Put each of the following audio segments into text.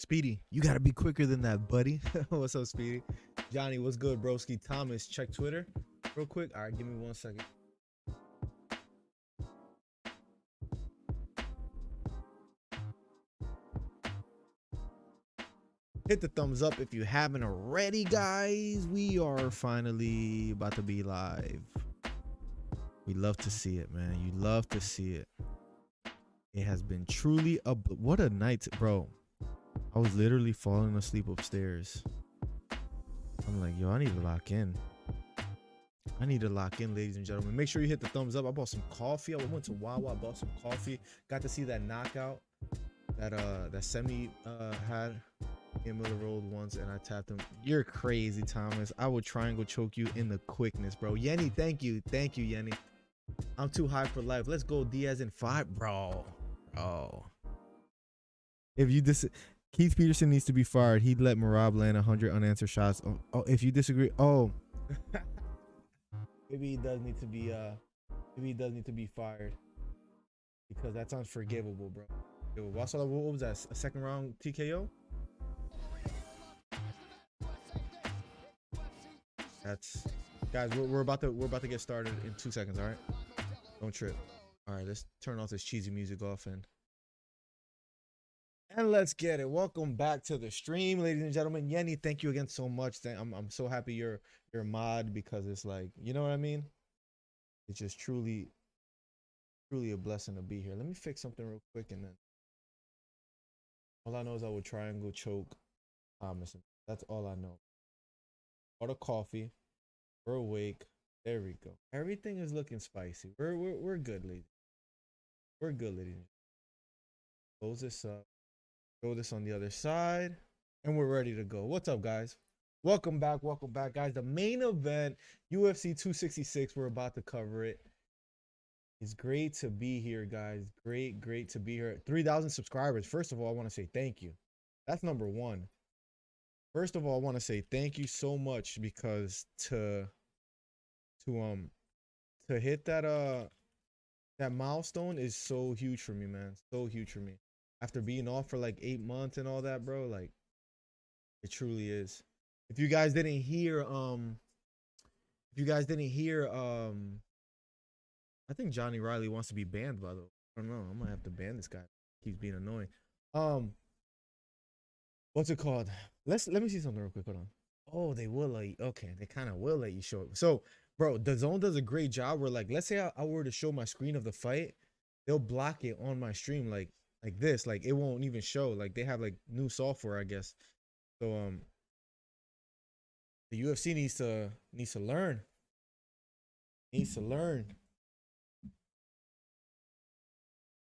Speedy, you gotta be quicker than that, buddy. What's up, Speedy? Johnny, what's good, broski? Thomas, check Twitter real quick. All right, give me 1 second. Hit the thumbs up if you haven't already, guys. We are finally about to be live. We love to see it, man. You love to see it. It has been truly what a night, bro. I was literally falling asleep upstairs. I'm like, yo, I need to lock in. I need to lock in, ladies and gentlemen. Make sure you hit the thumbs up. I bought some coffee. I went to Wawa, bought some coffee. Got to see that knockout that Semi had in Miller Road once, and I tapped him. You're crazy, Thomas. I would triangle choke you in the quickness, bro. Yenny, thank you, Yenny. I'm too high for life. Let's go, Diaz in 5, bro. If you Keith Peterson needs to be fired. He'd let Marab land 100 unanswered shots. Oh, if you disagree, maybe he does need to be fired, because that's unforgivable, bro. I saw that. What was that? A second round TKO? That's, guys, we're about to get started in 2 seconds, all right? Don't trip. All right, let's turn off this cheesy music off and let's get it. Welcome back to the stream, ladies and gentlemen. Yenny, thank you again so much. I'm so happy you're a mod, because it's like, you know what I mean? It's just truly a blessing to be here. Let me fix something real quick, and then all I know is I would triangle choke Thomas. That's all I know. Order coffee. We're awake. There we go. Everything is looking spicy. We're good, ladies. We're good, ladies. Close this up. Throw this on the other side, and we're ready to go. What's up, guys? Welcome back, guys. The main event, UFC 266. We're about to cover it. It's great to be here, guys. Great to be here. 3,000 subscribers. First of all, I want to say thank you. That's number one. First of all, I want to say thank you so much, because to hit that milestone is so huge for me, man. So huge for me. After being off for like 8 months and all that, bro, like, it truly is. If you guys didn't hear, I think Johnny Riley wants to be banned, by the way. I don't know. I'm gonna have to ban this guy. He's being annoying. What's it called? Let me see something real quick. Hold on. Oh, they will let you. Okay, they kind of will let you show it. So, bro, the zone does a great job where, like, let's say I were to show my screen of the fight, they'll block it on my stream, like this. Like, it won't even show. Like, they have like new software, I guess. So the UFC needs to learn.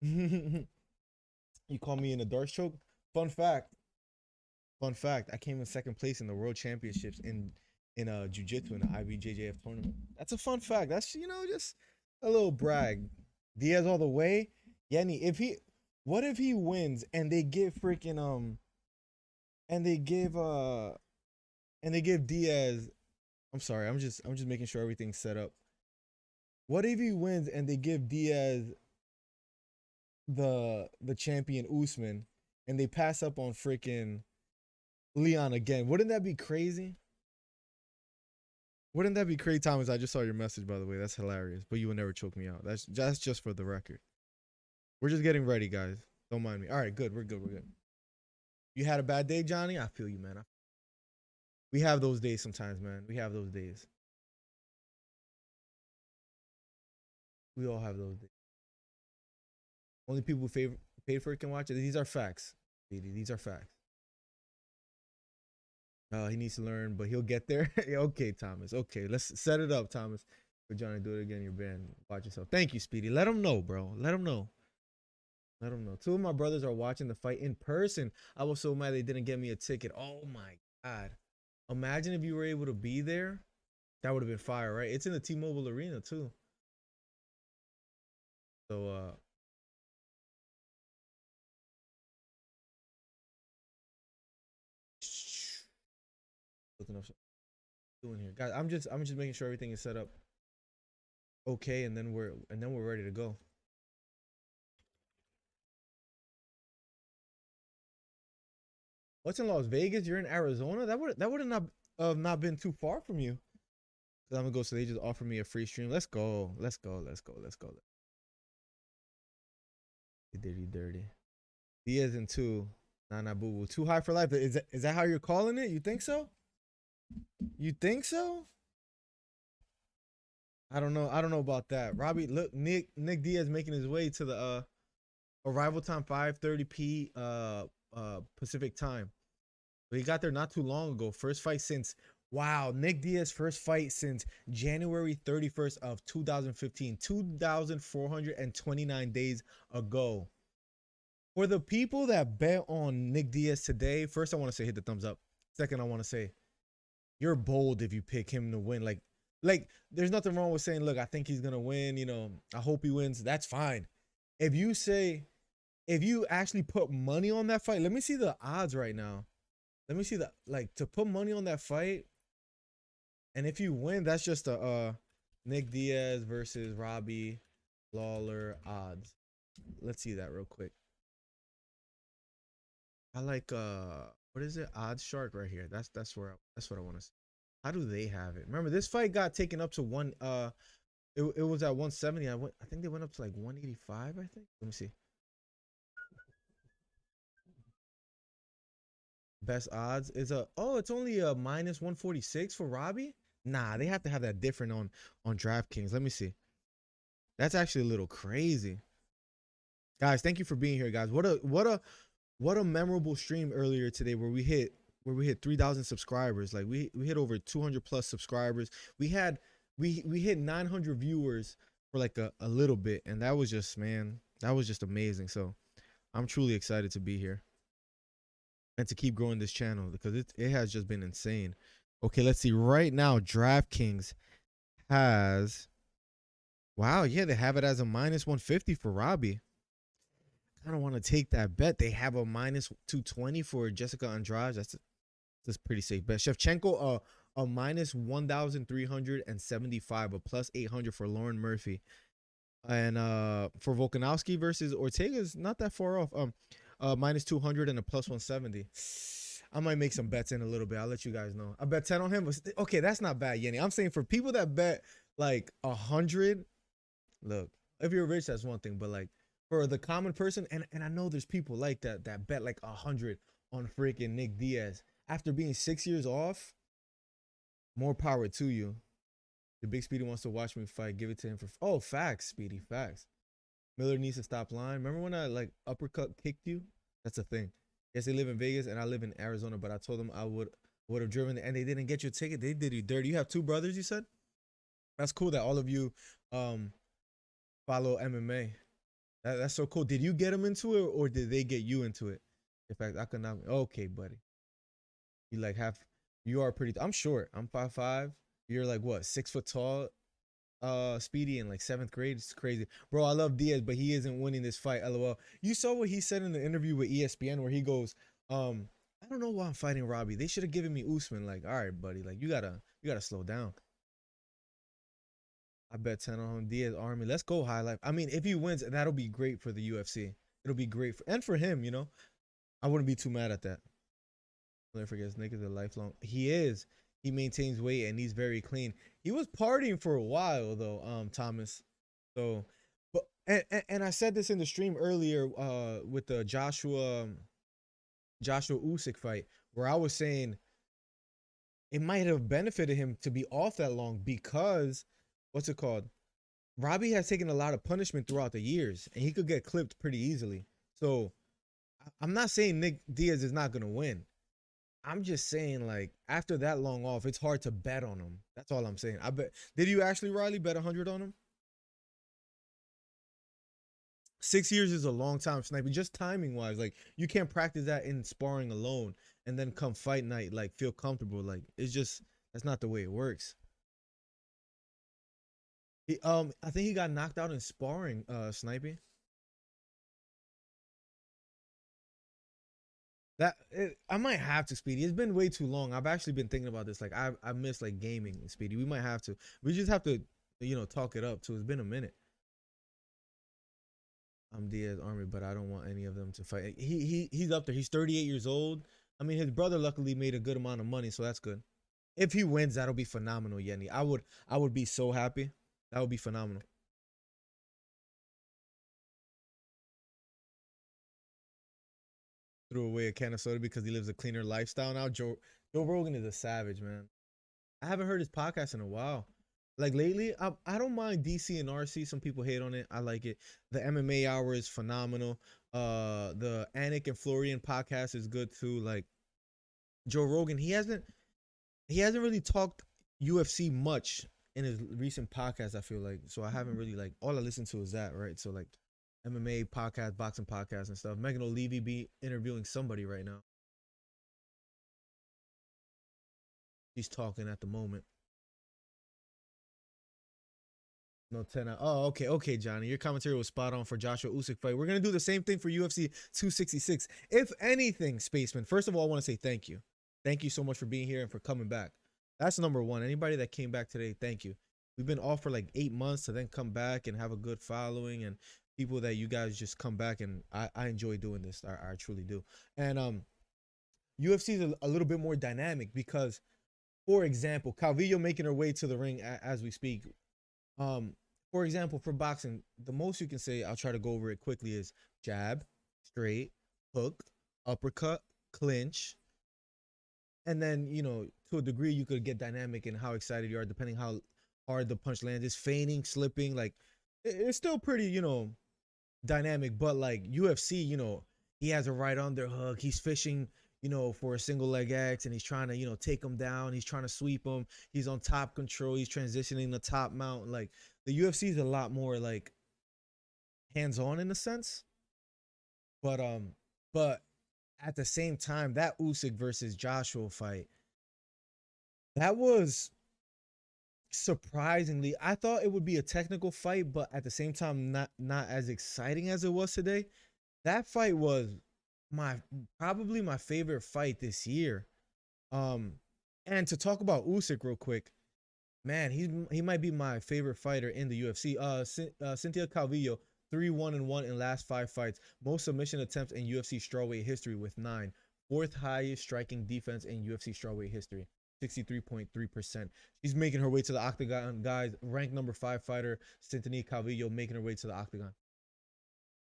You call me in a dart choke? Fun fact, I came in second place in the world championships in jiu-jitsu in the IBJJF tournament. That's a fun fact. That's, just a little brag. Diaz all the way. Yenny, what if he wins and they give freaking and they give Diaz, I'm sorry, I'm just making sure everything's set up. What if he wins and they give Diaz the champion Usman, and they pass up on freaking Leon again? Wouldn't that be crazy? Wouldn't that be crazy, Thomas? I just saw your message, by the way. That's hilarious. But you will never choke me out. That's just for the record. We're just getting ready, guys. Don't mind me. All right, good. We're good. You had a bad day, Johnny? I feel you, man. We have those days sometimes, man. We have those days. We all have those days. Only people who paid for it can watch it. These are facts. These are facts. He needs to learn, but he'll get there. Okay, Thomas. Okay, let's set it up, Thomas. For Johnny, do it again. You're banned. Watch yourself. Thank you, Speedy. Let him know, bro. Let him know. Two of my brothers are watching the fight in person. I was so mad they didn't get me a ticket. Oh my God. Imagine if you were able to be there. That would have been fire, right? It's in the T-Mobile Arena too. So doing here, guys. I'm just making sure everything is set up okay, and then we're ready to go. What's in Las Vegas? You're in Arizona. That would not been too far from you. So I'm gonna go. So they just offered me a free stream. Let's go. Let's go. Let's go. Let's go. Dirty, dirty. Diaz and two. Nah, boo boo. Too high for life. Is that how you're calling it? You think so? You think so? I don't know. I don't know about that. Robbie, look, Nick Diaz making his way to the arrival time 5:30 Pacific time. But he got there not too long ago. First fight since Nick Diaz first fight since January 31st of 2015, 2,429 days ago. For the people that bet on Nick Diaz today, first I want to say hit the thumbs up. Second, I want to say you're bold if you pick him to win. Like there's nothing wrong with saying, look, I think he's gonna win. You know, I hope he wins. That's fine. If you actually put money on that fight, let me see the odds right now. Let me see the to put money on that fight. And if you win, that's just a Nick Diaz versus Robbie Lawler odds. Let's see that real quick. I like what is it? Odds Shark right here. That's what I want to see. How do they have it? Remember, this fight got taken up to it was at 170. I think they went up to like 185, I think. Let me see. Best odds is it's only a minus 146 for Robbie. Nah, they have to have that different on DraftKings. Let me see. That's actually a little crazy. Guys, thank you for being here, guys. What a memorable stream earlier today where we hit 3,000 subscribers. Like we hit over 200 plus subscribers. We hit 900 viewers for like a little bit, and that was just amazing. So I'm truly excited to be here and to keep growing this channel because it has just been insane. Okay, let's see. Right now, DraftKings has, wow, yeah, they have it as a minus 150 for Robbie. I don't want to take that bet. They have a minus 220 for Jessica Andrade. That's pretty safe bet. Shevchenko, a minus 1,375, a plus 800 for Lauren Murphy. And for Volkanovski versus Ortega is not that far off. Minus 200 and a plus 170. I might make some bets in a little bit. I'll let you guys know. I bet 10 on him. Okay, that's not bad, Yenny. I'm saying for people that bet like 100, look, if you're rich, that's one thing. But like for the common person, and I know there's people like that bet like 100 on freaking Nick Diaz after being 6 years off. More power to you. The Big Speedy wants to watch me fight. Give it to him for facts, Speedy, facts. Miller needs to stop lying. Remember when I like uppercut kicked you? That's a thing. Yes, they live in Vegas and I live in Arizona, but I told them I would have driven and they didn't get your ticket. They did you dirty. You have two brothers, you said? That's cool that all of you follow MMA. That's so cool. Did you get them into it or did they get you into it? In fact, I could not. Okay, buddy. You are pretty. I'm short. I'm 5'5". You're like what? 6 foot tall. Speedy in like 7th grade. It's crazy, bro. I love Diaz, but he isn't winning this fight. LOL. You saw what he said in the interview with ESPN where he goes, I don't know why I'm fighting Robbie. They should have given me Usman. Like, all right, buddy. Like, you gotta slow down. I bet 10 on him. Diaz Army. Let's go high life. I mean, if he wins, that'll be great for the UFC. It'll be great for him. You know, I wouldn't be too mad at that. Never forget, Nick is a lifelong. He is. He maintains weight and he's very clean. He was partying for a while though, Thomas. So, but and I said this in the stream earlier, with the Joshua Usyk fight, where I was saying it might have benefited him to be off that long because what's it called? Robbie has taken a lot of punishment throughout the years, and he could get clipped pretty easily. So, I'm not saying Nick Diaz is not gonna win. I'm just saying, like, after that long off, it's hard to bet on him. That's all I'm saying. I bet. Did you actually, Riley, bet 100 on him? 6 years is a long time, Sniper. Just timing wise, like, you can't practice that in sparring alone and then come fight night, like, feel comfortable. Like, it's just, that's not the way it works. I think he got knocked out in sparring, Snipey. I might have to, Speedy. It's been way too long. I've actually been thinking about this. Like I miss like gaming, Speedy. We might have to. We just have to, talk it up too. It's been a minute. I'm Diaz Army, but I don't want any of them to fight. He's up there. He's 38 years old. I mean, his brother luckily made a good amount of money, so that's good. If he wins, that'll be phenomenal, Yenny. I would be so happy. That would be phenomenal. Threw away a can of soda because he lives a cleaner lifestyle now. Joe Rogan is a savage, man. I haven't heard his podcast in a while. Like lately, I don't mind DC and RC. Some people hate on it. I like it. The MMA Hour is phenomenal. The Anik and Florian podcast is good too. Like Joe Rogan, he hasn't really talked UFC much in his recent podcast. I feel like so I haven't really like all I listen to is that, right? So like MMA podcast, boxing podcast, and stuff. Megan O'Leary be interviewing somebody right now. She's talking at the moment. No 10 out. Oh, okay, Johnny. Your commentary was spot on for Joshua Usyk fight. We're gonna do the same thing for UFC 266. If anything, Spaceman. First of all, I want to say thank you. Thank you so much for being here and for coming back. That's number one. Anybody that came back today, thank you. We've been off for like 8 months to then come back and have a good following and people that you guys just come back and I enjoy doing this. I truly do. And UFC is a little bit more dynamic because, for example, Calvillo making her way to the ring as we speak. Um, for example, for boxing, the most you can say, I'll try to go over it quickly, is jab, straight, hook, uppercut, clinch, and then to a degree you could get dynamic in how excited you are, depending how hard the punch lands. Is feigning, slipping, like it's still pretty, dynamic. But like UFC, he has a right underhook. He's fishing, for a single leg X, and he's trying to, take him down. He's trying to sweep him. He's on top control. He's transitioning the top mount. Like the UFC is a lot more like hands on in a sense. But at the same time, that Usyk versus Joshua fight, that was surprisingly, I thought it would be a technical fight, but at the same time, not as exciting as it was today. That fight was my probably my favorite fight this year. Um, and to talk about Usyk real quick, man, he might be my favorite fighter in the UFC. Cynthia Calvillo, 3-1-1 in last 5 fights, most submission attempts in UFC strawweight history with 9, fourth highest striking defense in UFC strawweight history. 63.3%. She's making her way to the octagon, guys. Ranked number 5 fighter, Cynthia Calvillo, making her way to the octagon.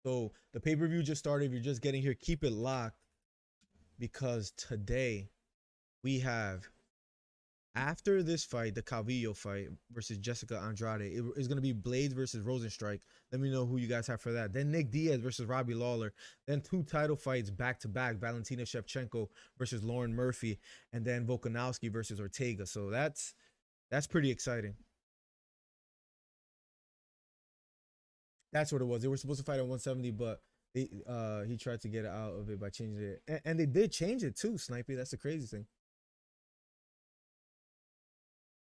So the pay-per-view just started. If you're just getting here, keep it locked because today we have, after this fight, the Calvillo fight versus Jessica Andrade, it is going to be Blades versus Rosenstrike. Let me know who you guys have for that. Then Nick Diaz versus Robbie Lawler. Then 2 title fights back-to-back, Valentina Shevchenko versus Lauren Murphy. And then Volkanovski versus Ortega. So that's pretty exciting. That's what it was. They were supposed to fight at 170, but he tried to get out of it by changing it. And they did change it too, Snipey. That's the crazy thing.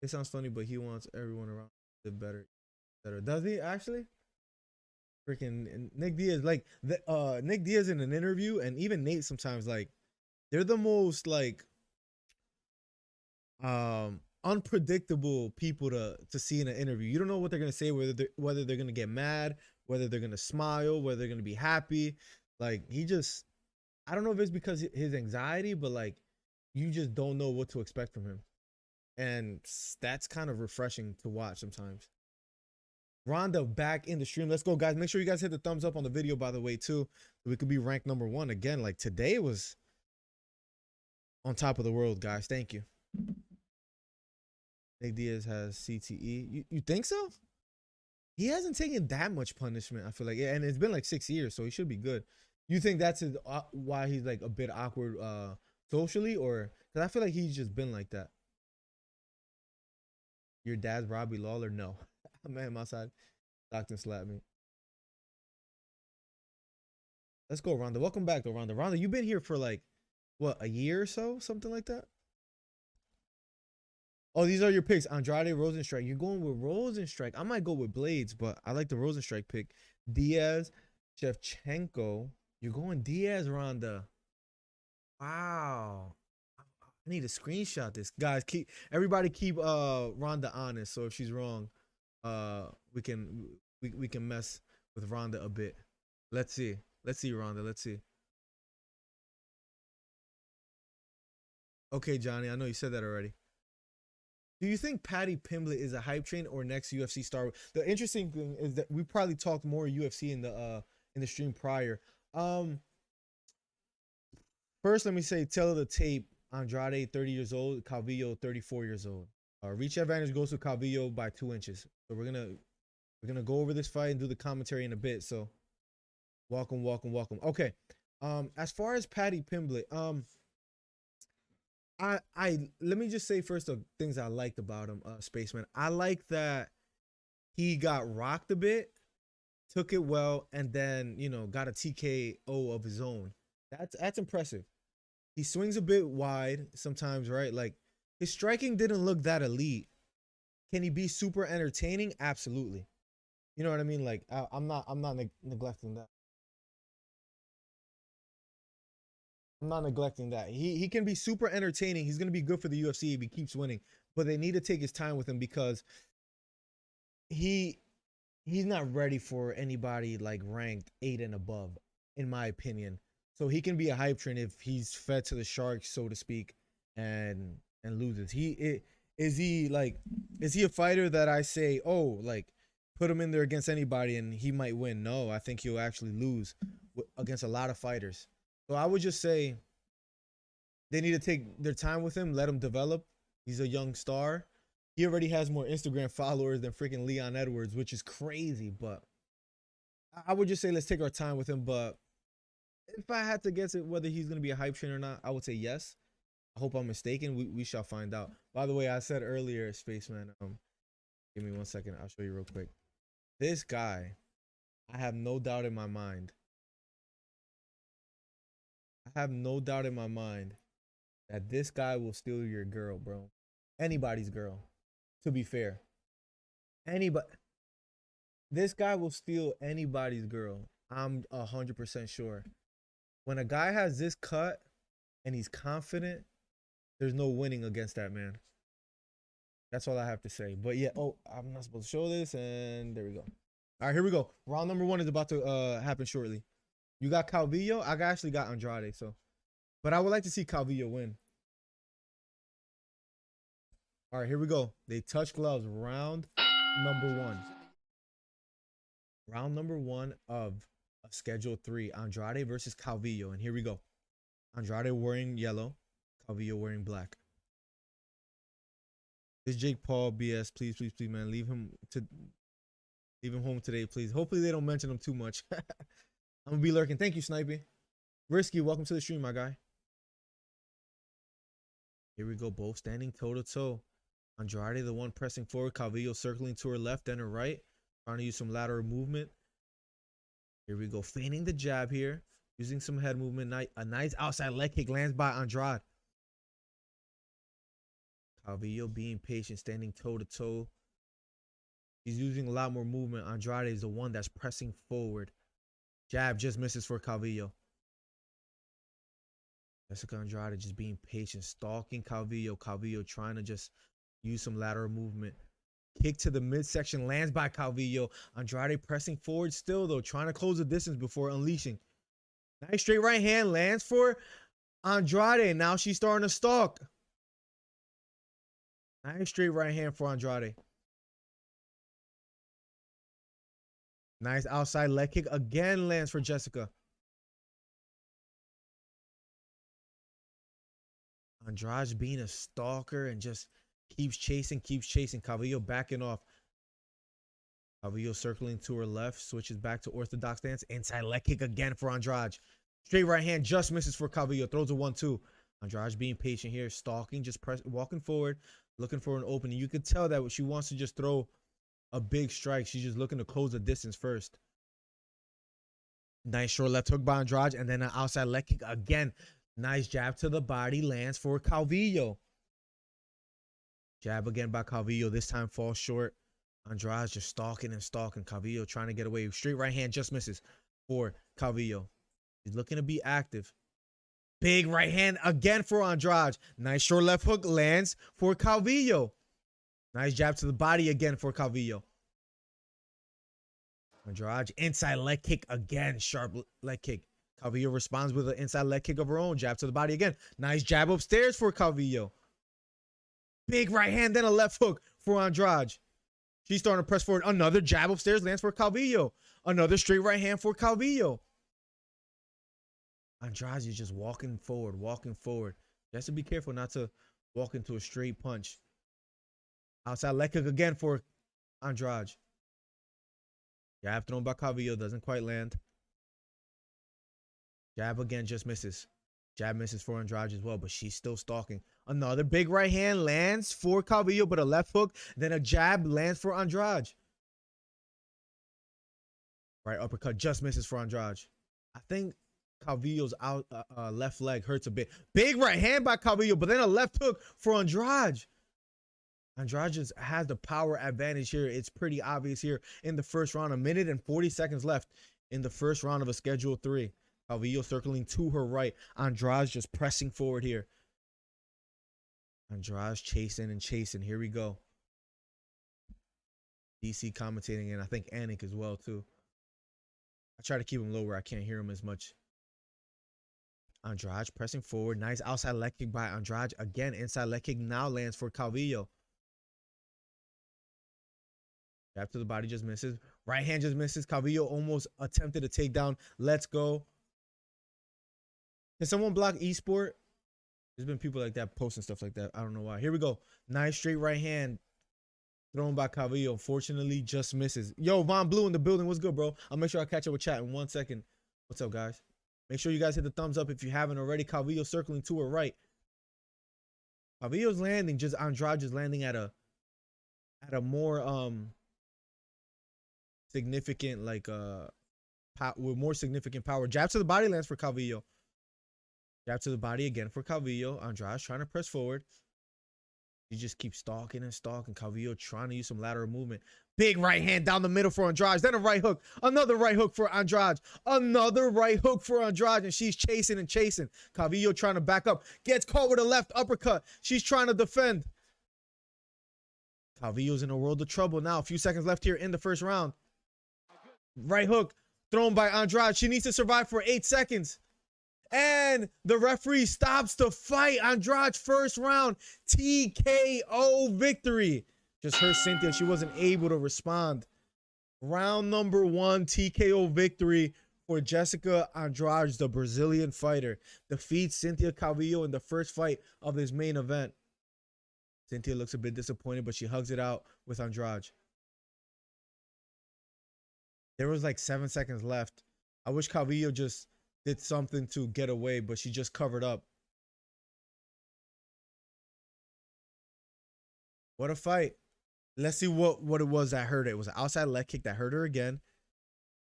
It sounds funny, but he wants everyone around to better. Does he actually? Freaking Nick Diaz, like Nick Diaz in an interview, and even Nate sometimes, like they're the most like unpredictable people to see in an interview. You don't know what they're gonna say, whether they're gonna get mad, whether they're gonna smile, whether they're gonna be happy. Like I don't know if it's because his anxiety, but like you just don't know what to expect from him. And that's kind of refreshing to watch sometimes. Ronda back in the stream. Let's go, guys. Make sure you guys hit the thumbs up on the video, by the way, too. So we could be ranked number 1 again. Like today was on top of the world, guys. Thank you. Nick Diaz has CTE. You think so? He hasn't taken that much punishment, I feel like. Yeah, and it's been like 6 years, so he should be good. You think that's why he's like a bit awkward socially, or because I feel like he's just been like that? Your dad's Robbie Lawler? No. I met him outside. Stockton slapped me. Let's go, Ronda. Welcome back, though, Ronda. Ronda, you've been here for like, what, a year or so? Something like that? Oh, these are your picks. Andrade, Rosenstrike. You're going with Rosenstrike. I might go with Blades, but I like the Rosenstrike pick. Diaz, Shevchenko. You're going Diaz, Ronda. Wow. I need to screenshot this. Guys, everybody keep Ronda honest. So if she's wrong, we can mess with Ronda a bit. Let's see. Let's see, Ronda. Let's see. Okay, Johnny, I know you said that already. Do you think Paddy Pimblett is a hype train or next UFC star? The interesting thing is that we probably talked more UFC in the stream prior. Um, First, let me say, tell of the tape: Andrade 30 years old, Calvillo 34 years old. Reach advantage goes to Calvillo by 2 inches. So we're gonna go over this fight and do the commentary in a bit. So welcome, welcome, welcome. Okay. As far as Paddy Pimblett, I let me just say first the things I liked about him, Spaceman. I like that he got rocked a bit, took it well, and then got a TKO of his own. That's impressive. He swings a bit wide sometimes, right? Like his striking didn't look that elite. Can he be super entertaining? Absolutely. You know what I mean? Like I'm not neglecting that. I'm not neglecting that. He can be super entertaining. He's gonna be good for the UFC if he keeps winning. But they need to take his time with him because he he's not ready for anybody like ranked 8 and above, in my opinion. So he can be a hype train if he's fed to the sharks, so to speak, and loses. Is he a fighter that I say, oh, like put him in there against anybody and he might win? No, I think he'll actually lose against a lot of fighters. So I would just say they need to take their time with him, let him develop. He's a young star. He already has more Instagram followers than freaking Leon Edwards, which is crazy. But I would just say let's take our time with him. But if I had to guess it whether he's gonna be a hype train or not, I would say yes. I hope I'm mistaken. We shall find out. By the way, I said earlier, Spaceman. Give me 1 second. I'll show you real quick. This guy, I have no doubt in my mind. I have no doubt in my mind that this guy will steal your girl, bro. Anybody's girl. To be fair, anybody. This guy will steal anybody's girl. I'm 100% sure. When a guy has this cut and he's confident, there's no winning against that man. That's all I have to say. But yeah, oh, I'm not supposed to show this, and there we go. All right, here we go. Round number 1 is about to happen shortly. You got Calvillo. I actually got Andrade, so. But I would like to see Calvillo win. All right, here we go. They touch gloves. Round number 1. Round number 1 of Schedule 3. Andrade versus Calvillo. And here we go. Andrade wearing yellow. Calvillo wearing black. This Jake Paul BS. Please, please, please, man. Leave him home today, please. Hopefully they don't mention him too much. I'm going to be lurking. Thank you, Snipey. Risky, welcome to the stream, my guy. Here we go. Both standing toe-to-toe. Andrade, the one pressing forward. Calvillo circling to her left and her right. Trying to use some lateral movement. Here we go. Feigning the jab here. Using some head movement. A nice outside leg kick lands by Andrade. Calvillo being patient, standing toe-to-toe. He's using a lot more movement. Andrade is the one that's pressing forward. Jab just misses for Calvillo. Jessica Andrade just being patient, stalking Calvillo. Calvillo trying to just use some lateral movement. Kick to the midsection lands by Calvillo. Andrade pressing forward still, though, trying to close the distance before unleashing. Nice straight right hand lands for Andrade. Now she's starting to stalk. Nice straight right hand for Andrade. Nice outside leg kick again lands for Jessica. Andrade being a stalker and just keeps chasing. Calvillo backing off. Calvillo circling to her left, switches back to orthodox stance. Inside leg kick again for Andrade. Straight right hand just misses for Calvillo. Throws a 1-2. Andrade being patient here, stalking, just walking forward, looking for an opening. You can tell that she wants to just throw a big strike. She's just looking to close the distance first. Nice short left hook by Andrade, and then an outside leg kick again. Nice jab to the body lands for Calvillo. Jab again by Calvillo. This time falls short. Andrade just stalking and stalking. Calvillo trying to get away. Straight right hand just misses for Calvillo. He's looking to be active. Big right hand again for Andrade. Nice short left hook lands for Calvillo. Nice jab to the body again for Calvillo. Andrade inside leg kick again. Sharp leg kick. Calvillo responds with an inside leg kick of her own. Jab to the body again. Nice jab upstairs for Calvillo. Big right hand, then a left hook for Andrade. She's starting to press forward. Another jab upstairs lands for Calvillo. Another straight right hand for Calvillo. Andrade is just walking forward, walking forward. She has to be careful not to walk into a straight punch. Outside leg kick again for Andrade. Jab thrown by Calvillo, doesn't quite land. Jab again, just misses. Jab misses for Andrade as well, but she's still stalking. Another big right hand lands for Calvillo, but a left hook. Then a jab lands for Andrade. Right uppercut just misses for Andrade. I think Calvillo's left leg hurts a bit. Big right hand by Calvillo, but then a left hook for Andrade. Andrade just has the power advantage here. It's pretty obvious here in the first round. 1 minute and 40 seconds left in the first round of a Schedule 3. Calvillo circling to her right. Andrade just pressing forward here. Andrade chasing and chasing. Here we go. DC commentating, and I think Anik as well, too. I try to keep him low where I can't hear him as much. Andrade pressing forward. Nice outside leg kick by Andrade. Again, inside leg kick now lands for Calvillo. Jab to the body just misses. Right hand just misses. Calvillo almost attempted a takedown. Let's go. Can someone block eSport? There's been people like that posting stuff like that. I don't know why. Here we go. Nice straight right hand thrown by Calvillo. Unfortunately, just misses. Yo, Von Blue in the building. What's good, bro? I'll make sure I catch up with chat in 1 second. What's up, guys? Make sure you guys hit the thumbs up if you haven't already. Calvillo circling to her right. Calvillo's landing. Just Andrade is landing at a more significant, like with more significant power. Jab to the body lands for Calvillo. Jab to the body again for Calvillo. Andrade trying to press forward. He just keeps stalking and stalking. Calvillo trying to use some lateral movement. Big right hand down the middle for Andrade. Then a right hook. Another right hook for Andrade. Another right hook for Andrade. And she's chasing and chasing. Calvillo trying to back up. Gets caught with a left uppercut. She's trying to defend. Calvillo's in a world of trouble now. A few seconds left here in the first round. Right hook thrown by Andrade. She needs to survive for 8 seconds. And the referee stops the fight. Andrade's first round TKO victory. Just hurt Cynthia. She wasn't able to respond. Round number 1 TKO victory for Jessica Andrade, the Brazilian fighter. Defeats Cynthia Calvillo in the first fight of this main event. Cynthia looks a bit disappointed, but she hugs it out with Andrade. There was like 7 seconds left. I wish Calvillo just did something to get away, but she just covered up. What a fight. Let's see what it was that hurt her. It was an outside leg kick that hurt her again.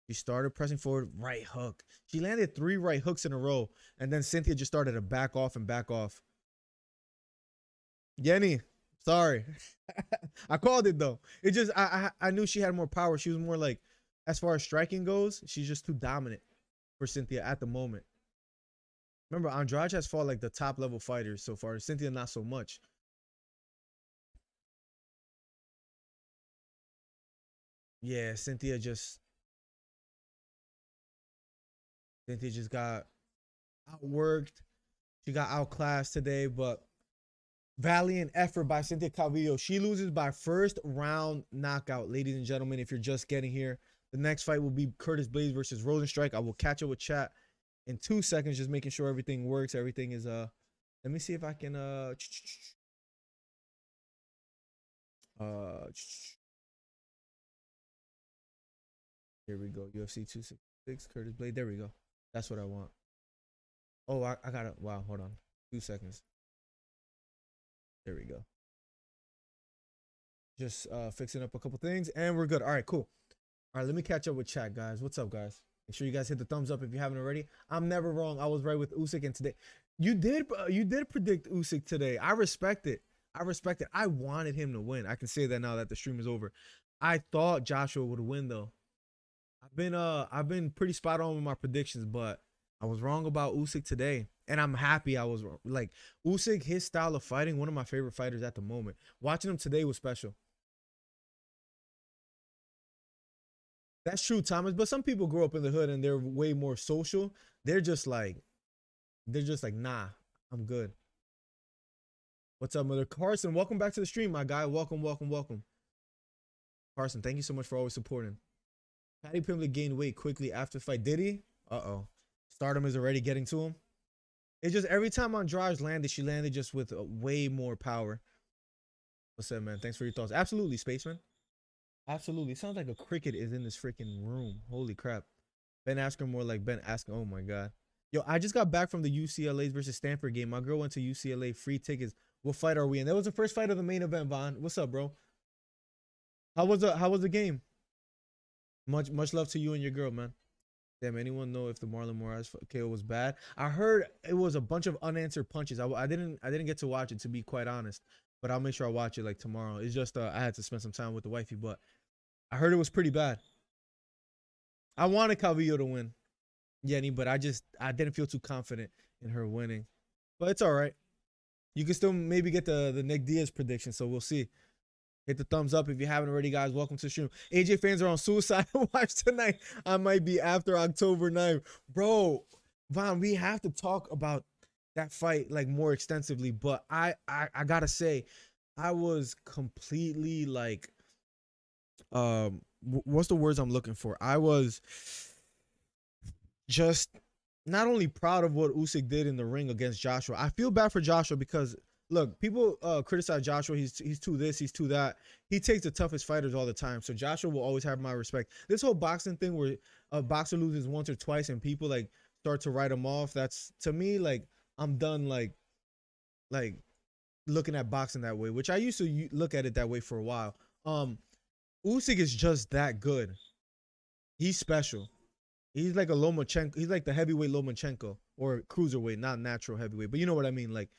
She started pressing forward. Right hook. She landed 3 right hooks in a row. And then Cynthia just started to back off and back off. Yenny, sorry. I called it, though. It just, I knew she had more power. She was more like, as far as striking goes, she's just too dominant for Cynthia at the moment. Remember, Andrade has fought like the top level fighters so far. Cynthia, not so much. Yeah, Cynthia just got outworked. She got outclassed today, but valiant effort by Cynthia Calvillo. She loses by first round knockout. Ladies and gentlemen, if you're just getting here, the next fight will be Curtis Blaydes versus Rosenstrike. I will catch up with chat in 2 seconds, just making sure everything works. Everything is let me see if I can here we go. UFC 266, Curtis Blaydes. There we go. That's what I want. Oh, I got it. Wow, hold on. 2 seconds. There we go. Just fixing up a couple things and we're good. All right, cool. All right, let me catch up with chat, guys. What's up, guys? Make sure you guys hit the thumbs up if you haven't already. I'm never wrong. I was right with Usyk, and today you did predict Usyk today. I respect it. I respect it. I wanted him to win. I can say that now that the stream is over. I thought Joshua would win though. I've been pretty spot on with my predictions, but I was wrong about Usyk today, and I'm happy I was wrong. Like Usyk, his style of fighting, one of my favorite fighters at the moment. Watching him today was special. That's true, Thomas. But some people grow up in the hood and they're way more social. They're just like, nah, I'm good. What's up, Mother Carson? Welcome back to the stream, my guy. Welcome, welcome, welcome. Carson, thank you so much for always supporting. Paddy Pimblett gained weight quickly after the fight. Did he? Uh-oh. Stardom is already getting to him. It's just every time Andrade landed, she landed just with way more power. What's up, man? Thanks for your thoughts. Absolutely, Spaceman. Absolutely. It sounds like a cricket is in this freaking room. Holy crap. Ben Askren more like Ben Askren. Oh, my God. Yo, I just got back from the UCLA versus Stanford game. My girl went to UCLA. Free tickets. What fight are we in? That was the first fight of the main event, Vaughn. What's up, bro? How was the game? Much love to you and your girl, man. Damn, anyone know if the Marlon Moraes KO was bad? I heard it was a bunch of unanswered punches. I didn't get to watch it, to be quite honest, but I'll make sure I watch it like tomorrow. It's just I had to spend some time with the wifey, but I heard it was pretty bad. I wanted Calvillo to win, Yenny, but I didn't feel too confident in her winning. But it's all right. You can still maybe get the Nick Diaz prediction, so we'll see. Hit the thumbs up if you haven't already, guys. Welcome to the stream. AJ fans are on suicide watch tonight. I might be after October 9th. Bro, Von, we have to talk about that fight like more extensively, but I gotta say, I was completely like, what's the words I'm looking for? I was just not only proud of what Usyk did in the ring against Joshua. I feel bad for Joshua because look, people criticize Joshua. He's too this, he's too that. He takes the toughest fighters all the time. So Joshua will always have my respect. This whole boxing thing where a boxer loses once or twice and people like start to write him off. That's to me like I'm done like looking at boxing that way, which I used to look at it that way for a while. Usyk is just that good. He's special. He's like a Lomachenko. He's like the heavyweight Lomachenko or cruiserweight, not natural heavyweight. But you know what I mean? Like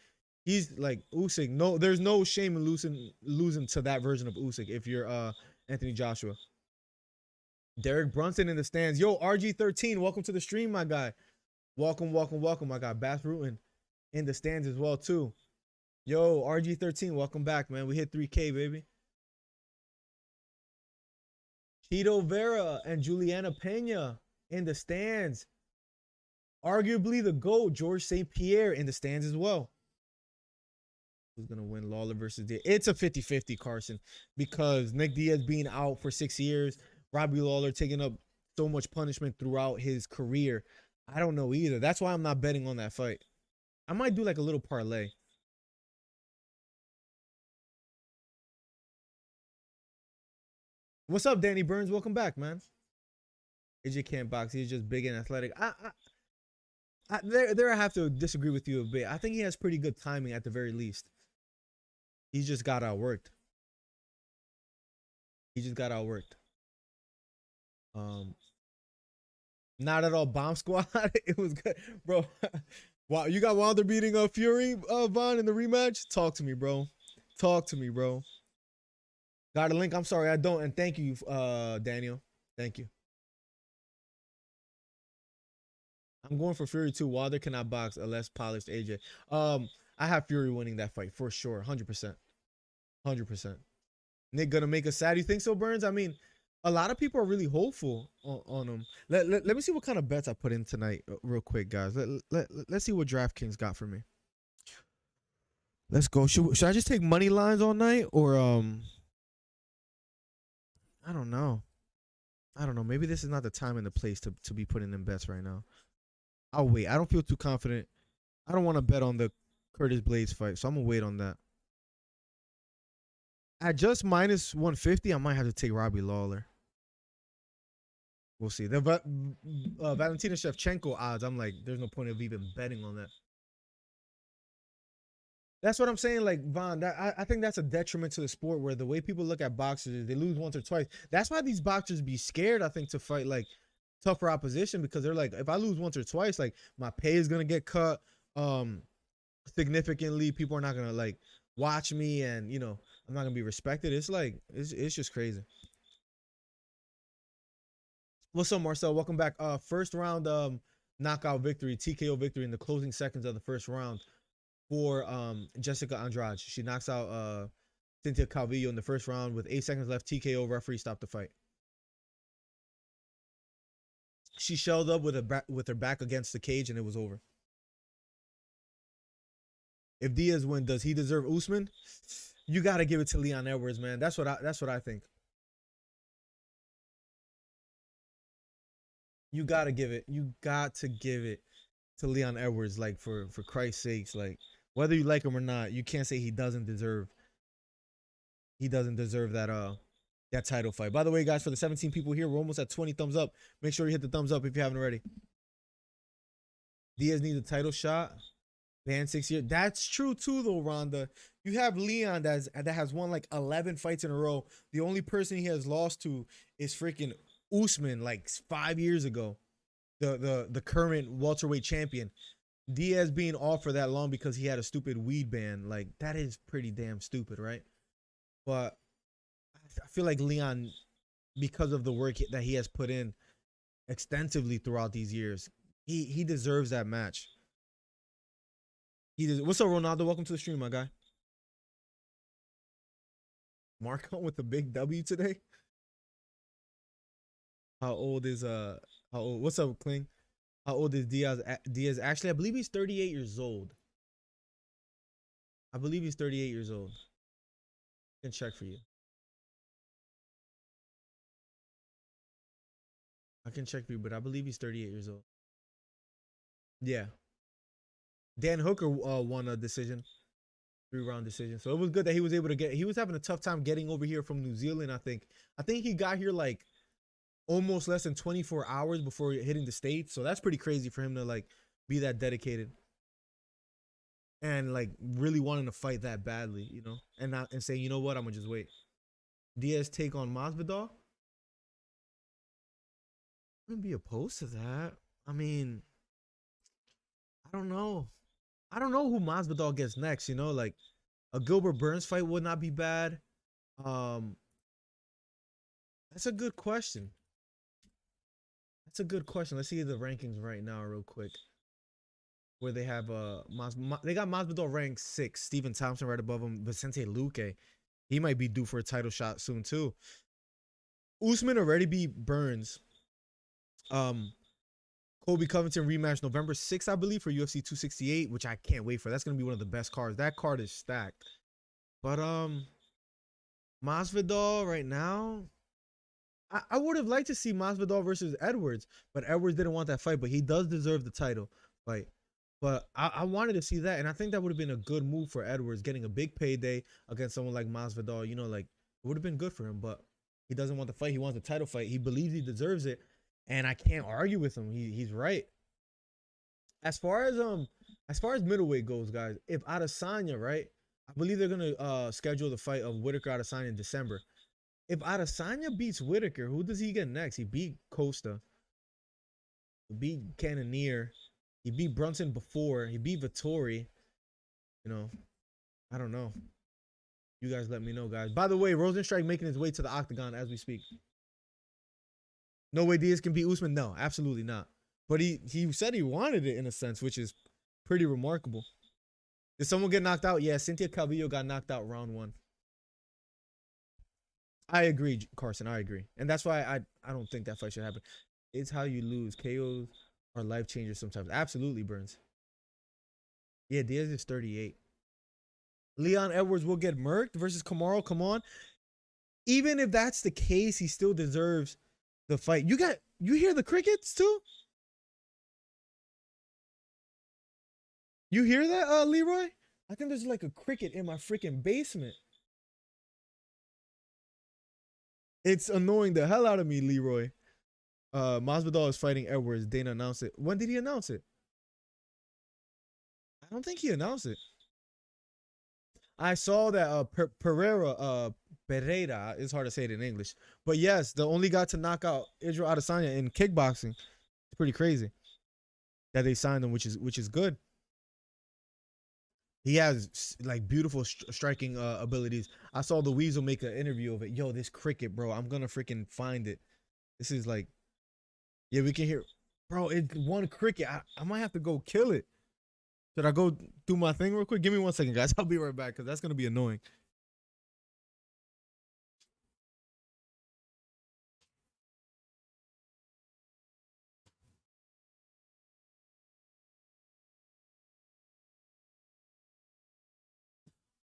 he's like Usyk. No, there's no shame in losing to that version of Usyk if you're Anthony Joshua. Derek Brunson in the stands. Yo, RG13, welcome to the stream, my guy. Welcome, welcome, welcome. I got Bath Rutin in the stands as well, too. Yo, RG13, welcome back, man. We hit 3K, baby. Cheeto Vera and Juliana Pena in the stands. Arguably the GOAT, George St. Pierre in the stands as well. Who's going to win, Lawler versus Diaz? It's a 50-50, Carson, because Nick Diaz being out for 6 years, Robbie Lawler taking up so much punishment throughout his career. I don't know either. That's why I'm not betting on that fight. I might do like a little parlay. What's up, Danny Burns? Welcome back, man. AJ can't box. He's just big and athletic. There I have to disagree with you a bit. I think he has pretty good timing at the very least. He just got outworked. Not at all. Bomb Squad. It was good, bro. Wow, you got Wilder beating Fury, Vaughn in the rematch. Talk to me, bro. Got a link? I'm sorry, I don't. And thank you, Daniel. Thank you. I'm going for Fury too. Wilder cannot box a less polished AJ. I have Fury winning that fight for sure. 100%. 100%. Nick gonna make us sad. You think so, Burns? I mean, a lot of people are really hopeful on him. Let me see what kind of bets I put in tonight real quick, guys. Let's see what DraftKings got for me. Let's go. Should I just take money lines all night or I don't know. Maybe this is not the time and the place to be putting in bets right now. I'll wait. I don't feel too confident. I don't want to bet on the Curtis Blades fight, so I'm going to wait on that. At just minus 150, I might have to take Robbie Lawler. We'll see. The Valentina Shevchenko odds, I'm like, there's no point of even betting on that. That's what I'm saying. Like, Von, I think that's a detriment to the sport where the way people look at boxers is they lose once or twice. That's why these boxers be scared, I think, to fight, like, tougher opposition because they're like, if I lose once or twice, like, my pay is going to get cut significantly. People are not going to, like, watch me and, you know, I'm not going to be respected. It's like, it's just crazy. What's up, Marcel? Welcome back. First round knockout victory, TKO victory in the closing seconds of the first round for Jessica Andrade. She knocks out Cynthia Calvillo in the first round with 8 seconds left. TKO, referee stopped the fight. She shelled up with her back against the cage, and it was over. If Diaz wins, does he deserve Usman? You got to give it to Leon Edwards, man. That's what I think. You got to give it. You got to give it to Leon Edwards, like for Christ's sakes, like whether you like him or not, you can't say he doesn't deserve that title fight. By the way, guys, for the 17 people here, we're almost at 20 thumbs up. Make sure you hit the thumbs up if you haven't already. Diaz needs a title shot. Banned 6 years. That's true too, though, Rhonda. You have Leon that has won like 11 fights in a row. The only person he has lost to is freaking Usman, like 5 years ago. The current welterweight champion. Diaz being off for that long because he had a stupid weed ban, like that is pretty damn stupid, right? But I feel like Leon, because of the work that he has put in extensively throughout these years, he deserves that match. What's up, Ronaldo? Welcome to the stream, my guy. Marco with the big W today. How old is what's up, Kling? How old is Diaz? Diaz actually, I believe he's 38 years old. I believe he's 38 years old. I can check for you. I can check for you, but I believe he's 38 years old. Yeah. Dan Hooker won a decision, 3-round decision. So it was good that he was able to get. He was having a tough time getting over here from New Zealand. I think he got here like almost less than 24 hours before hitting the States. So that's pretty crazy for him to like be that dedicated and like really wanting to fight that badly, you know, and saying, you know what, I'm gonna just wait. Diaz take on Masvidal. I wouldn't be opposed to that. I mean, I don't know. I don't know who Masvidal gets next, you know, like a Gilbert Burns fight would not be bad. That's a good question. That's a good question. Let's see the rankings right now real quick. Where they have they got Masvidal ranked 6, Stephen Thompson right above him, Vicente Luque. He might be due for a title shot soon too. Usman already beat Burns. Colby Covington rematch November 6th, I believe, for UFC 268, which I can't wait for. That's gonna be one of the best cards. That card is stacked. But Masvidal right now, I would have liked to see Masvidal versus Edwards, but Edwards didn't want that fight. But he does deserve the title fight. But I wanted to see that, and I think that would have been a good move for Edwards, getting a big payday against someone like Masvidal. You know, like it would have been good for him. But he doesn't want the fight. He wants a title fight. He believes he deserves it. And I can't argue with him. He's right. As far as middleweight goes, guys, if Adesanya, right? I believe they're gonna schedule the fight of Whitaker Adesanya in December. If Adesanya beats Whitaker, who does he get next? He beat Costa. He beat Cannonier. He beat Brunson before. He beat Vettori. You know, I don't know. You guys let me know, guys. By the way, Rosenstrike making his way to the octagon as we speak. No way Diaz can beat Usman? No, absolutely not. But he said he wanted it in a sense, which is pretty remarkable. Did someone get knocked out? Yeah, Cynthia Calvillo got knocked out round 1. I agree, Carson. I agree. And that's why I don't think that fight should happen. It's how you lose. KOs are life changers sometimes. Absolutely, Burns. Yeah, Diaz is 38. Leon Edwards will get murked versus Kamaru. Come on. Even if that's the case, he still deserves the fight. You hear the crickets too? You hear that, Leroy? I think there's like a cricket in my freaking basement. It's annoying the hell out of me, Leroy. Masvidal is fighting Edwards. Dana announced it. When did he announce it? I don't think he announced it. I saw that Pereira, it's hard to say it in English. But yes, the only guy to knock out Israel Adesanya in kickboxing. It's pretty crazy that they signed him, which is good. He has like beautiful striking abilities. I saw the Weasel make an interview of it. Yo, this cricket, bro. I'm gonna freaking find it. This is like, yeah, we can hear, bro. It's one cricket. I might have to go kill it. Should I go do my thing real quick? Give me 1 second, guys. I'll be right back because that's gonna be annoying.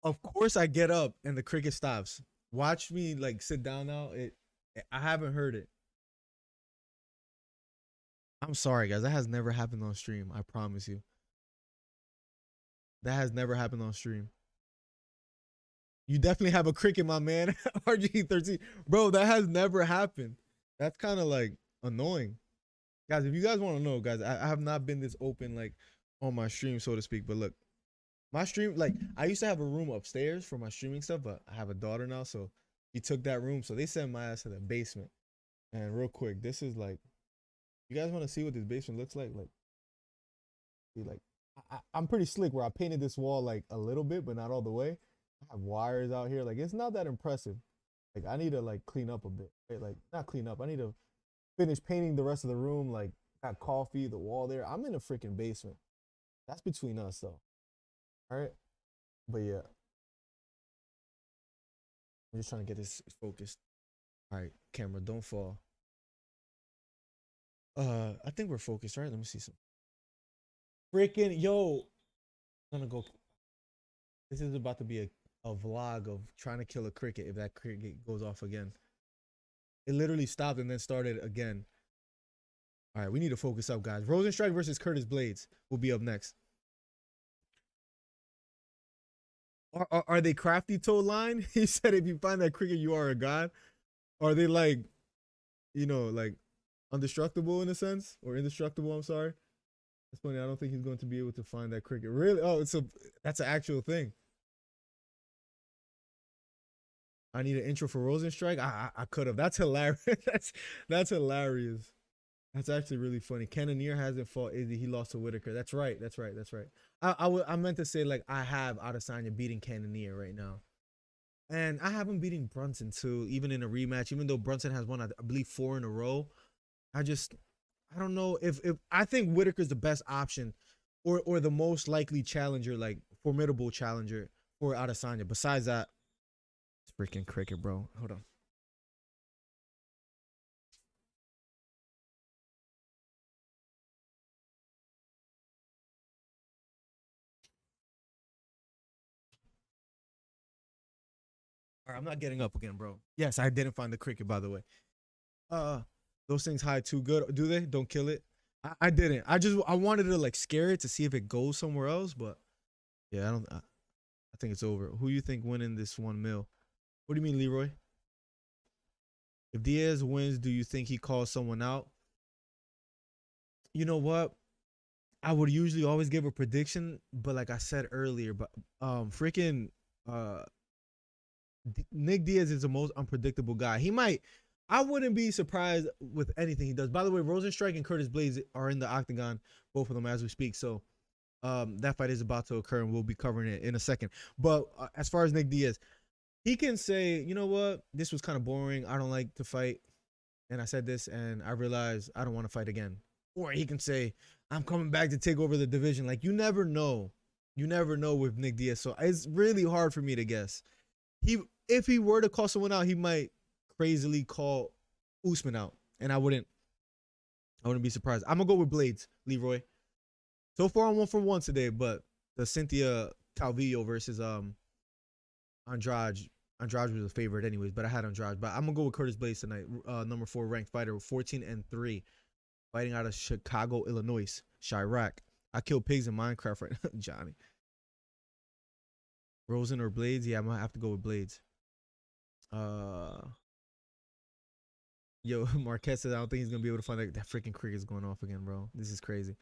Of course, I get up and the cricket stops. Watch me like sit down now. I haven't heard it. I'm sorry, guys. That has never happened on stream. I promise you. That has never happened on stream. You definitely have a cricket, my man. RG13. Bro, that has never happened. That's kind of like annoying. Guys, if you guys want to know, guys, I have not been this open like on my stream, so to speak. But look, my stream, like I used to have a room upstairs for my streaming stuff, but I have a daughter now, so he took that room. So they sent my ass to the basement. And real quick, this is like, you guys want to see what this basement looks like? Like, see, like I'm pretty slick where I painted this wall like a little bit, but not all the way. I have wires out here. Like it's not that impressive. Like I need to like clean up a bit. Right? Like not clean up. I need to finish painting the rest of the room. Like got coffee, the wall there. I'm in a freaking basement. That's between us though. All right. But yeah. I'm just trying to get this focused. All right, camera, don't fall. I think we're focused, right? Let me see some. Freaking yo. I'm gonna go. This is about to be a vlog of trying to kill a cricket if that cricket goes off again. It literally stopped and then started again. All right, we need to focus up, guys. Rosenstrike versus Curtis Blades will be up next. Are they crafty toe line? He said if you find that cricket, you are a god. Are they like, you know, like indestructible in a sense? Or indestructible, I'm sorry. That's funny. I don't think he's going to be able to find that cricket. Really? Oh, that's an actual thing. I need an intro for Rosenstrike. I could have. That's hilarious. that's hilarious. That's actually really funny. Cannonier hasn't fought Izzy. He lost to Whitaker. That's right. That's right. That's right. I meant to say like I have Adesanya beating Cannonier right now. And I have him beating Brunson too, even in a rematch, even though Brunson has won, I believe, 4 in a row. I don't know if I think Whitaker's the best option or the most likely challenger, like formidable challenger for Adesanya. Besides that, it's freaking cricket, bro. Hold on. All right, I'm not getting up again, bro. Yes, I didn't find the cricket, by the way. Those things hide too good, do they? Don't kill it. I didn't. I wanted to like scare it to see if it goes somewhere else, but yeah, I think it's over. Who you think winning this 1 mil? What do you mean, Leroy? If Diaz wins, do you think he calls someone out? You know what? I would usually always give a prediction, but like I said earlier, but freaking Nick Diaz is the most unpredictable guy. I wouldn't be surprised with anything he does. By the way, Rosenstrike and Curtis Blades are in the octagon, both of them as we speak. So that fight is about to occur, and we'll be covering it in a second. But as far as Nick Diaz, he can say, you know what, this was kind of boring. I don't like to fight, and I said this, and I realized I don't want to fight again. Or he can say, I'm coming back to take over the division. Like, you never know. You never know with Nick Diaz. So it's really hard for me to guess. If he were to call someone out, he might crazily call Usman out, and I wouldn't be surprised. I'm gonna go with Blades, Leroy. So far, I'm 1 for 1 today, but the Cynthia Calvillo versus Andrade was a favorite anyways, but I had Andrade. But I'm gonna go with Curtis Blades tonight, number 4 ranked fighter, 14-3, fighting out of Chicago, Illinois, Chirac. I kill pigs in Minecraft right now, Johnny. Rosen or Blades? Yeah, I'm gonna have to go with Blades. Yo, Marquez says I don't think he's gonna be able to find that freaking cricket's going off again, bro. This is crazy.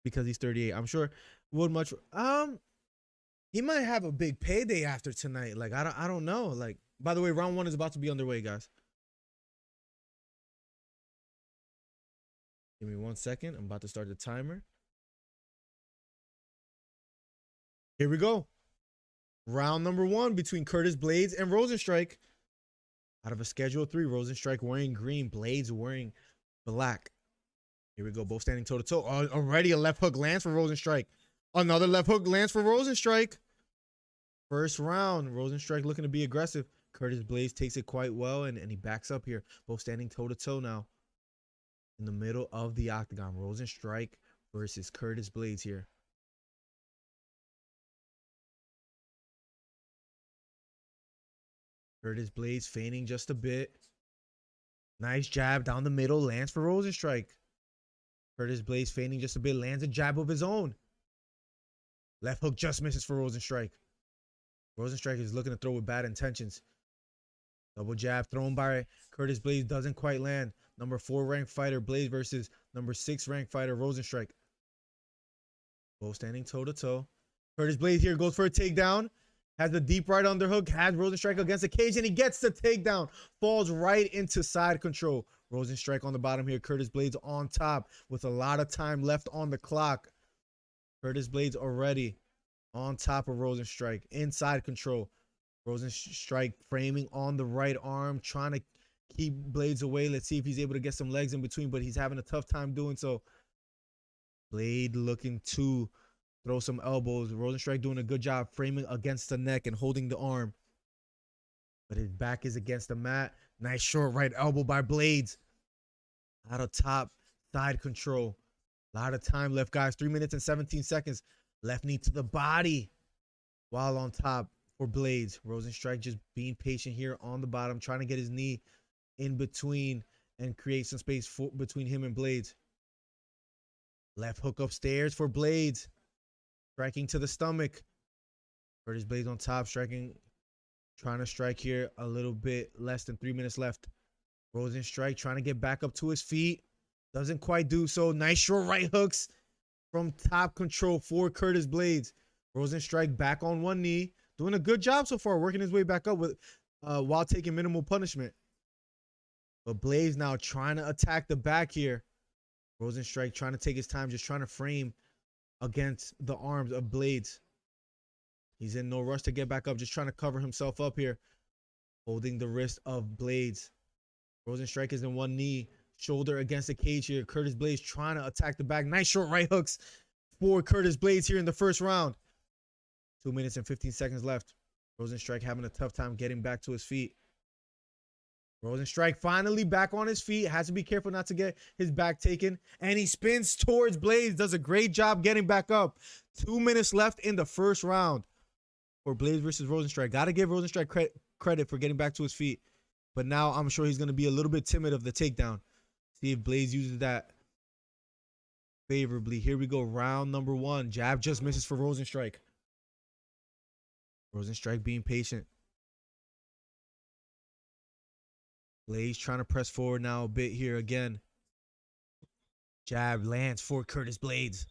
Because he's 38. I'm sure would much he might have a big payday after tonight. Like I don't know. Like, by the way, round 1 is about to be underway, guys. Give me 1 second. I'm about to start the timer. Here we go. Round number 1 between Curtis Blades and Rosenstrike. Out of a schedule 3, Rosenstrike wearing green, Blades wearing black. Here we go, both standing toe to toe. Already a left hook lands for Rosenstrike. Another left hook lands for Rosenstrike. First round, Rosenstrike looking to be aggressive. Curtis Blades takes it quite well, and he backs up here. Both standing toe to toe now. In the middle of the octagon, Rosenstrike versus Curtis Blades here. Curtis Blades feigning just a bit. Nice jab down the middle. Lands for Rosenstrike. Curtis Blades feigning just a bit. Lands a jab of his own. Left hook just misses for Rosenstrike. Rosenstrike is looking to throw with bad intentions. Double jab thrown by Curtis Blades doesn't quite land. Number 4 ranked fighter Blades versus number 6 ranked fighter Rosenstrike. Both standing toe to toe. Curtis Blades here goes for a takedown. Has the deep right underhook. Has Rosenstrike against the cage and he gets the takedown. Falls right into side control. Rosenstrike on the bottom here. Curtis Blades on top with a lot of time left on the clock. Curtis Blades already on top of Rosenstrike. Inside control. Rosenstrike framing on the right arm. Trying to keep Blades away. Let's see if he's able to get some legs in between. But he's having a tough time doing so. Blade looking to throw some elbows. Rosenstrike doing a good job framing against the neck and holding the arm. But his back is against the mat. Nice short right elbow by Blades. Out of top side control. A lot of time left, guys. 3 minutes and 17 seconds. Left knee to the body while on top for Blades. Rosenstrike just being patient here on the bottom, trying to get his knee in between and create some space between him and Blades. Left hook upstairs for Blades. Striking to the stomach. Curtis Blades on top, striking. Trying to strike here a little bit. Less than 3 minutes left. Rosenstrike trying to get back up to his feet. Doesn't quite do so. Nice short right hooks from top control for Curtis Blades. Rosenstrike back on one knee. Doing a good job so far. Working his way back up with while taking minimal punishment. But Blades now trying to attack the back here. Rosenstrike trying to take his time. Just trying to frame against the arms of Blades. He's in no rush to get back up. Just trying to cover himself up here. Holding the wrist of Blades. Rosenstrike is in one knee. Shoulder against the cage here. Curtis Blades trying to attack the back. Nice short right hooks for Curtis Blades here in the first round. 2 minutes and 15 seconds left. Rosenstrike having a tough time getting back to his feet. Rosenstrike finally back on his feet. Has to be careful not to get his back taken. And he spins towards Blades. Does a great job getting back up. 2 minutes left in the first round for Blades versus Rosenstrike. Got to give Rosenstrike credit for getting back to his feet. But now I'm sure he's going to be a little bit timid of the takedown. See if Blades uses that favorably. Here we go. Round number 1. Jab just misses for Rosenstrike. Rosenstrike being patient. Blades trying to press forward now a bit here again. Jab lands for Curtis Blades.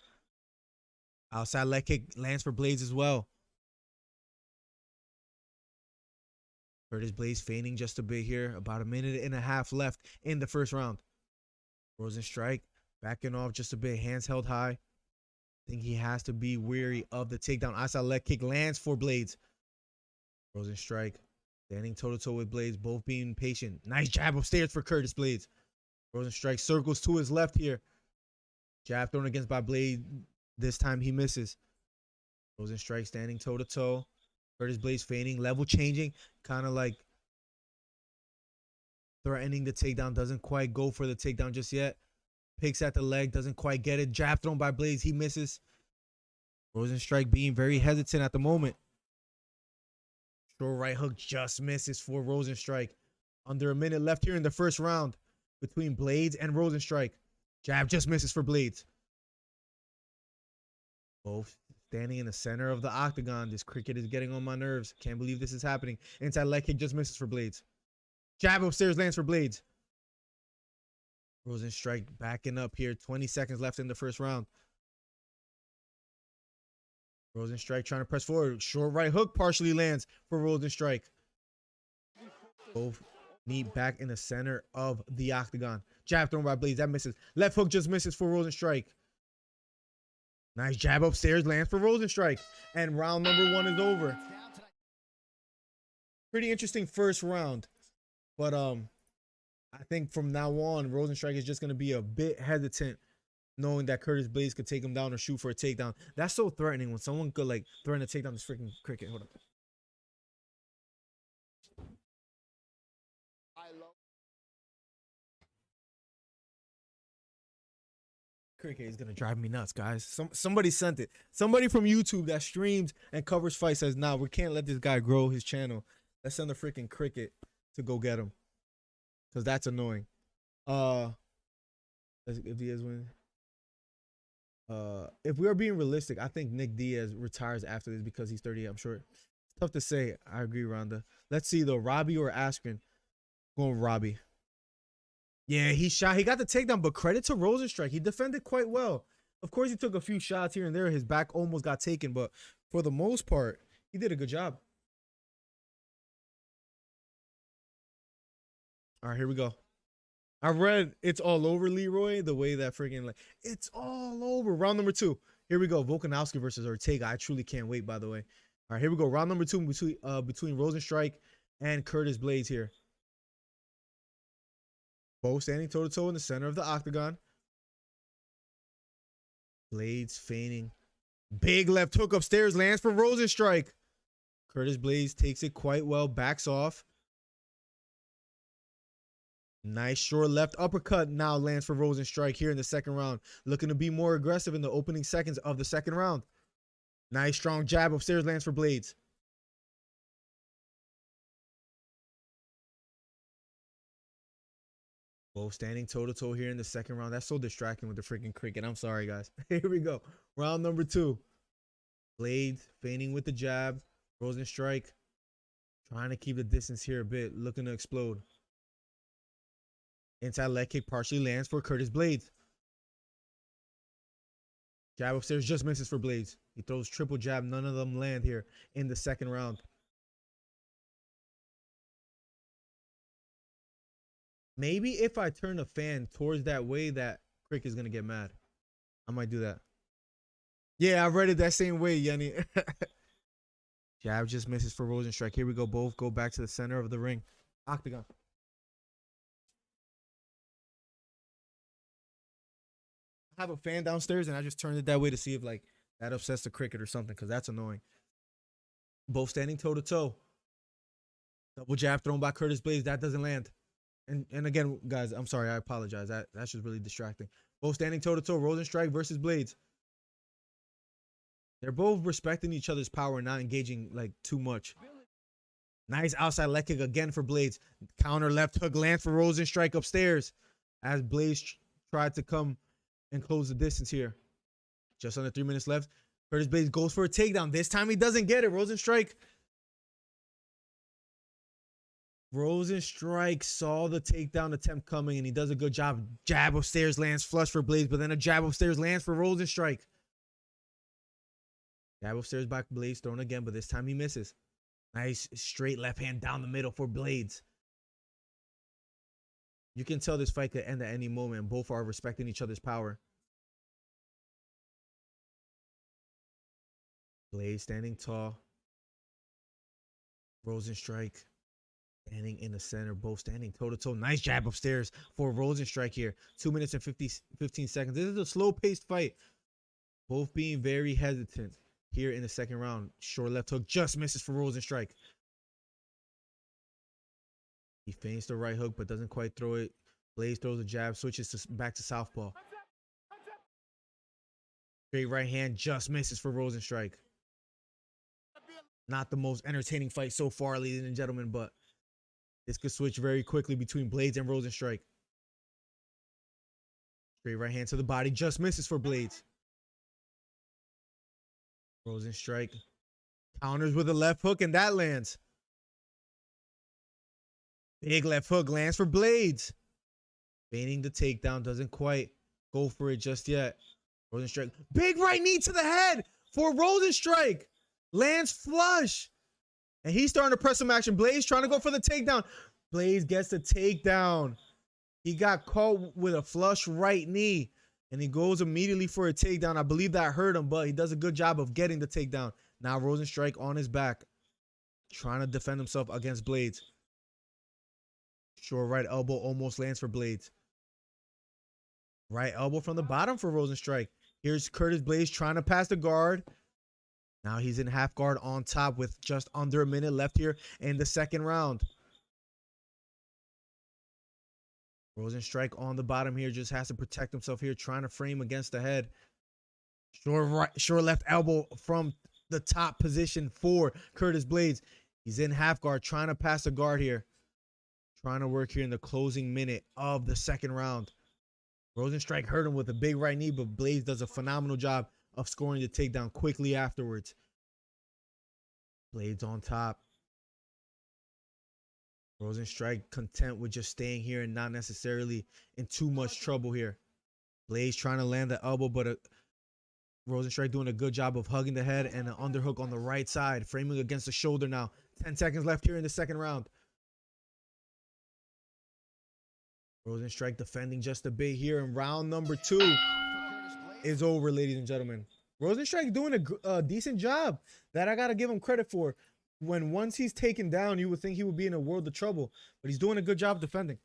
Outside leg kick lands for Blades as well. Curtis Blades feigning just a bit here. About a minute and a half left in the first round. Rosenstrike backing off just a bit. Hands held high. I think he has to be wary of the takedown. Outside leg kick lands for Blades. Rosenstrike standing toe-to-toe with Blades. Both being patient. Nice jab upstairs for Curtis Blades. Rosenstrike circles to his left here. Jab thrown against by Blades. This time he misses. Rosenstrike standing toe-to-toe. Curtis Blades feigning, level changing, kind of like threatening the takedown. Doesn't quite go for the takedown just yet. Picks at the leg, doesn't quite get it. Jab thrown by Blades, he misses. Rosenstrike being very hesitant at the moment. Short right hook just misses for Rosenstrike. Under a minute left here in the first round between Blades and Rosenstrike. Jab just misses for Blades. Both standing in the center of the octagon. This cricket is getting on my nerves. Can't believe this is happening. Inside leg kick just misses for Blades. Jab upstairs lands for Blades. Rosenstrike backing up here. 20 seconds left in the first round. Rosenstrike trying to press forward. Short right hook partially lands for Rosenstrike. Both knee back in the center of the octagon. Jab thrown by Blades. That misses. Left hook just misses for Rosenstrike. Nice jab upstairs lands for Rosenstrike. And round number 1 is over. Pretty interesting first round. But I think from now on, Rosenstrike is just going to be a bit hesitant, knowing that Curtis Blades could take him down or shoot for a takedown. That's so threatening when someone could like threaten to take down this freaking cricket. Hold on. Cricket is gonna drive me nuts, guys. Somebody sent it. Somebody from YouTube that streams and covers fights says, "Nah, we can't let this guy grow his channel. Let's send the freaking cricket to go get him. Because that's annoying. If Diaz wins. If we are being realistic, I think Nick Diaz retires after this because he's 38. I'm sure. It's tough to say. I agree, Rhonda. Let's see though. Robbie or Askren? Going Robbie. Yeah, he shot. He got the takedown, but credit to Rosenstrike. He defended quite well. Of course, he took a few shots here and there. His back almost got taken, but for the most part, he did a good job. All right, here we go. I read it's all over, Leroy, the way that freaking like it's all over. Round number 2. Here we go. Volkanovski versus Ortega. I truly can't wait, by the way. All right, here we go. Round number 2 between Rosenstrike and Curtis Blades here. Both standing toe-to-toe in the center of the octagon. Blades feigning. Big left hook upstairs, lands for Rosenstrike. Curtis Blades takes it quite well, backs off. Nice short left uppercut now lands for Rosenstrike here in the second round. Looking to be more aggressive in the opening seconds of the second round. Nice strong jab upstairs lands for Blades. Both standing toe-to-toe here in the second round. That's so distracting with the freaking cricket. I'm sorry, guys. Here we go. Round number 2. Blades feigning with the jab. Rosenstrike trying to keep the distance here a bit. Looking to explode. Inside leg kick partially lands for Curtis Blades. Jab upstairs just misses for Blades. He throws triple jab. None of them land here in the second round. Maybe if I turn the fan towards that way, that Crick is going to get mad. I might do that. Yeah, I read it that same way, Yenny. Jab just misses for Rosenstrike. Here we go. Both go back to the center of the ring. Octagon. I have a fan downstairs, and I just turned it that way to see if like that upsets the cricket or something, because that's annoying. Both standing toe-to-toe. Double jab thrown by Curtis Blades. That doesn't land. And again, guys, I'm sorry. I apologize. That's just really distracting. Both standing toe-to-toe. Rosenstrike versus Blades. They're both respecting each other's power and not engaging like too much. Nice outside leg kick again for Blades. Counter left hook lands for Rosenstrike upstairs as Blades tried to come and close the distance here. Just under 3 minutes left. Curtis Blades goes for a takedown. This time he doesn't get it. Rosenstrike saw the takedown attempt coming, and he does a good job. Jab upstairs lands flush for Blades, but then a jab upstairs lands for Rosenstrike. Jab upstairs by Blades thrown again, but this time he misses. Nice straight left hand down the middle for Blades. You can tell this fight could end at any moment. Both are respecting each other's power. Blades standing tall. Rosenstrike standing in the center. Both standing toe-to-toe. Nice jab upstairs for Rosenstrike here. 2 minutes and 15 seconds. This is a slow-paced fight. Both being very hesitant here in the second round. Short left hook just misses for Rosenstrike. He feints the right hook, but doesn't quite throw it. Blades throws a jab, switches back to southpaw. Straight right hand just misses for Rosenstrike. Not the most entertaining fight so far, ladies and gentlemen, but this could switch very quickly between Blades and Rosenstrike. Straight right hand to the body just misses for Blades. Rosenstrike counters with a left hook, and that lands. Big left hook lands for Blades. Feigning the takedown, doesn't quite go for it just yet. Rosenstrike, big right knee to the head for Rosenstrike. Lands flush. And he's starting to press some action. Blades trying to go for the takedown. Blades gets the takedown. He got caught with a flush right knee, and he goes immediately for a takedown. I believe that hurt him, but he does a good job of getting the takedown. Now Rosenstrike on his back, trying to defend himself against Blades. Short right elbow almost lands for Blades. Right elbow from the bottom for Rosenstrike. Here's Curtis Blades trying to pass the guard. Now he's in half guard on top with just under a minute left here in the second round. Rosenstrike on the bottom here, just has to protect himself here, trying to frame against the head. Short left elbow from the top position for Curtis Blades. He's in half guard, trying to pass the guard here. Trying to work here in the closing minute of the second round. Rosenstrike hurt him with a big right knee, but Blaze does a phenomenal job of scoring the takedown quickly afterwards. Blaze on top. Rosenstrike content with just staying here and not necessarily in too much trouble here. Blaze trying to land the elbow, but Rosenstrike doing a good job of hugging the head and an underhook on the right side, framing against the shoulder now. 10 seconds left here in the second round. Rosenstrike defending just a bit here, and round number 2 is over, ladies and gentlemen. Rosenstrike doing a decent job that I got to give him credit for. Once he's taken down, you would think he would be in a world of trouble, but he's doing a good job defending.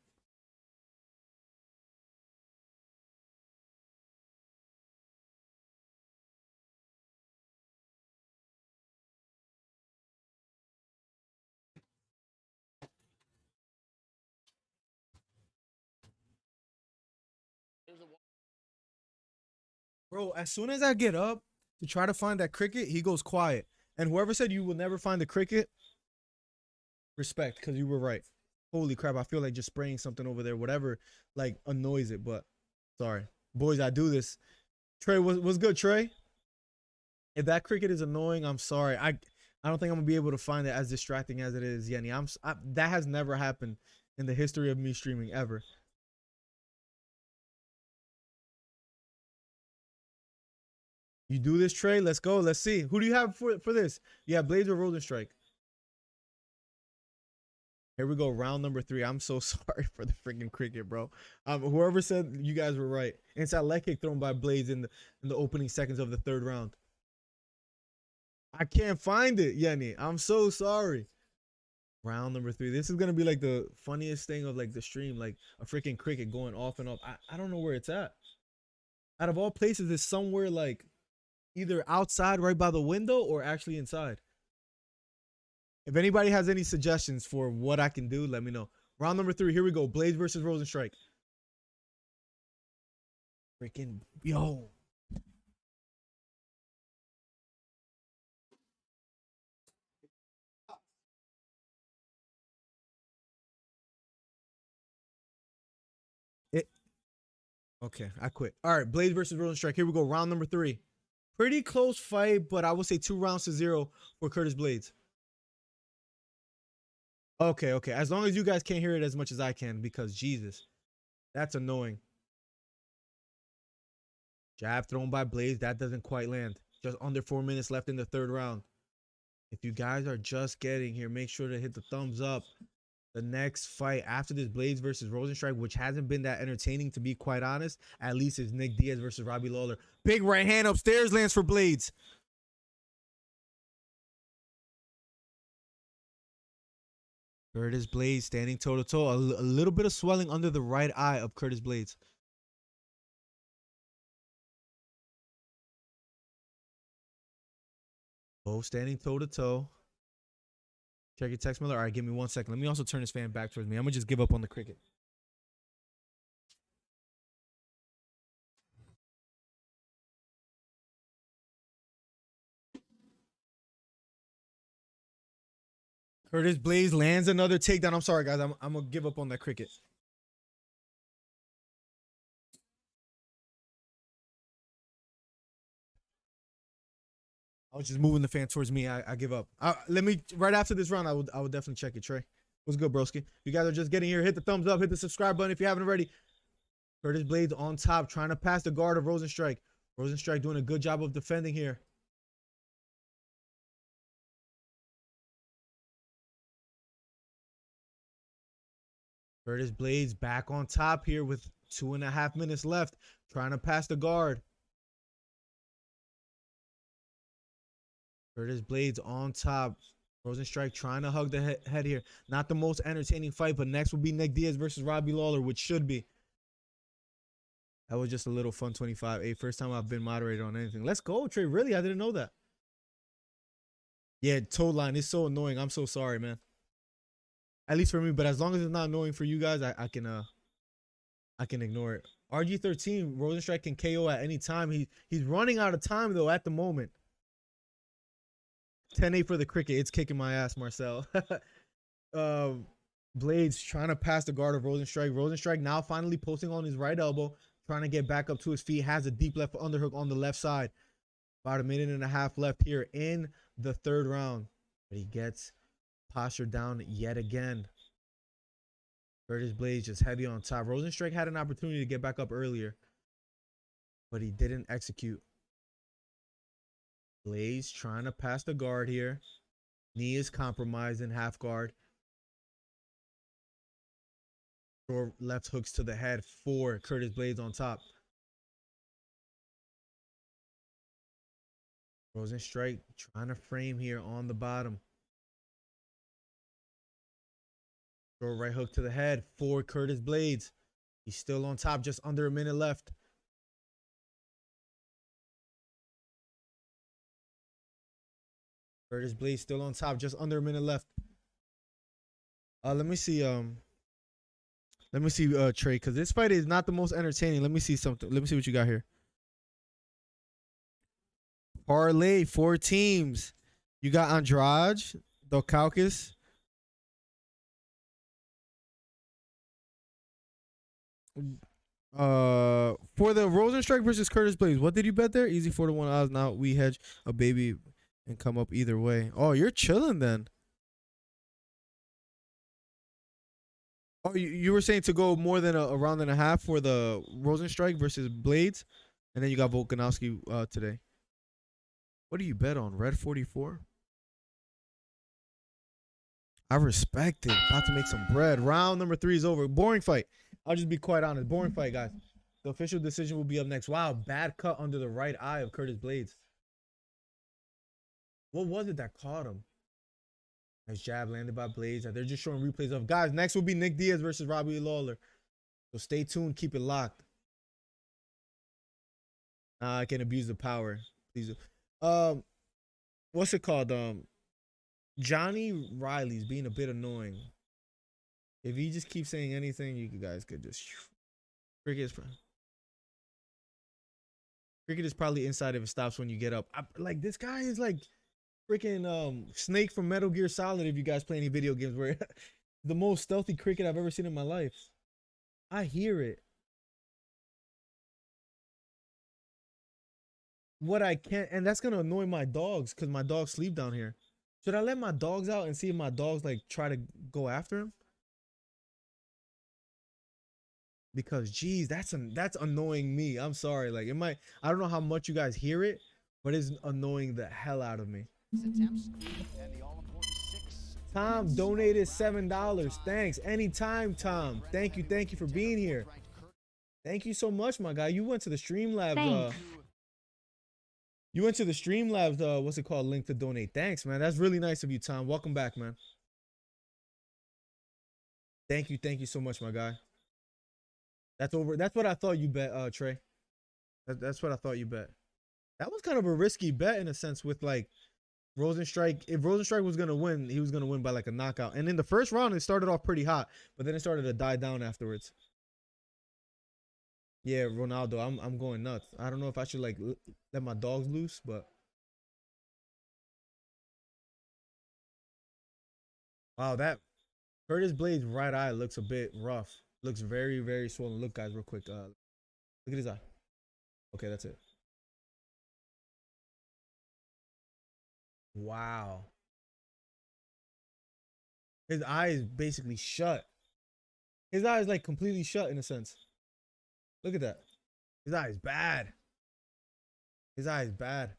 Bro, as soon as I get up to try to find that cricket, he goes quiet. And whoever said you will never find the cricket, respect, because you were right. Holy crap, I feel like just spraying something over there, whatever, like, annoys it, but sorry. Boys, I do this. Trey, what's good, Trey? If that cricket is annoying, I'm sorry. I don't think I'm going to be able to find it as distracting as it is, Yenny. That has never happened in the history of me streaming, ever. You do this, Trey? Let's go. Let's see. Who do you have for this? You have Blaze or Rosenstrike? Here we go. Round number 3. I'm so sorry for the freaking cricket, bro. Whoever said you guys were right. Inside leg kick thrown by Blaze in the opening seconds of the 3rd round. I can't find it, Yenny. I'm so sorry. Round number 3. This is going to be like the funniest thing of like the stream. Like a freaking cricket going off and off. I don't know where it's at. Out of all places, it's somewhere like either outside right by the window or actually inside. If anybody has any suggestions for what I can do, let me know. Round number 3. Here we go. Blaze versus Rosenstrike. Freaking yo. Okay, I quit. All right, Blaze versus Rosenstrike. Here we go. Round number 3. Pretty close fight, but I would say 2-0 for Curtis Blades. Okay. As long as you guys can't hear it as much as I can, because Jesus, that's annoying. Jab thrown by Blades. That doesn't quite land. Just under 4 minutes left in the 3rd round. If you guys are just getting here, make sure to hit the thumbs up. The next fight after this, Blades versus Rosenstrike, which hasn't been that entertaining, to be quite honest, at least is Nick Diaz versus Robbie Lawler. Big right hand upstairs lands for Blades. Curtis Blades standing toe-to-toe. A little bit of swelling under the right eye of Curtis Blades. Both standing toe-to-toe. Check your text, Miller. All right, give me 1 second. Let me also turn this fan back towards me. I'm going to just give up on the cricket. Curtis Blades lands another takedown. I'm sorry, guys. I'm going to give up on that cricket. I was just moving the fan towards me. I give up. Let me, right after this round, I would definitely check it, Trey. What's good, broski? If you guys are just getting here, hit the thumbs up, hit the subscribe button if you haven't already. Curtis Blades on top, trying to pass the guard of Rosenstrike. Rosenstrike doing a good job of defending here. Curtis Blades back on top here with 2.5 minutes left, trying to pass the guard. Curtis Blades on top. Rosenstrike trying to hug the head here. Not the most entertaining fight, but next will be Nick Diaz versus Robbie Lawler, which should be. That was just a little fun 25. Hey, first time I've been moderated on anything. Let's go, Trey. Really? I didn't know that. Yeah, toe line is so annoying. I'm so sorry, man. At least for me, but as long as it's not annoying for you guys, I can ignore it. RG13, Rosenstrike can KO at any time. He's running out of time though at the moment. 10-8 for the cricket. It's kicking my ass, Marcel. Blades trying to pass the guard of Rosenstrike. Rosenstrike now finally posting on his right elbow, trying to get back up to his feet. Has a deep left underhook on the left side. About a minute and a half left here in the third round. But he gets postured down yet again. Curtis Blades just heavy on top. Rosenstrike had an opportunity to get back up earlier, but he didn't execute. Blades trying to pass the guard here. Knee is compromised in half guard. Short left hooks to the head for Curtis Blades on top. Rosenstrike trying to frame here on the bottom. Short right hook to the head for Curtis Blades. He's still on top, just under a minute left. Curtis Blades still on top, just under a minute left. Let me see Trey, because this fight is not the most entertaining. Let me see something. Let me see what you got here. Parlay, 4 teams. You got Andrade, Volkanovski. For the Rosenstrike versus Curtis Blades, what did you bet there? Easy 4-1 odds. Now we hedge a baby and come up either way. Oh, you're chilling then. Oh, you were saying to go more than a round and a half for the Rosenstrike versus Blades, and then you got Volkanovski today. What do you bet on? Red 44? I respect it. About to make some bread. Round number 3 is over. Boring fight. I'll just be quite honest. Boring fight, guys. The official decision will be up next. Wow, bad cut under the right eye of Curtis Blades. What was it that caught him? Nice jab landed by Blades. They're just showing replays of. Guys, next will be Nick Diaz versus Robbie Lawler. So stay tuned. Keep it locked. I can abuse the power. Please. What's it called? Johnny Riley's being a bit annoying. If he just keeps saying anything, you guys could just. Cricket is probably inside if it stops when you get up. Like, this guy is like freaking Snake from Metal Gear Solid. If you guys play any video games, where the most stealthy cricket I've ever seen in my life. I hear it. What I can't, and that's gonna annoy my dogs because my dogs sleep down here. Should I let my dogs out and see if my dogs like try to go after him? Because geez, that's annoying me. I'm sorry. Like, it might, I don't know how much you guys hear it, but it's annoying the hell out of me. Tom donated $7. Thanks. Anytime, Tom. Thank you for being here. Thank you so much, my guy. You went to the Streamlabs. You went to the Streamlabs, what's it called? Link to donate. Thanks, man. That's really nice of you, Tom. Welcome back, man. Thank you so much, my guy. That's over. That's what I thought you bet, Trey. That's what I thought you bet. That was kind of a risky bet in a sense with like Rosenstrike. If Rosenstrike was gonna win, he was gonna win by like a knockout. And in the first round, it started off pretty hot, but then it started to die down afterwards. Yeah, Ronaldo, I'm going nuts. I don't know if I should like let my dogs loose, but wow, that Curtis Blades' right eye looks a bit rough. Looks very, very swollen. Look, guys, real quick. Look at his eye. Okay, that's it. Wow. His eye is basically shut. His eye is like completely shut in a sense. Look at that. His eye is bad. His eye is bad.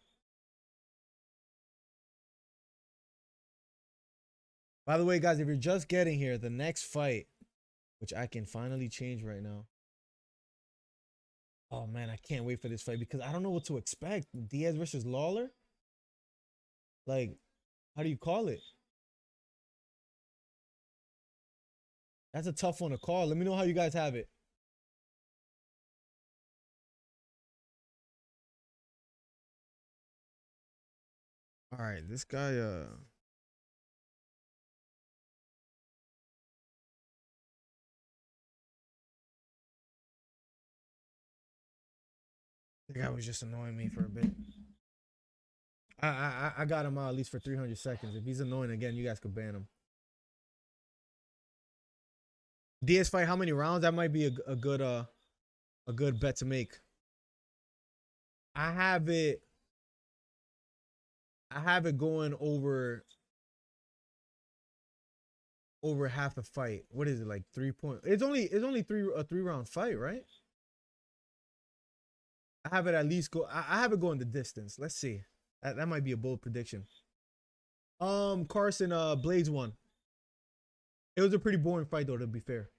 By the way, guys, if you're just getting here, the next fight, which I can finally change right now. Oh, man, I can't wait for this fight because I don't know what to expect. Diaz versus Lawler? Like, how do you call it? That's a tough one to call. Let me know how you guys have it. All right, this guy, the guy was just annoying me for a bit. I got him out at least for 300 seconds. If he's annoying again, you guys could ban him. Diaz fight, how many rounds? That might be a good bet to make. I have it going over half the fight. What is it, like 3 point? It's only a 3 round fight, right? I have it at least go. I have it going the distance. Let's see. That might be a bold prediction. Carson, Blades won. It was a pretty boring fight though, to be fair.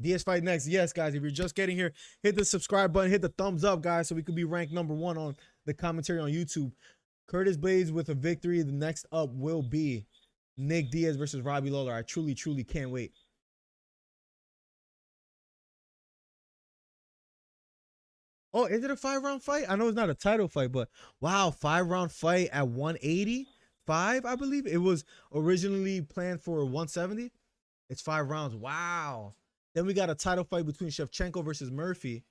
Diaz fight next. Yes, guys, if you're just getting here, hit the subscribe button, hit the thumbs up, guys, so we could be ranked #1 on the commentary on YouTube. Curtis Blades with a victory. The next up will be Nick Diaz versus Robbie Lawler. I truly, truly can't wait. Oh, is it a 5-round fight? I know it's not a title fight, but wow, 5-round fight at 185, I believe. It was originally planned for 170. It's 5 rounds. Wow. Then we got a title fight between Shevchenko versus Murphy.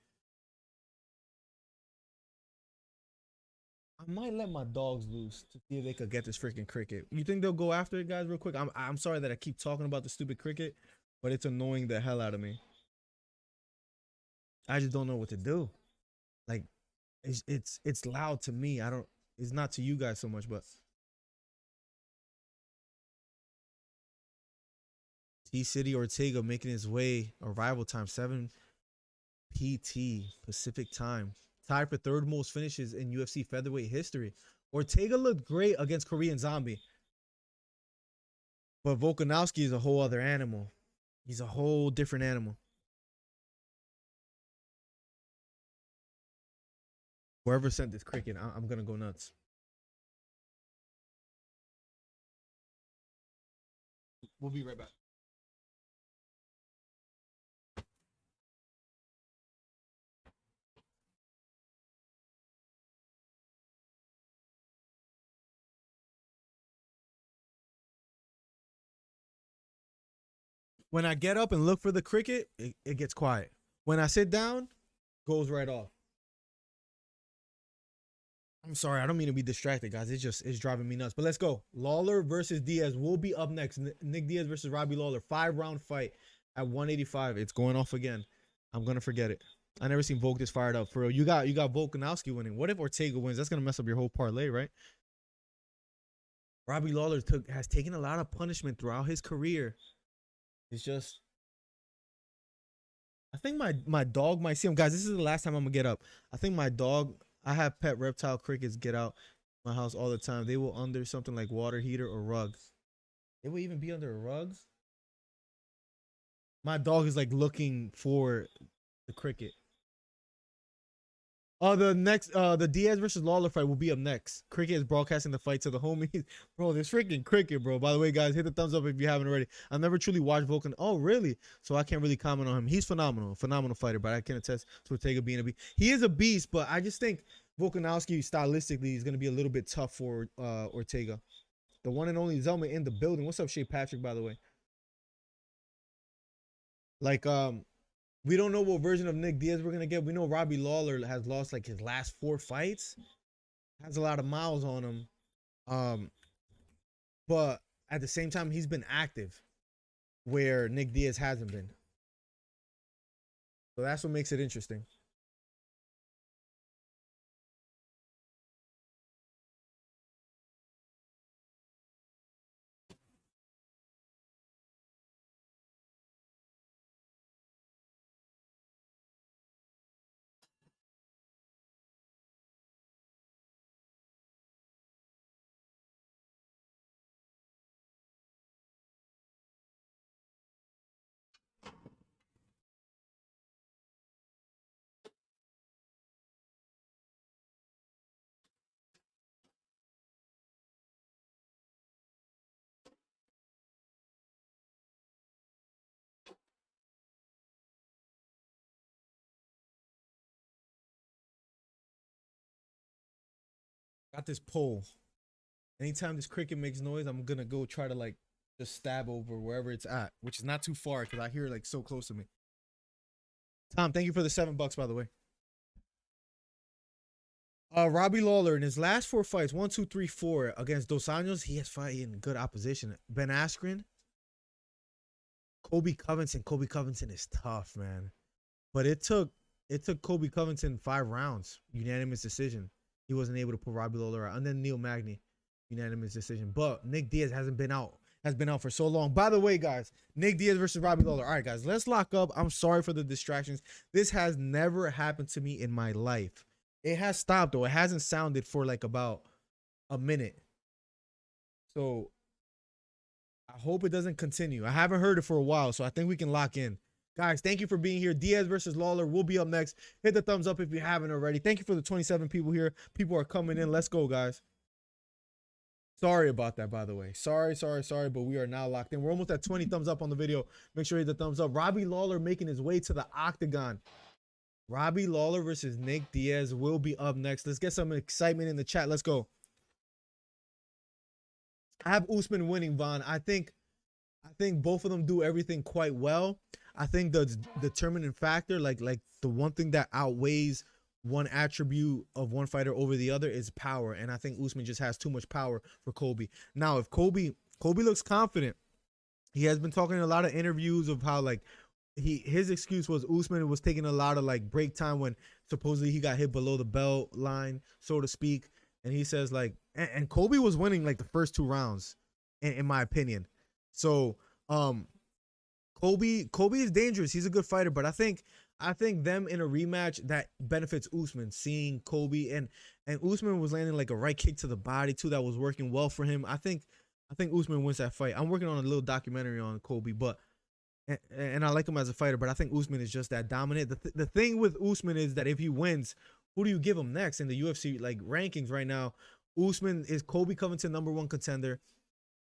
I might let my dogs loose to see if they could get this freaking cricket. You think they'll go after it, guys, real quick? I'm sorry that I keep talking about the stupid cricket, but it's annoying the hell out of me. I just don't know what to do. Like, it's loud to me. It's not to you guys so much, but T-City Ortega making his way, arrival time 7 PT Pacific time. Tied for 3rd most finishes in UFC featherweight history. Ortega looked great against Korean Zombie. But Volkanovski is a whole other animal. He's a whole different animal. Whoever sent this cricket, I'm going to go nuts. We'll be right back. When I get up and look for the cricket, it gets quiet. When I sit down, goes right off. I'm sorry, I don't mean to be distracted, guys. It's driving me nuts. But let's go. Lawler versus Diaz will be up next. Nick Diaz versus Robbie Lawler. 5-round fight at 185. It's going off again. I'm gonna forget it. I never seen Volk this fired up. For real. You got Volkanovski winning. What if Ortega wins? That's gonna mess up your whole parlay, right? Robbie Lawler has taken a lot of punishment throughout his career. It's just, I think my dog might see him. Guys, this is the last time I'm gonna get up. I think my dog, I have pet reptile crickets get out my house all the time. They will under something like water heater or rugs. They will even be under a rug. My dog is like looking for the cricket. The Diaz versus Lawler fight will be up next. Cricket is broadcasting the fight to the homies. Bro, this freaking cricket, bro. By the way, guys, hit the thumbs up if you haven't already. I've never truly watched Volkan. Oh, really? So I can't really comment on him. He's phenomenal. Phenomenal fighter, but I can attest to Ortega being a beast. He is a beast, but I just think Volkanovski stylistically is going to be a little bit tough for Ortega. The one and only Zelma in the building. What's up, Shea Patrick, by the way? Like, we don't know what version of Nick Diaz we're gonna get. We know Robbie Lawler has lost like his last 4 fights. Has a lot of miles on him. But at the same time, he's been active where Nick Diaz hasn't been. So that's what makes it interesting. Got this pole. Anytime this cricket makes noise, I'm gonna go try to like just stab over wherever it's at, which is not too far because I hear it like so close to me. Tom, thank you for the $7, by the way. Robbie Lawler in his last 4 fights, 1, 2, 3, 4 against Dos Anjos, he has fighting good opposition. Ben Askren, Kobe Covington. Kobe Covington is tough, man. But it took Kobe Covington 5 rounds, unanimous decision. He wasn't able to put Robbie Lawler out. And then Neil Magny, unanimous decision. But Nick Diaz has been out for so long. By the way, guys, Nick Diaz versus Robbie Lawler. All right, guys, let's lock up. I'm sorry for the distractions. This has never happened to me in my life. It has stopped, though. It hasn't sounded for like about a minute. So I hope it doesn't continue. I haven't heard it for a while, so I think we can lock in. Guys, thank you for being here. Diaz versus Lawler will be up next. Hit the thumbs up if you haven't already. Thank you for the 27 people here. People are coming in. Let's go, guys. Sorry about that, by the way. Sorry, but we are now locked in. We're almost at 20 thumbs up on the video. Make sure you hit the thumbs up. Robbie Lawler making his way to the octagon. Robbie Lawler versus Nick Diaz will be up next. Let's get some excitement in the chat. Let's go. I have Usman winning, Vaughn. I think both of them do everything quite well. I think the determining factor, like the one thing that outweighs one attribute of one fighter over the other is power. And I think Usman just has too much power for Kobe. Now, if Kobe looks confident, he has been talking in a lot of interviews of how like his excuse was Usman was taking a lot of like break time when supposedly he got hit below the belt line, so to speak. And he says like, and Kobe was winning like the first 2 rounds, in my opinion. So, Kobe is dangerous. He's a good fighter, but I think them in a rematch that benefits Usman. Seeing Kobe and Usman was landing like a right kick to the body too that was working well for him. I think Usman wins that fight. I'm working on a little documentary on Kobe, but and I like him as a fighter, but I think Usman is just that dominant. The thing with Usman is that if he wins, who do you give him next in the UFC like rankings right now? Usman is Kobe Covington #1 contender.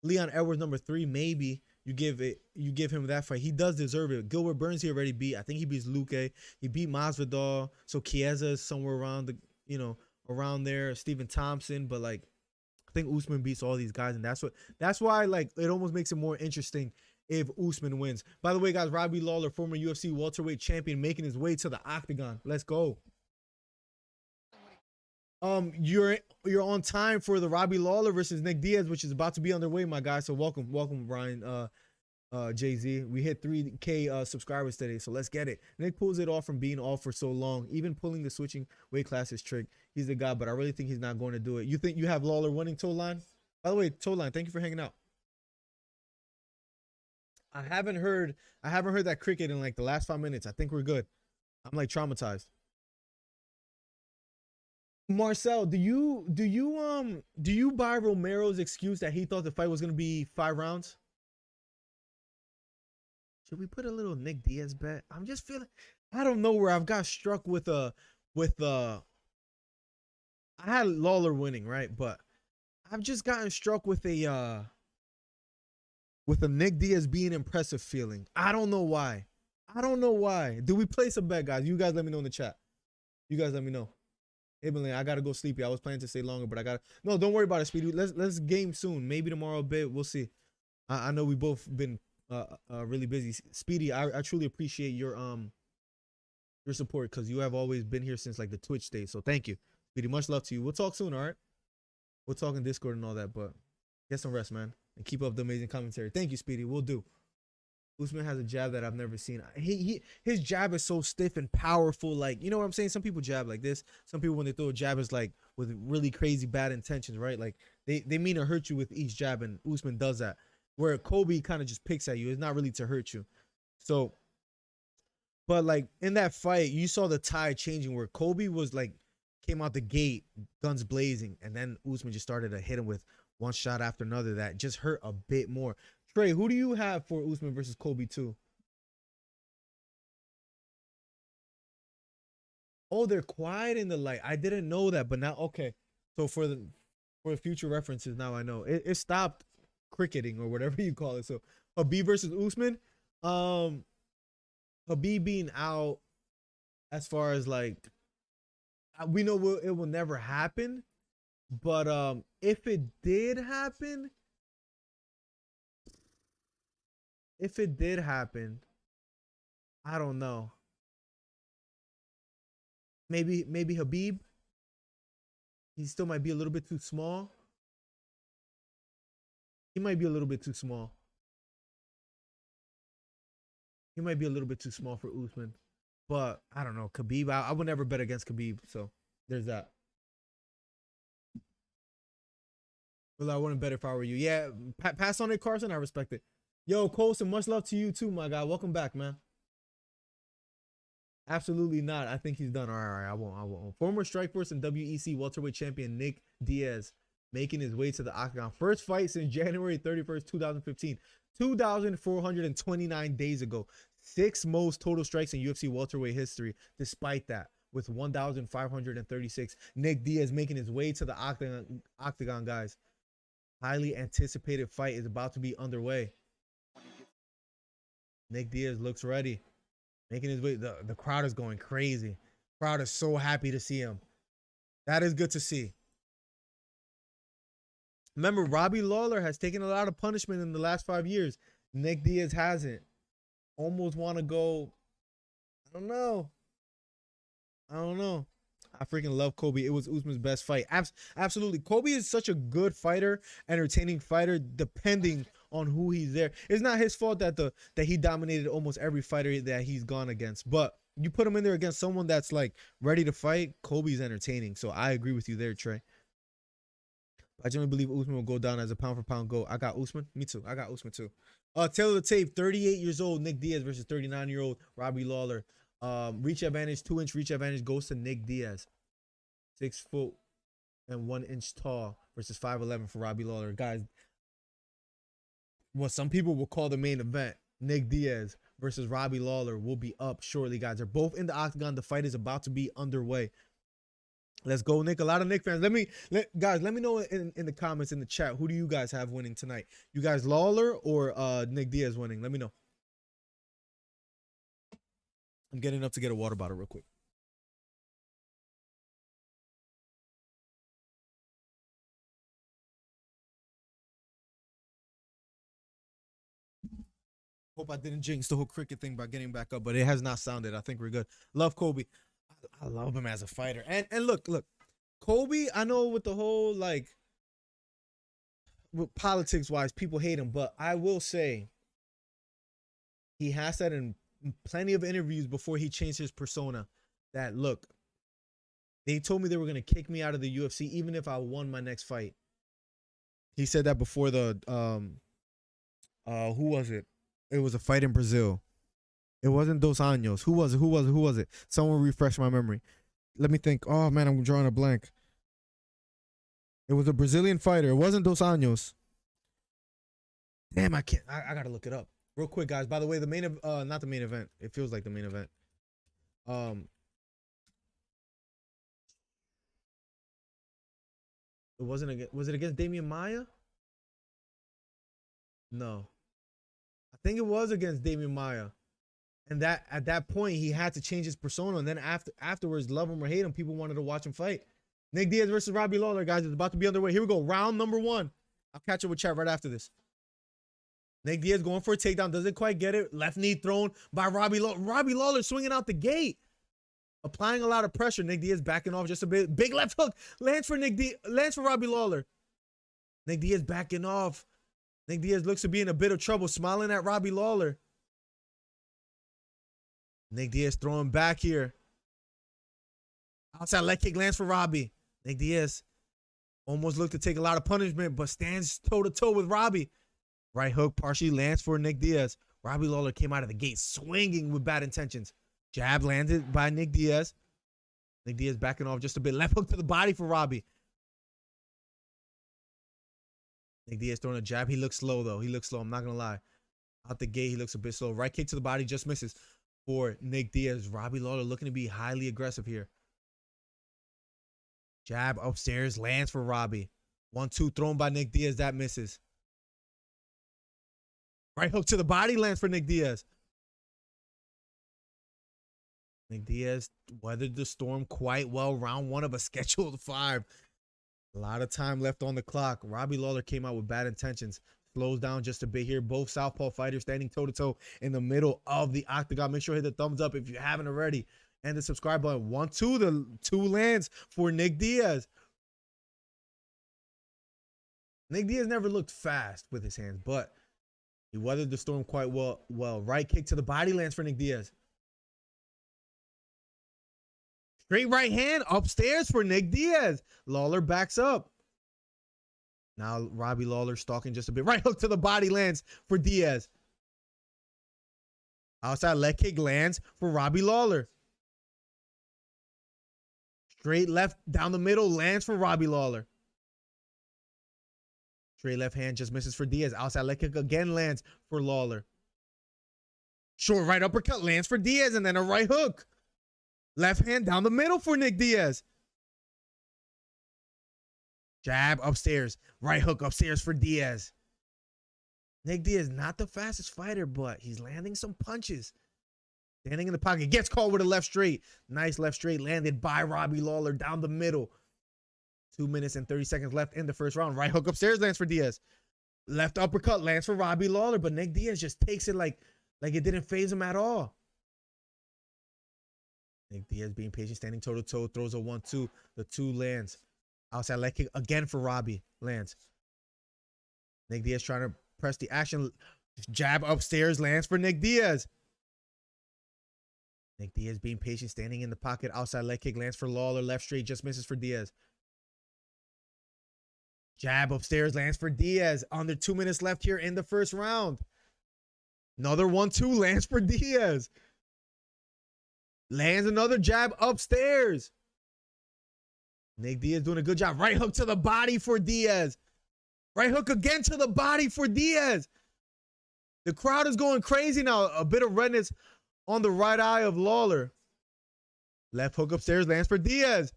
Leon Edwards #3, maybe. You give him that fight. He does deserve it. Gilbert Burns he already beat. I think he beats Luque. He beat Masvidal. So Chiesa is somewhere around around there. Stephen Thompson, but like I think Usman beats all these guys, and that's why like it almost makes it more interesting if Usman wins. By the way, guys, Robbie Lawler, former UFC welterweight champion, making his way to the octagon. Let's go. You're on time for the Robbie Lawler versus Nick Diaz, which is about to be underway, my guy. So welcome, Brian. Jay-Z. We hit 3K subscribers today, so let's get it. Nick pulls it off from being off for so long, even pulling the switching weight classes trick. He's the guy, but I really think he's not going to do it. You think you have Lawler winning, Toadline? By the way, Toadline, thank you for hanging out. I haven't heard that cricket in like the last 5 minutes. I think we're good. I'm like traumatized. Marcel, do you buy Romero's excuse that he thought the fight was gonna be 5 rounds? Should we put a little Nick Diaz bet? I'm just feeling, I don't know where I've got struck with I had Lawler winning, right? But I've just gotten struck with a Nick Diaz being impressive feeling. I don't know why. Do we place a bet, guys? You guys let me know in the chat. You guys let me know. Hey, Malin, I gotta go sleepy. I was planning to stay longer, but I gotta. No, don't worry about it, Speedy. Let's game soon. Maybe tomorrow a bit. We'll see. I know we both been really busy. Speedy, I truly appreciate your support because you have always been here since like the Twitch days. So thank you, Speedy. Much love to you. We'll talk soon, all right? We'll talk in Discord and all that, but get some rest, man, and keep up the amazing commentary. Thank you, Speedy. We'll do. Usman has a jab that I've never seen. His jab is so stiff and powerful. Like, you know what I'm saying? Some people jab like this. Some people, when they throw a jab, is like with really crazy bad intentions, right? Like they mean to hurt you with each jab, and Usman does that. Where Kobe kind of just picks at you. It's not really to hurt you. So, but like in that fight, you saw the tide changing where Kobe was like, came out the gate, guns blazing, and then Usman just started to hit him with one shot after another that just hurt a bit more. Trey, who do you have for Usman versus Kobe 2? Oh, they're quiet in the light. I didn't know that, but now okay. So for the future references, now I know. It stopped cricketing or whatever you call it. So Habib versus Usman. Habib being out as far as like we know it will never happen, but if it did happen, I don't know. Maybe Habib. He still might be a little bit too small. He might be a little bit too small. He might be a little bit too small for Usman. But I don't know. Khabib, I would never bet against Khabib. So there's that. Well, I wouldn't bet if I were you. Yeah, pass on it, Carson. I respect it. Yo, Colson, much love to you too, my guy. Welcome back, man. Absolutely not. I think he's done. All right. I won't. Former Strikeforce and WEC welterweight champion Nick Diaz making his way to the octagon. First fight since January 31st, 2015. 2,429 days ago. 6 most total strikes in UFC welterweight history. Despite that, with 1,536, Nick Diaz making his way to the octagon, guys. Highly anticipated fight is about to be underway. Nick Diaz looks ready. Making his way. The crowd is going crazy. Crowd is so happy to see him. That is good to see. Remember, Robbie Lawler has taken a lot of punishment in the last 5 years. Nick Diaz hasn't. Almost want to go. I don't know. I freaking love Kobe. It was Usman's best fight. Absolutely. Kobe is such a good fighter, entertaining fighter, depending on who he's there. It's not his fault that he dominated almost every fighter that he's gone against. But you put him in there against someone that's like ready to fight, Kobe's entertaining. So I agree with you there, Trey. I generally believe Usman will go down as a pound-for-pound GOAT. I got Usman. Me too. I got Usman too. Tail of the tape, 38 years old, Nick Diaz versus 39-year-old Robbie Lawler. Reach advantage, 2-inch reach advantage goes to Nick Diaz. 6 foot and 1 inch tall versus 5'11" for Robbie Lawler. Guys, what some people will call the main event, Nick Diaz versus Robbie Lawler, will be up shortly, guys. They're both in the octagon. The fight is about to be underway. Let's go, Nick. A lot of Nick fans. Let me know in the comments, in the chat, who do you guys have winning tonight? You guys Lawler or Nick Diaz winning? Let me know. I'm getting up to get a water bottle real quick. Hope I didn't jinx the whole cricket thing by getting back up, but it has not sounded. I think we're good. Love Kobe. I love him as a fighter. And look, Kobe, I know with the whole, like, with politics-wise, people hate him, but I will say he has said in plenty of interviews before he changed his persona that, look, they told me they were going to kick me out of the UFC even if I won my next fight. He said that before the, who was it? It was a fight in Brazil. It wasn't Dos Anjos. Who was it? Someone refresh my memory. Let me think. Oh, man, I'm drawing a blank. It was a Brazilian fighter. It wasn't Dos Anjos. Damn, I can't. I got to look it up. Real quick, guys. By the way, not the main event. It feels like the main event. It wasn't against, was it against Damian Maia? No. I think it was against Damian Maia. And that at that point, he had to change his persona. And then afterwards, love him or hate him, people wanted to watch him fight. Nick Diaz versus Robbie Lawler, guys. It's about to be underway. Here we go. Round number 1. I'll catch up with chat right after this. Nick Diaz going for a takedown. Doesn't quite get it. Left knee thrown by Robbie Lawler. Robbie Lawler swinging out the gate. Applying a lot of pressure. Nick Diaz backing off just a bit. Big left hook. Lands for Robbie Lawler. Nick Diaz backing off. Nick Diaz looks to be in a bit of trouble. Smiling at Robbie Lawler. Nick Diaz throwing back here. Outside leg kick lands for Robbie. Nick Diaz almost looked to take a lot of punishment, but stands toe-to-toe with Robbie. Right hook partially lands for Nick Diaz. Robbie Lawler came out of the gate swinging with bad intentions. Jab landed by Nick Diaz. Nick Diaz backing off just a bit. Left hook to the body for Robbie. Nick Diaz throwing a jab. He looks slow, though. He looks slow. I'm not going to lie. Out the gate, he looks a bit slow. Right kick to the body just misses for Nick Diaz. Robbie Lawler looking to be highly aggressive here. Jab upstairs lands for Robbie. 1-2 thrown by Nick Diaz. That misses. Right hook to the body lands for Nick Diaz. Nick Diaz weathered the storm quite well. Round 1 of a scheduled 5. A lot of time left on the clock. Robbie Lawler came out with bad intentions. Slows down just a bit here. Both southpaw fighters standing toe-to-toe in the middle of the octagon. Make sure to hit the thumbs up if you haven't already. And the subscribe button. 1-2. The 2 lands for Nick Diaz. Nick Diaz never looked fast with his hands, but he weathered the storm quite well. Right kick to the body lands for Nick Diaz. Straight right hand upstairs for Nick Diaz. Lawler backs up. Now Robbie Lawler stalking just a bit. Right hook to the body lands for Diaz. Outside leg kick lands for Robbie Lawler. Straight left down the middle lands for Robbie Lawler. Straight left hand just misses for Diaz. Outside leg kick again lands for Lawler. Short right uppercut lands for Diaz and then a right hook. Left hand down the middle for Nick Diaz. Jab upstairs. Right hook upstairs for Diaz. Nick Diaz, not the fastest fighter, but he's landing some punches. Standing in the pocket. Gets caught with a left straight. Nice left straight landed by Robbie Lawler down the middle. 2 minutes and 30 seconds left in the first round. Right hook upstairs lands for Diaz. Left uppercut lands for Robbie Lawler, but Nick Diaz just takes it like it didn't faze him at all. Nick Diaz being patient, standing toe-to-toe, throws a 1-2. The 2 lands. Outside leg kick again for Robbie. Lands. Nick Diaz trying to press the action. Jab upstairs lands for Nick Diaz. Nick Diaz being patient, standing in the pocket. Outside leg kick lands for Lawler. Left straight just misses for Diaz. Jab upstairs lands for Diaz. Under 2 minutes left here in the first round. Another 1-2 lands for Diaz. Lands another jab upstairs. Nick Diaz doing a good job. Right hook to the body for Diaz. Right hook again to the body for Diaz. The crowd is going crazy now. A bit of redness on the right eye of Lawler. Left hook upstairs lands for Diaz.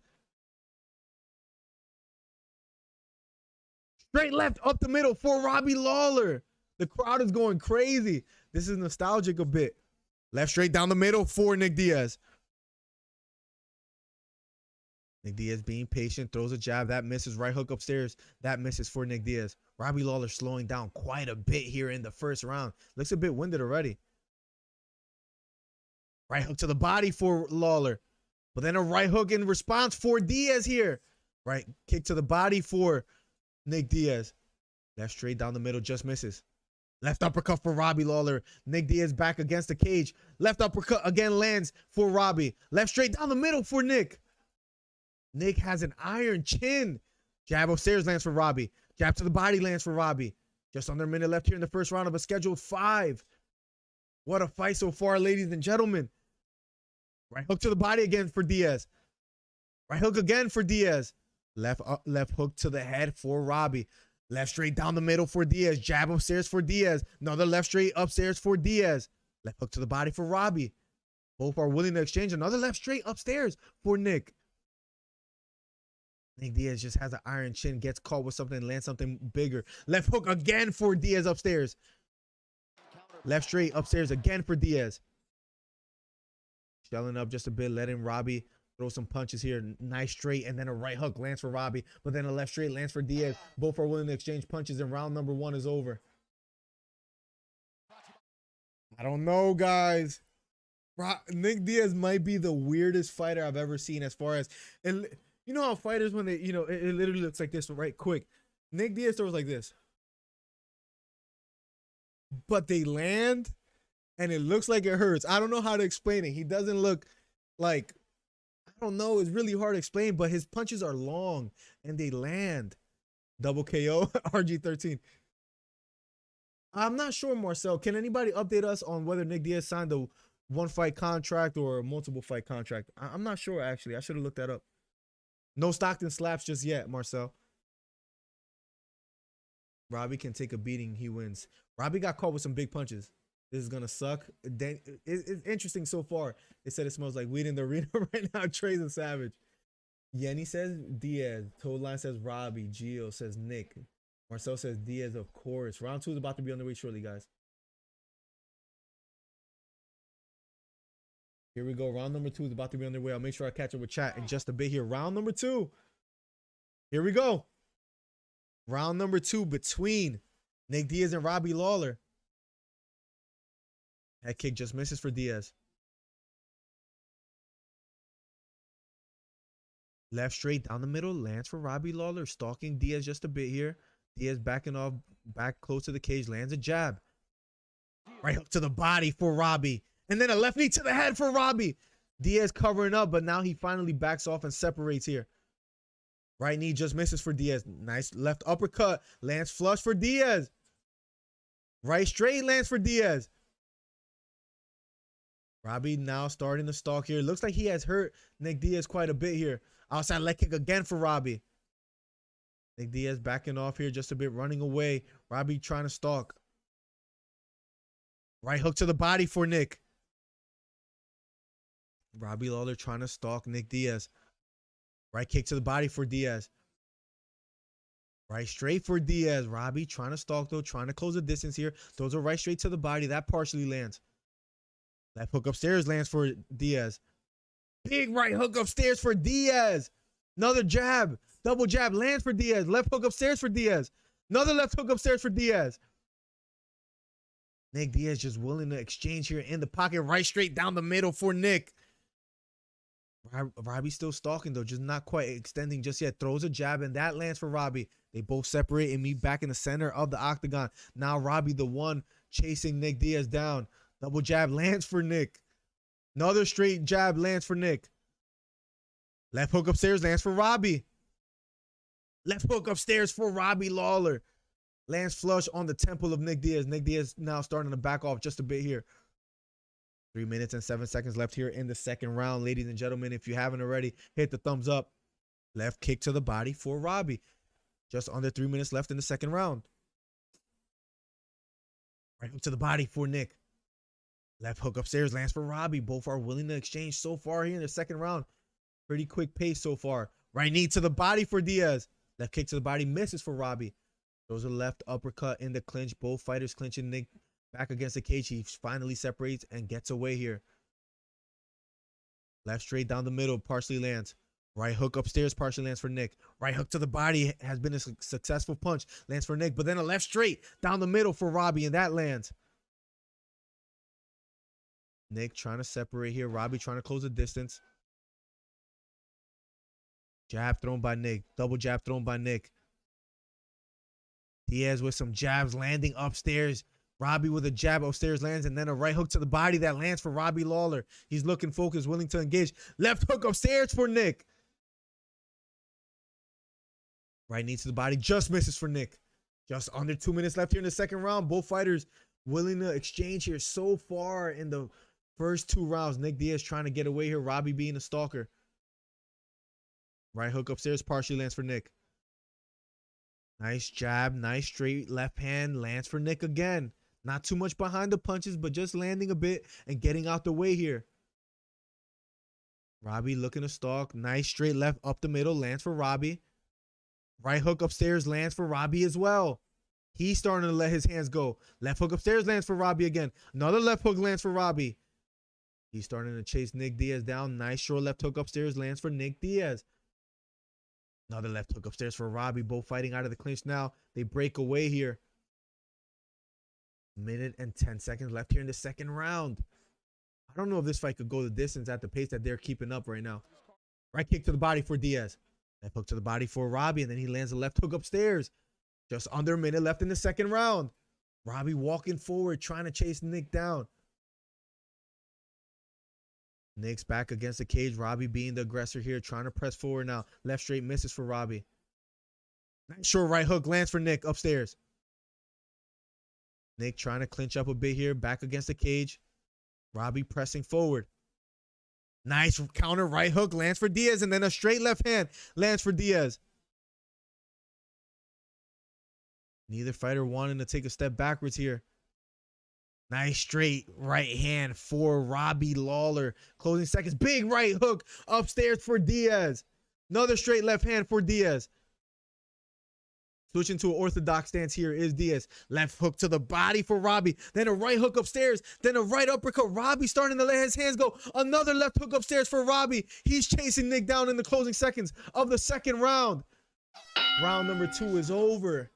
Straight left up the middle for Robbie Lawler. The crowd is going crazy. This is nostalgic a bit. Left straight down the middle for Nick Diaz. Nick Diaz being patient, throws a jab. That misses. Right hook upstairs. That misses for Nick Diaz. Robbie Lawler slowing down quite a bit here in the first round. Looks a bit winded already. Right hook to the body for Lawler. But then a right hook in response for Diaz here. Right kick to the body for Nick Diaz. Left straight down the middle just misses. Left uppercut for Robbie Lawler. Nick Diaz back against the cage. Left uppercut again lands for Robbie. Left straight down the middle for Nick. Nick has an iron chin. Jab upstairs lands for Robbie. Jab to the body lands for Robbie. Just under a minute left here in the first round of a scheduled 5. What a fight so far, ladies and gentlemen. Right hook to the body again for Diaz. Right hook again for Diaz. Left hook to the head for Robbie. Left straight down the middle for Diaz. Jab upstairs for Diaz. Another left straight upstairs for Diaz. Left hook to the body for Robbie. Both are willing to exchange. Another left straight upstairs for Nick. Nick Diaz just has an iron chin. Gets caught with something, lands something bigger. Left hook again for Diaz upstairs. Left straight upstairs again for Diaz. Shelling up just a bit, letting Robbie throw some punches here. Nice straight, and then a right hook lands for Robbie. But then a left straight lands for Diaz. Both are willing to exchange punches, and round number 1 is over. I don't know, guys. Nick Diaz might be the weirdest fighter I've ever seen as far as... And you know how fighters, when they, it literally looks like this, right? Quick. Nick Diaz throws like this. But they land, and it looks like it hurts. I don't know how to explain it. He doesn't look like... I don't know. It's really hard to explain, but his punches are long and they land. Double KO, RG13. I'm not sure, Marcel. Can anybody update us on whether Nick Diaz signed a 1-fight contract or a multiple fight contract? I'm not sure, actually. I should have looked that up. No Stockton slaps just yet, Marcel. Robbie can take a beating. He wins. Robbie got caught with some big punches. This is going to suck. It's interesting so far. It said it smells like weed in the arena right now. Trey's and Savage. Yenny says Diaz. Toad Line says Robbie. Gio says Nick. Marcel says Diaz, of course. Round 2 is about to be on the way shortly, guys. Here we go. Round number 2 is about to be on the way. I'll make sure I catch up with chat in just a bit here. Round number 2. Here we go. Round number 2 between Nick Diaz and Robbie Lawler. That kick just misses for Diaz. Left straight down the middle lands for Robbie Lawler. Stalking Diaz just a bit here. Diaz backing off, back close to the cage, lands a jab. Right hook to the body for Robbie. And then a left knee to the head for Robbie. Diaz covering up, but now he finally backs off and separates here. Right knee just misses for Diaz. Nice left uppercut. Lands flush for Diaz. Right straight lands for Diaz. Robbie now starting to stalk here. Looks like he has hurt Nick Diaz quite a bit here. Outside leg kick again for Robbie. Nick Diaz backing off here just a bit, running away. Robbie trying to stalk. Right hook to the body for Nick. Robbie Lawler trying to stalk Nick Diaz. Right kick to the body for Diaz. Right straight for Diaz. Robbie trying to stalk though, trying to close the distance here. Those are right straight to the body. That partially lands. Left hook upstairs lands for Diaz. Big right hook upstairs for Diaz. Another jab. Double jab lands for Diaz. Left hook upstairs for Diaz. Another left hook upstairs for Diaz. Nick Diaz just willing to exchange here in the pocket. Right straight down the middle for Nick. Robbie still stalking though, just not quite extending just yet. Throws a jab and that lands for Robbie. They both separate and meet back in the center of the octagon. Now Robbie the one chasing Nick Diaz down. Double jab lands for Nick. Another straight jab lands for Nick. Left hook upstairs lands for Robbie. Left hook upstairs for Robbie Lawler. Lands flush on the temple of Nick Diaz. Nick Diaz now starting to back off just a bit here. 3 minutes and 7 seconds left here in the second round. Ladies and gentlemen, if you haven't already, hit the thumbs up. Left kick to the body for Robbie. Just under 3 minutes left in the second round. Right hook to the body for Nick. Left hook upstairs lands for Robbie. Both are willing to exchange so far here in the second round. Pretty quick pace so far. Right knee to the body for Diaz. Left kick to the body misses for Robbie. Those are left uppercut in the clinch. Both fighters clinching. Nick back against the cage. He finally separates and gets away here. Left straight down the middle. Partially lands. Right hook upstairs. Partially lands for Nick. Right hook to the body has been a successful punch. Lands for Nick. But then a left straight down the middle for Robbie. And that lands. Nick trying to separate here. Robbie trying to close the distance. Jab thrown by Nick. Double jab thrown by Nick. Diaz with some jabs landing upstairs. Robbie with a jab upstairs lands, and then a right hook to the body that lands for Robbie Lawler. He's looking focused, willing to engage. Left hook upstairs for Nick. Right knee to the body, just misses for Nick. Just under 2 minutes left here in the second round. Both fighters willing to exchange here so far in the first 2 rounds. Nick Diaz trying to get away here. Robbie being a stalker. Right hook upstairs, partially lands for Nick. Nice jab, nice straight left hand, lands for Nick again. Not too much behind the punches, but just landing a bit and getting out the way here. Robbie looking to stalk. Nice straight left up the middle, lands for Robbie. Right hook upstairs lands for Robbie as well. He's starting to let his hands go. Left hook upstairs lands for Robbie again. Another left hook lands for Robbie. He's starting to chase Nick Diaz down. Nice short left hook upstairs lands for Nick Diaz. Another left hook upstairs for Robbie. Both fighting out of the clinch now. They break away here. 1 minute and 10 seconds left here in the second round. I don't know if this fight could go the distance at the pace that they're keeping up right now. Right kick to the body for Diaz. Left hook to the body for Robbie, and then he lands a left hook upstairs. Just under a minute left in the second round. Robbie walking forward, trying to chase Nick down. Nick's back against the cage. Robbie being the aggressor here, trying to press forward now. Left straight misses for Robbie. Nice short right hook lands for Nick upstairs. Nick trying to clinch up a bit here, back against the cage. Robbie pressing forward. Nice counter right hook lands for Diaz, and then a straight left hand lands for Diaz. Neither fighter wanting to take a step backwards here. Nice straight right hand for Robbie Lawler. Closing seconds. Big right hook upstairs for Diaz. Another straight left hand for Diaz. Switching to an orthodox stance here is Diaz. Left hook to the body for Robbie. Then a right hook upstairs. Then a right uppercut. Robbie starting to let his hands go. Another left hook upstairs for Robbie. He's chasing Nick down in the closing seconds of the second round. Round number 2 is over.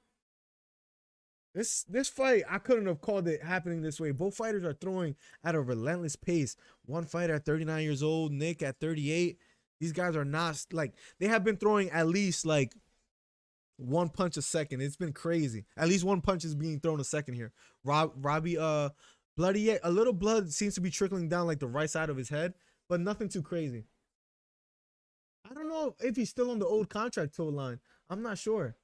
This fight, I couldn't have called it happening this way. Both fighters are throwing at a relentless pace. One fighter at 39 years old, Nick at 38. These guys are not, like, they have been throwing at least, like, One punch a second. It's been crazy. At least one punch is being thrown a second here. Robbie, bloody yet. A little blood seems to be trickling down like the right side of his head, but nothing too crazy. I don't know if he's still on the old contract toe line. I'm not sure.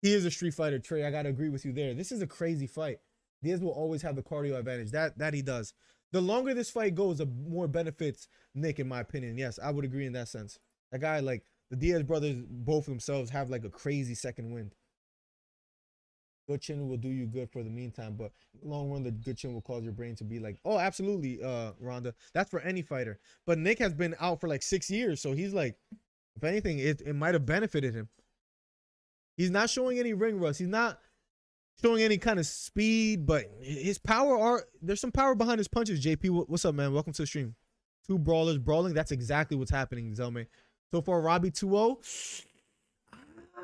He is a street fighter, Trey. I gotta agree with you there. This is a crazy fight. Diaz will always have the cardio advantage. That he does. The longer this fight goes, the more benefits Nick, in my opinion. Yes, I would agree in that sense. That guy, like, the Diaz brothers, both themselves have like a crazy second wind. Good chin will do you good for the meantime, but long run, the good chin will cause your brain to be like, oh, absolutely, Rhonda. That's for any fighter. But Nick has been out for like 6 years, so he's like, if anything, it might have benefited him. He's not showing any ring rust. He's not showing any kind of speed, but his power there's some power behind his punches. JP, what's up, man? Welcome to the stream. Two brawlers brawling. That's exactly what's happening, Zelme. So far, Robbie 2-0.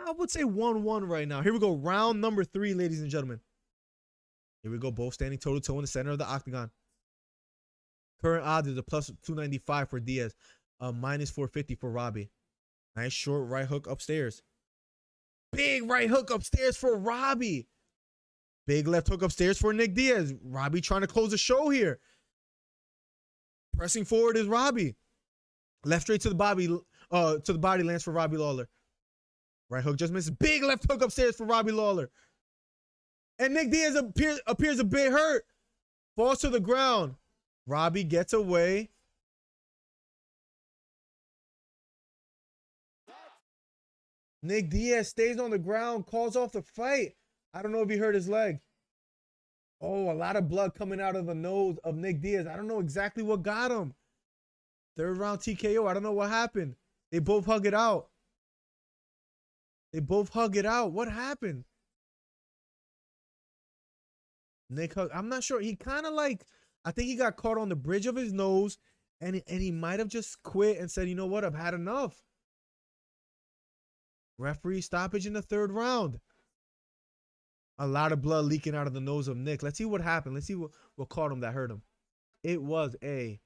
I would say 1-1 right now. Here we go. Round number 3, ladies and gentlemen. Here we go. Both standing toe-to-toe in the center of the octagon. Current odds is a plus 295 for Diaz. Minus 450 for Robbie. Nice short right hook upstairs. Big right hook upstairs for Robbie. Big left hook upstairs for Nick Diaz. Robbie trying to close the show here. Pressing forward is Robbie. Left straight to the body lands for Robbie Lawler. Right hook just misses. Big left hook upstairs for Robbie Lawler. And Nick Diaz appears a bit hurt. Falls to the ground. Robbie gets away. Nick Diaz stays on the ground, calls off the fight. I don't know if he hurt his leg. Oh, a lot of blood coming out of the nose of Nick Diaz. I don't know exactly what got him. Third round TKO. I don't know what happened. They both hug it out. What happened? Nick hug. I'm not sure. He kind of like, I think he got caught on the bridge of his nose, and he might have just quit and said, you know what, I've had enough. Referee stoppage in the third round. A lot of blood leaking out of the nose of Nick. Let's see what happened. Let's see what caught him that hurt him. It was a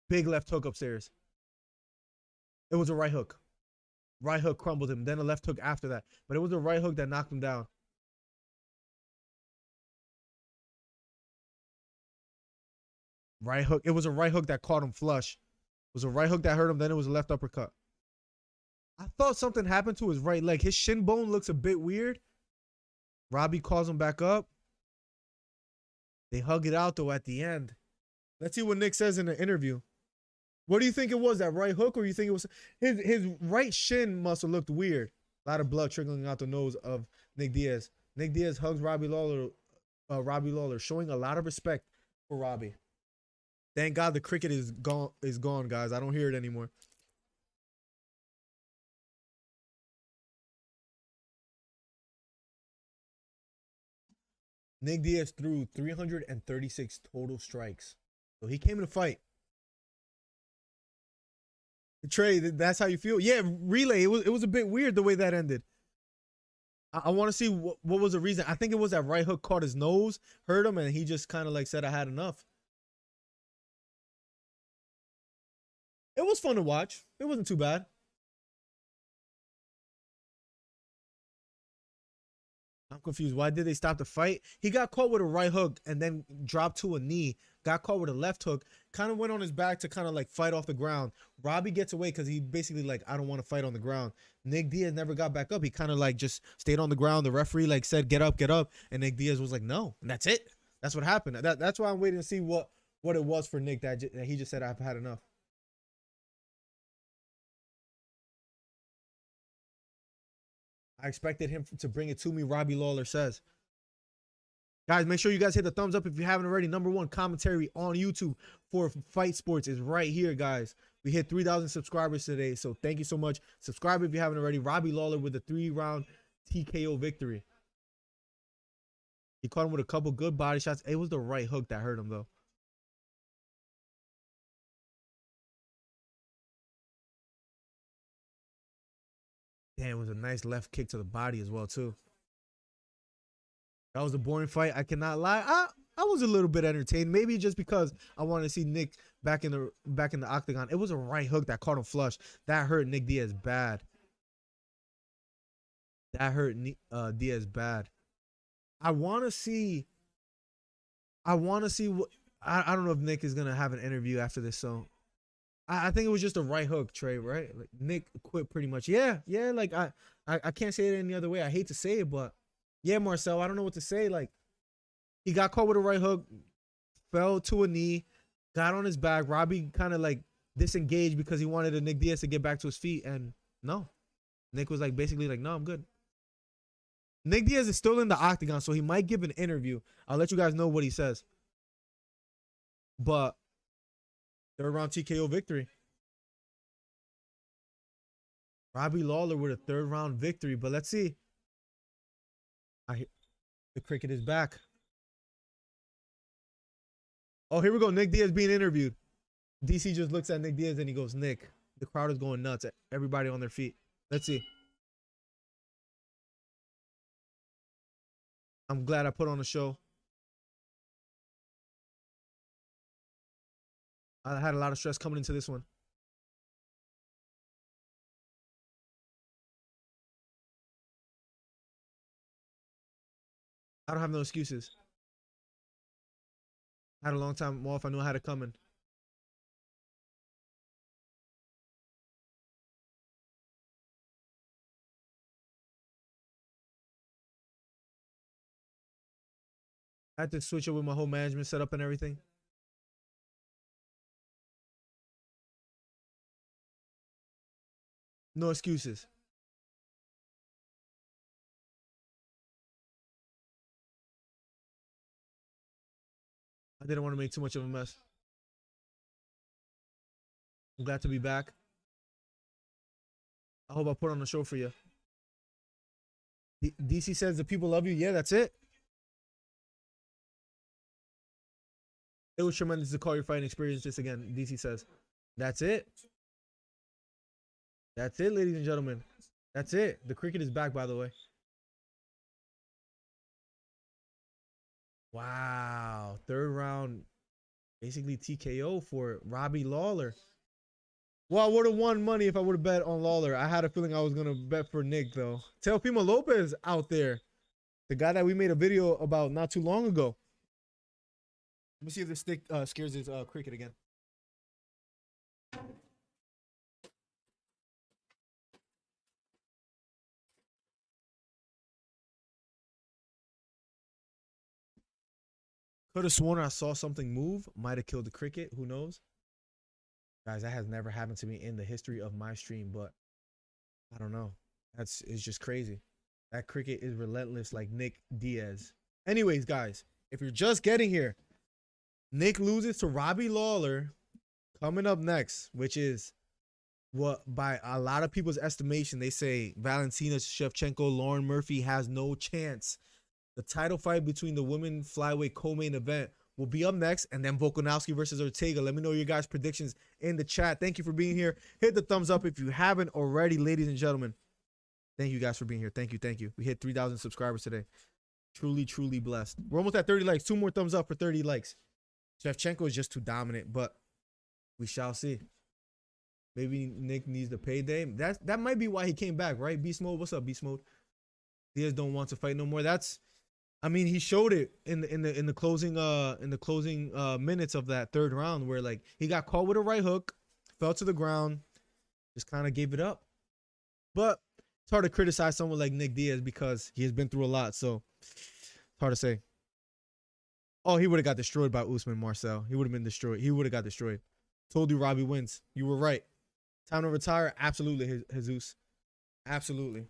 big left hook upstairs. It was a right hook. Right hook crumbled him. Then a left hook after that. But it was a right hook that knocked him down. Right hook. It was a right hook that caught him flush. It was a right hook that hurt him. Then it was a left uppercut. I thought something happened to his right leg. His shin bone looks a bit weird. Robbie calls him back up. They hug it out, though, at the end. Let's see what Nick says in the interview. What do you think it was, that right hook, or you think it was his right shin muscle looked weird? A lot of blood trickling out the nose of Nick Diaz. Nick Diaz hugs Robbie Lawler, showing a lot of respect for Robbie. Thank God the cricket is gone, guys. I don't hear it anymore. Nick Diaz threw 336 total strikes. So he came in to fight. Trey, that's how you feel? Yeah, relay. It was a bit weird the way that ended. I want to see what was the reason. I think it was that right hook caught his nose, hurt him, and he just kind of like said, I had enough. It was fun to watch. It wasn't too bad. I'm confused. Why did they stop the fight? He got caught with a right hook and then dropped to a knee. Got caught with a left hook. Kind of went on his back to kind of like fight off the ground. Robbie gets away because he basically like, I don't want to fight on the ground. Nick Diaz never got back up. He kind of like just stayed on the ground. The referee like said, get up, get up. And Nick Diaz was like, no. And that's it. That's what happened. That's why I'm waiting to see what it was for Nick that he just said, I've had enough. I expected him to bring it to me, Robbie Lawler says. Guys, make sure you guys hit the thumbs up if you haven't already. #1 commentary on YouTube for Fight Sports is right here, guys. We hit 3,000 subscribers today, so thank you so much. Subscribe if you haven't already. Robbie Lawler with a 3-round TKO victory. He caught him with a couple good body shots. It was the right hook that hurt him, though. Damn, it was a nice left kick to the body as well, too. That was a boring fight. I cannot lie. I was a little bit entertained. Maybe just because I wanted to see Nick back in the octagon. It was a right hook that caught him flush. That hurt Nick Diaz bad. That hurt Diaz bad. I want to see. I want to see what. I don't know if Nick is gonna have an interview after this. So I think it was just a right hook, Trey. Right? Like Nick quit pretty much. Yeah, yeah. Like I can't say it any other way. I hate to say it, but yeah, Marcel. I don't know what to say. Like he got caught with a right hook, fell to a knee, got on his back. Robbie kind of like disengaged because he wanted Nick Diaz to get back to his feet, and no, Nick was like basically like, no, I'm good. Nick Diaz is still in the octagon, so he might give an interview. I'll let you guys know what he says. But third round TKO victory. Robbie Lawler with a third round victory. But let's see. The cricket is back. Oh, here we go. Nick Diaz being interviewed. DC just looks at Nick Diaz and he goes, Nick. The crowd is going nuts. Everybody on their feet. Let's see. I'm glad I put on a show. I had a lot of stress coming into this one. I don't have no excuses. I had a long time off. I knew I had it coming. I had to switch it with my whole management setup and everything. No excuses. I didn't want to make too much of a mess. I'm glad to be back. I hope I put on a show for you. DC says the people love you. Yeah, that's it. It was tremendous to call your fighting experience this again. DC says. That's it. That's it, ladies and gentlemen. That's it. The cricket is back, by the way. Wow. Third round, basically TKO for Robbie Lawler. Well, I would have won money if I would have bet on Lawler. I had a feeling I was going to bet for Nick, though. Teofimo Lopez out there. The guy that we made a video about not too long ago. Let me see if this stick scares his cricket again. Could have sworn I saw something move. Might have killed the cricket. Who knows? Guys, that has never happened to me in the history of my stream, but I don't know. It's just crazy. That cricket is relentless like Nick Diaz. Anyways, guys, if you're just getting here, Nick loses to Robbie Lawler coming up next, which is what by a lot of people's estimation, they say Valentina Shevchenko, Lauren Murphy has no chance. The title fight between the women flyweight co-main event will be up next, and then Volkanovski versus Ortega. Let me know your guys' predictions in the chat. Thank you for being here. Hit the thumbs up if you haven't already, ladies and gentlemen. Thank you guys for being here. Thank you, thank you. We hit 3,000 subscribers today. Truly, truly blessed. We're almost at 30 likes. 2 more thumbs up for 30 likes. Shevchenko is just too dominant, but we shall see. Maybe Nick needs the payday. That might be why he came back, right? Beast Mode, what's up, Beast Mode? Diaz don't want to fight no more. I mean, he showed it in the closing minutes of that third round where like he got caught with a right hook, fell to the ground, just kind of gave it up. But it's hard to criticize someone like Nick Diaz because he has been through a lot. So it's hard to say. Oh, he would have got destroyed by Usman, Marcel. He would have been destroyed. He would have got destroyed. Told you Robbie wins. You were right. Time to retire? Absolutely, Jesus. Absolutely.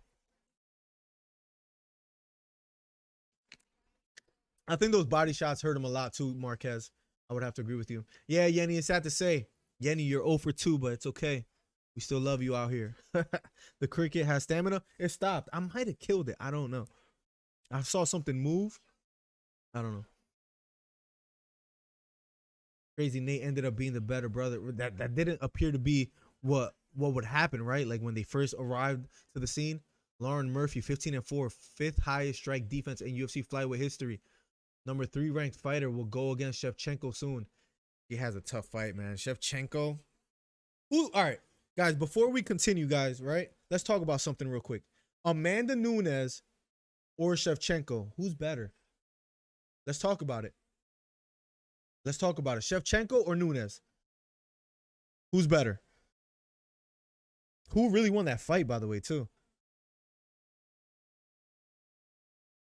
I think those body shots hurt him a lot too, Marquez. I would have to agree with you. Yeah, Yenny, it's sad to say. Yenny, you're 0 for 2, but it's okay. We still love you out here. The cricket has stamina. It stopped. I might have killed it. I don't know. I saw something move. I don't know. Crazy Nate ended up being the better brother. That didn't appear to be what would happen, right? Like when they first arrived to the scene. Lauren Murphy, 15-4, 5th highest strike defense in UFC flyweight history. Number 3 ranked fighter will go against Shevchenko soon. He has a tough fight, man. Shevchenko. Ooh, all right, guys, before we continue, guys, right? Let's talk about something real quick. Amanda Nunes or Shevchenko? Who's better? Let's talk about it. Let's talk about it. Shevchenko or Nunes? Who's better? Who really won that fight, by the way, too?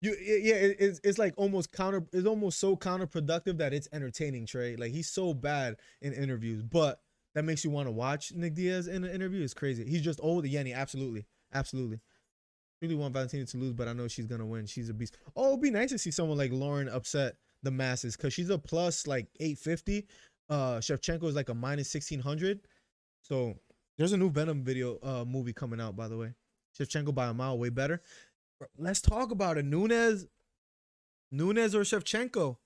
It's like almost counter. It's almost so counterproductive that it's entertaining. Trey, like he's so bad in interviews, but that makes you want to watch Nick Diaz in an interview. It's crazy. He's just old. Yenny, absolutely, absolutely. Really want Valentina to lose, but I know she's gonna win. She's a beast. Oh, it'd be nice to see someone like Lauren upset the masses because she's a plus like 850. Shevchenko is like a minus 1600. So there's a new Venom video movie coming out, by the way. Shevchenko by a mile, way better. Let's talk about it. Nunes or Shevchenko.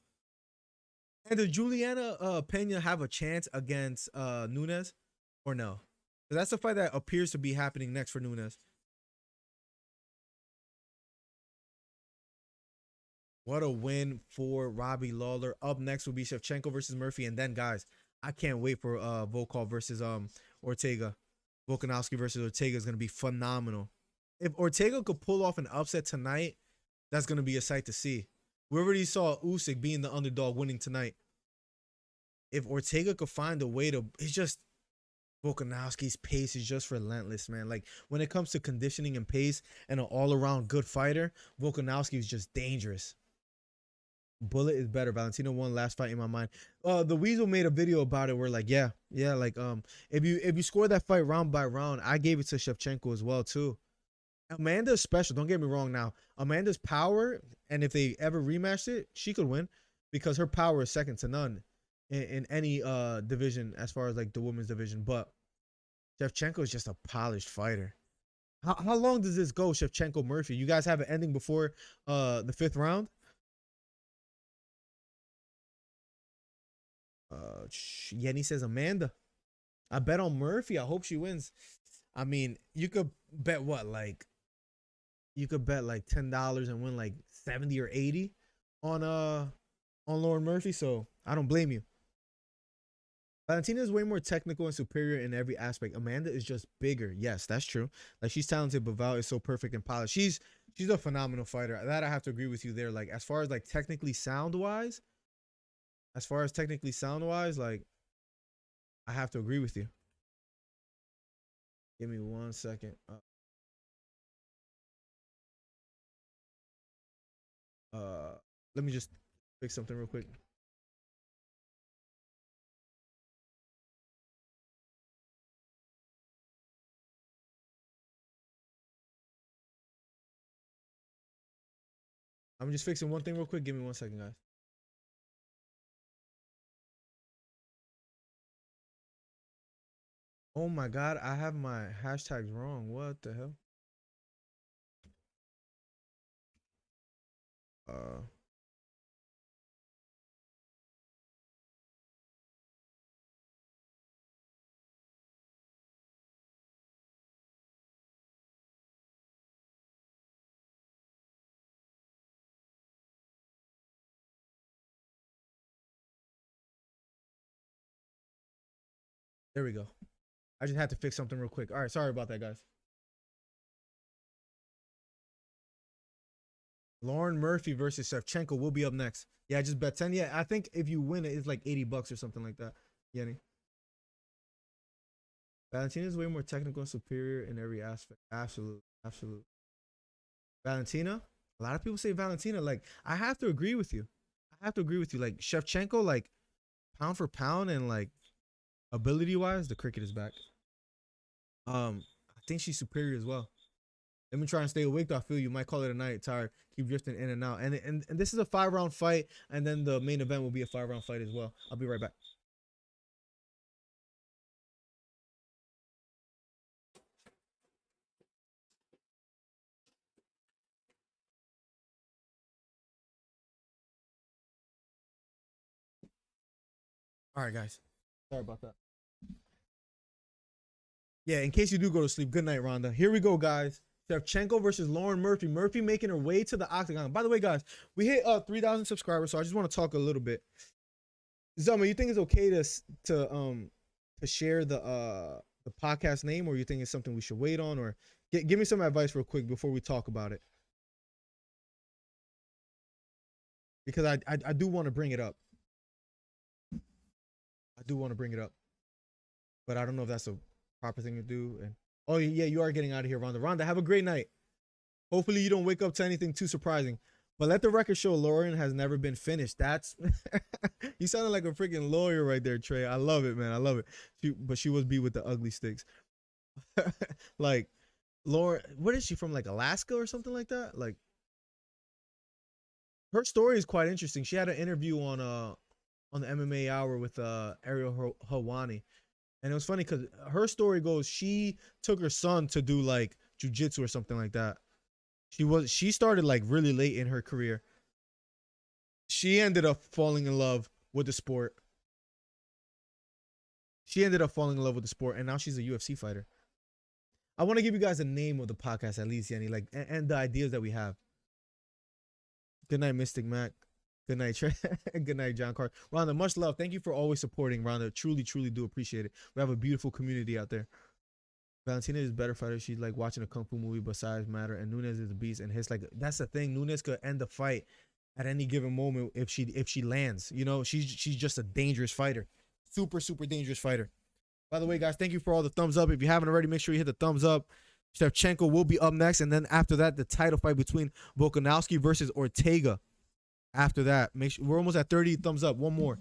And did Juliana Pena have a chance against Nunes or no? That's the fight that appears to be happening next for Nunes. What a win for Robbie Lawler. Up next will be Shevchenko versus Murphy. And then, guys, I can't wait for Volkov versus Ortega. Volkanovski versus Ortega is going to be phenomenal. If Ortega could pull off an upset tonight, that's going to be a sight to see. We already saw Usyk being the underdog winning tonight. If Ortega could find a way to... It's just... Volkanovski's pace is just relentless, man. Like, when it comes to conditioning and pace and an all-around good fighter, Volkanovski is just dangerous. Bullet is better. Valentina won last fight in my mind. The Weasel made a video about it where like, yeah, like if you score that fight round by round, I gave it to Shevchenko as well too. Amanda's special. Don't get me wrong now. Amanda's power, and if they ever rematched it, she could win because her power is second to none in any division as far as like the women's division. But Shevchenko is just a polished fighter. How long does this go, Shevchenko Murphy? You guys have an ending before the 5th round? Yenny says Amanda. I bet on Murphy. I hope she wins. I mean, you could bet what, like you could bet like $10 and win like 70 or 80 on Lauren Murphy. So I don't blame you. Valentina is way more technical and superior in every aspect. Amanda is just bigger. Yes, that's true. Like she's talented, but Val is so perfect and polished. She's a phenomenal fighter. That I have to agree with you there. Like as far as like technically sound wise. Like, I have to agree with you. Give me 1 second. Let me just fix something real quick. I'm just fixing one thing real quick. Give me 1 second, guys. Oh my God, I have my hashtags wrong. What the hell? There we go. I just had to fix something real quick. All right, sorry about that, guys. Lauren Murphy versus Shevchenko will be up next. Yeah, I just bet 10. Yeah, I think if you win it, it's like $80 or something like that. Yenny. Valentina is way more technical and superior in every aspect. Absolutely. Valentina? A lot of people say Valentina. Like, I have to agree with you. Like, Shevchenko, like, pound for pound and, like, ability-wise, the cricket is back. I think she's superior as well. Let me try and stay awake. I feel you might call it a night. Tired. Keep drifting in and out. And this is a 5-round fight, and then the main event will be a 5-round fight as well. I'll be right back. All right, guys. Sorry about that. Yeah, in case you do go to sleep, good night, Rhonda. Here we go, guys. Shevchenko versus Lauren Murphy. Murphy making her way to the octagon. By the way, guys, we hit 3,000 subscribers, so I just want to talk a little bit. Zelma, you think it's okay to share the podcast name, or you think it's something we should wait on, or Give me some advice real quick before we talk about it, because I do want to bring it up. I do want to bring it up, but I don't know if that's a proper thing to do. And oh yeah, you are getting out of here, Ronda. Ronda, have a great night. Hopefully you don't wake up to anything too surprising. But let the record show Lauren has never been finished. That's you sounded like a freaking lawyer right there, Trey. I love it, man. I love it. But she was beat with the ugly sticks. Like Lauren, what is she from? Like Alaska or something like that? Like her story is quite interesting. She had an interview on the MMA Hour with Ariel Hawani, and it was funny because her story goes she took her son to do like jujitsu or something like that. She started like really late in her career. She ended up falling in love with the sport. And now she's a UFC fighter. I want to give you guys a name of the podcast at least, Yanni, like and the ideas that we have. Good night, Mystic Mac. Good night, Trey. Good night, John Carr. Rhonda, much love. Thank you for always supporting, Rhonda. Truly, truly do appreciate it. We have a beautiful community out there. Valentina is a better fighter. She's like watching a kung fu movie, but size matter. And Nunes is a beast. And his like that's the thing. Nunes could end the fight at any given moment if she lands. You know, she's just a dangerous fighter. Super, super dangerous fighter. By the way, guys, thank you for all the thumbs up. If you haven't already, make sure you hit the thumbs up. Shevchenko will be up next, and then after that, the title fight between Volkanovski versus Ortega. After that, make sure we're almost at 30 thumbs up. One more.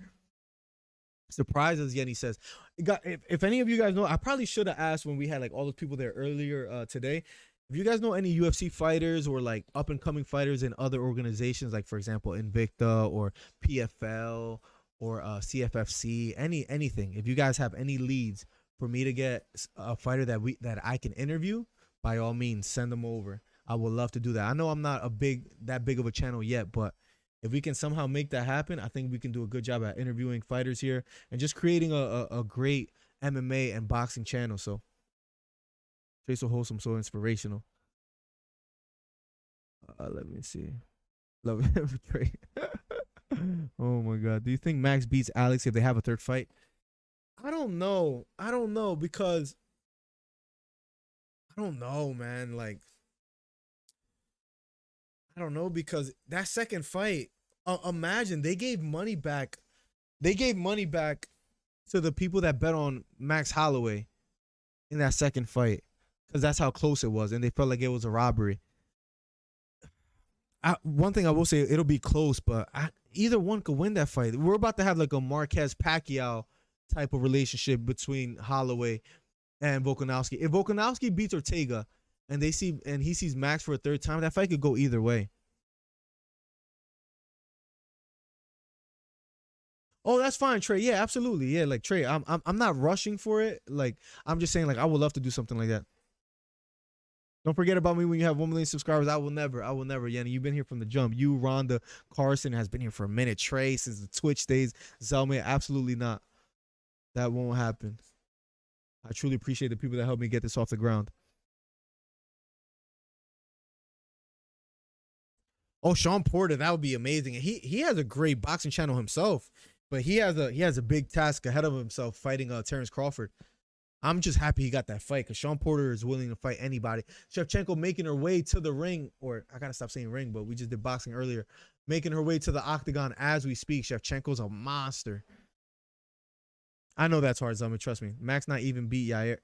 Surprises, Yenny says. If any of you guys know, I probably should have asked when we had like all those people there earlier today. If you guys know any UFC fighters or like up and coming fighters in other organizations, like for example Invicta or PFL or CFFC, anything. If you guys have any leads for me to get a fighter that I can interview, by all means send them over. I would love to do that. I know I'm not that big of a channel yet, but if we can somehow make that happen, I think we can do a good job at interviewing fighters here and just creating a great MMA and boxing channel. So Trey so wholesome, so inspirational. Let me see. Love it, Trey. Oh my God. Do you think Max beats Alex if they have a third fight? I don't know. Because I don't know, man. Like I don't know because that second fight, imagine they gave money back. They gave money back to the people that bet on Max Holloway in that second fight because that's how close it was, and they felt like it was a robbery. One thing I will say, it'll be close, but either one could win that fight. We're about to have like a Marquez Pacquiao type of relationship between Holloway and Volkanovski. If Volkanovski beats Ortega and he sees Max for a third time, that fight could go either way. Oh, that's fine, Trey. Yeah, absolutely. Yeah, like Trey, I'm not rushing for it. Like I'm just saying, like I would love to do something like that. Don't forget about me when you have 1 million subscribers. I will never. Yanni, you've been here from the jump. You, Rhonda, Carson has been here for a minute. Trey since the Twitch days. Zelma, absolutely not. That won't happen. I truly appreciate the people that helped me get this off the ground. Oh, Sean Porter, that would be amazing. He has a great boxing channel himself, but he has a big task ahead of himself fighting Terrence Crawford. I'm just happy he got that fight because Sean Porter is willing to fight anybody. Shevchenko making her way to the ring, or I gotta stop saying ring, but we just did boxing earlier. Making her way to the octagon as we speak. Shevchenko's a monster. I know that's hard, Zelma. Trust me. Max not even beat Yair.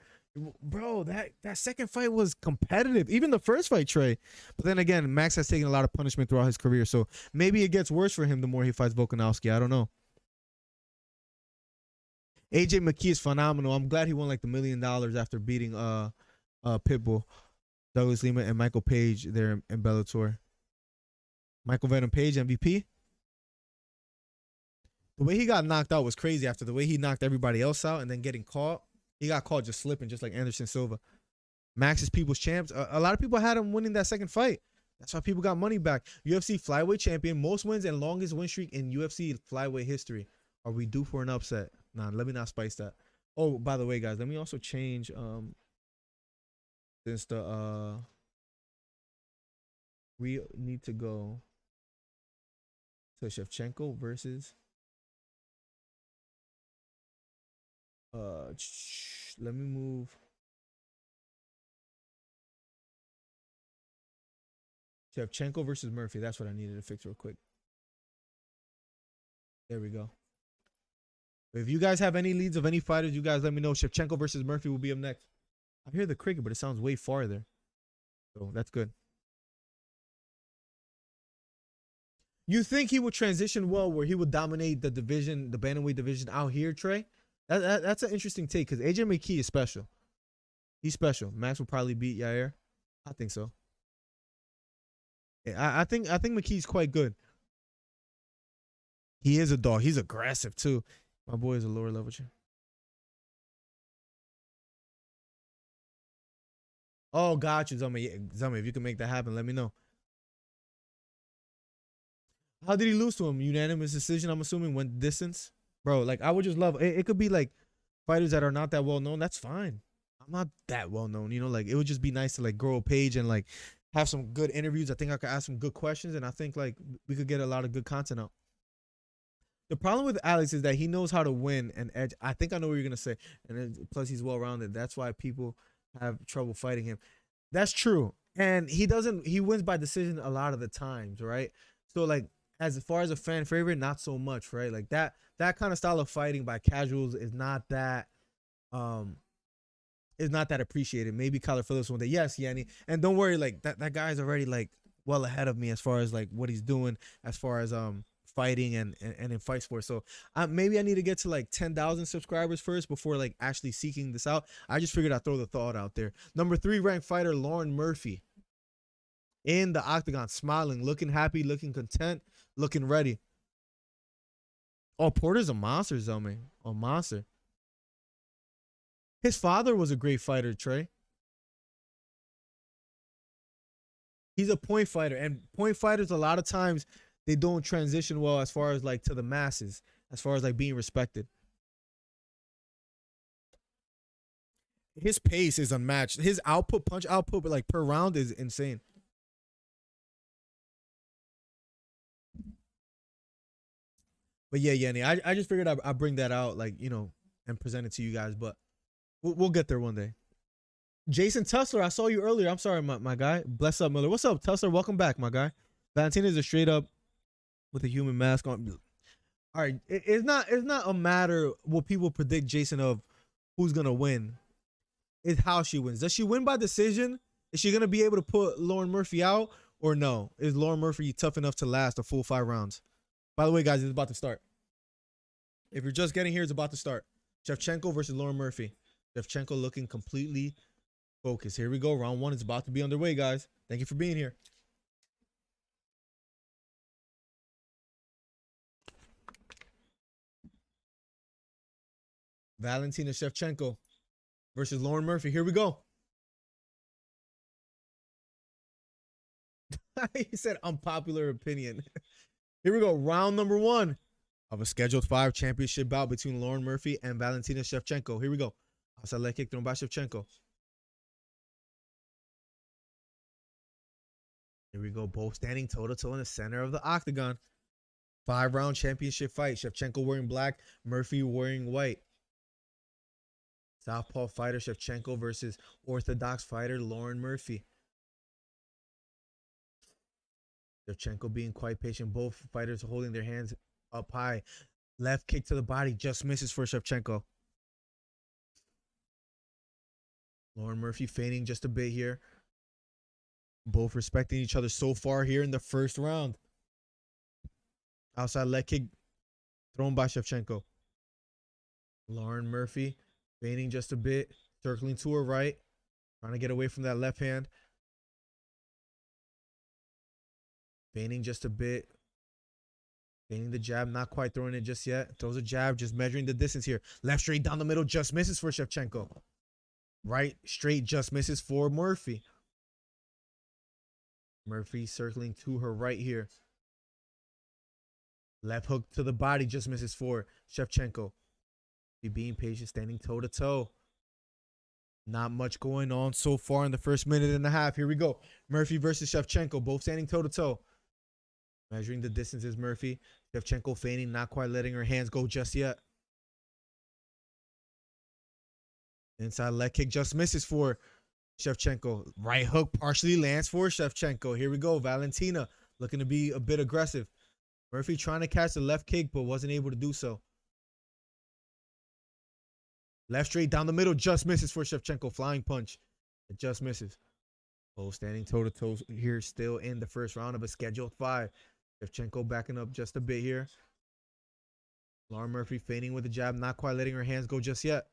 Bro, that second fight was competitive. Even the first fight, Trey. But then again, Max has taken a lot of punishment throughout his career, so maybe it gets worse for him the more he fights Volkanovski. I don't know. AJ McKee is phenomenal. I'm glad he won like the $1 million after beating Pitbull, Douglas Lima, and Michael Page there in Bellator. Michael Venom Page, MVP. The way he got knocked out was crazy after the way he knocked everybody else out and then getting caught. He got caught just slipping, just like Anderson Silva. Max is people's champs. A lot of people had him winning that second fight. That's why people got money back. UFC flyweight champion, most wins and longest win streak in UFC flyweight history. Are we due for an upset? Nah, let me not spice that. Oh, by the way, guys, let me also change since the we need to go to Shevchenko versus let me move Shevchenko versus Murphy. That's what I needed to fix real quick. There we go. If you guys have any leads of any fighters, you guys let me know. Shevchenko versus Murphy will be up next. I hear the cricket, but it sounds way farther. So that's good. You think he would transition well where he would dominate the division, the bantamweight division out here, Trey? That's an interesting take because AJ McKee is special. He's special. Max will probably beat Yair. I think so. Yeah, I think McKee's quite good. He is a dog. He's aggressive too. My boy is a lower level champ. Oh, got you, Zummy. Yeah, Zummy, if you can make that happen, let me know. How did he lose to him? Unanimous decision, I'm assuming, went distance. Bro, like, I would just love it. It could be like fighters that are not that well known. That's fine. I'm not that well known, you know, like it would just be nice to like grow a page and like have some good interviews. I think I could ask some good questions and I think like we could get a lot of good content out. The problem with Alex is that he knows how to win and edge. I think I know what you're gonna say, and then, plus he's well rounded. That's why people have trouble fighting him. That's true, and he doesn't. He wins by decision a lot of the times, right? So like as far as a fan favorite, not so much, right? Like that kind of style of fighting by casuals is not that appreciated. Maybe Kyler Phillips one day. Yes, Yanni. And don't worry, like that guy's already like well ahead of me as far as like what he's doing as far as fighting and in fight sports. So maybe I need to get to like 10,000 subscribers first before like actually seeking this out. I just figured I'd throw the thought out there. Number 3 ranked fighter Lauren Murphy in the octagon, smiling, looking happy, looking content, looking ready. Oh, Porter's a monster, Zelme. A monster. His father was a great fighter, Trey. He's a point fighter, and point fighters a lot of times they don't transition well as far as like to the masses, as far as like being respected. His pace is unmatched. His output, punch output, like per round is insane. But yeah, Yanni, I just figured I'd bring that out, like, you know, and present it to you guys. But we'll get there one day. Jason Tussler, I saw you earlier. I'm sorry, my guy. Bless up, Miller. What's up, Tussler? Welcome back, my guy. Valentina is a straight up with a human mask on. All right, it's not a matter what people predict, Jason, of who's gonna win. It's how she wins. Does she win by decision? Is she gonna be able to put Lauren Murphy out or no? Is Lauren Murphy tough enough to last a full 5 rounds? By the way, guys, it's about to start. If you're just getting here, it's about to start. Shevchenko versus Lauren Murphy. Shevchenko looking completely focused. Here we go. Round 1 is about to be underway, guys. Thank you for being here. Valentina Shevchenko versus Lauren Murphy. Here we go. He said unpopular opinion. Here we go. Round number 1 of a scheduled 5 championship bout between Lauren Murphy and Valentina Shevchenko. Here we go. Outside leg kick thrown by Shevchenko. Here we go. Both standing toe-to-toe in the center of the octagon. 5-round championship fight. Shevchenko wearing black, Murphy wearing white. Southpaw fighter Shevchenko versus orthodox fighter Lauren Murphy. Shevchenko being quite patient. Both fighters holding their hands up high. Left kick to the body just misses for Shevchenko. Lauren Murphy feigning just a bit here. Both respecting each other so far here in the first round. Outside leg kick thrown by Shevchenko. Lauren Murphy feigning just a bit. Circling to her right. Trying to get away from that left hand. Feigning just a bit. Feigning the jab, not quite throwing it just yet. Throws a jab, just measuring the distance here. Left straight down the middle, just misses for Shevchenko. Right straight, just misses for Murphy. Murphy circling to her right here. Left hook to the body, just misses for Shevchenko. She being patient, standing toe-to-toe. Not much going on so far in the first minute and a half. Here we go. Murphy versus Shevchenko, both standing toe-to-toe. Measuring the distance is Murphy. Shevchenko feigning, not quite letting her hands go just yet. Inside leg kick just misses for Shevchenko. Right hook partially lands for Shevchenko. Here we go. Valentina looking to be a bit aggressive. Murphy trying to catch the left kick, but wasn't able to do so. Left straight down the middle, just misses for Shevchenko. Flying punch. It just misses. Both standing toe-to-toe here still in the first round of a scheduled 5. Shevchenko backing up just a bit here. Lauren Murphy feigning with the jab, not quite letting her hands go just yet.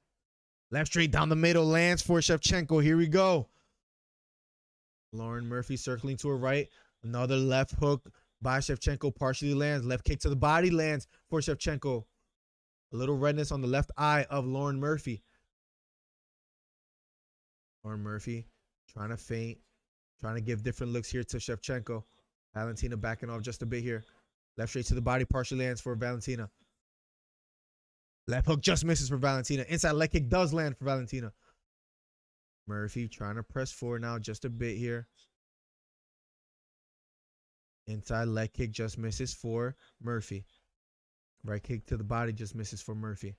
Left straight down the middle, lands for Shevchenko. Here we go. Lauren Murphy circling to her right. Another left hook by Shevchenko partially lands. Left kick to the body lands for Shevchenko. A little redness on the left eye of Lauren Murphy. Lauren Murphy trying to feint, trying to give different looks here to Shevchenko. Valentina backing off just a bit here. Left straight to the body partially lands for Valentina. Left hook just misses for Valentina. Inside leg kick does land for Valentina. Murphy trying to press forward now just a bit here. Inside leg kick just misses for Murphy. Right kick to the body just misses for Murphy.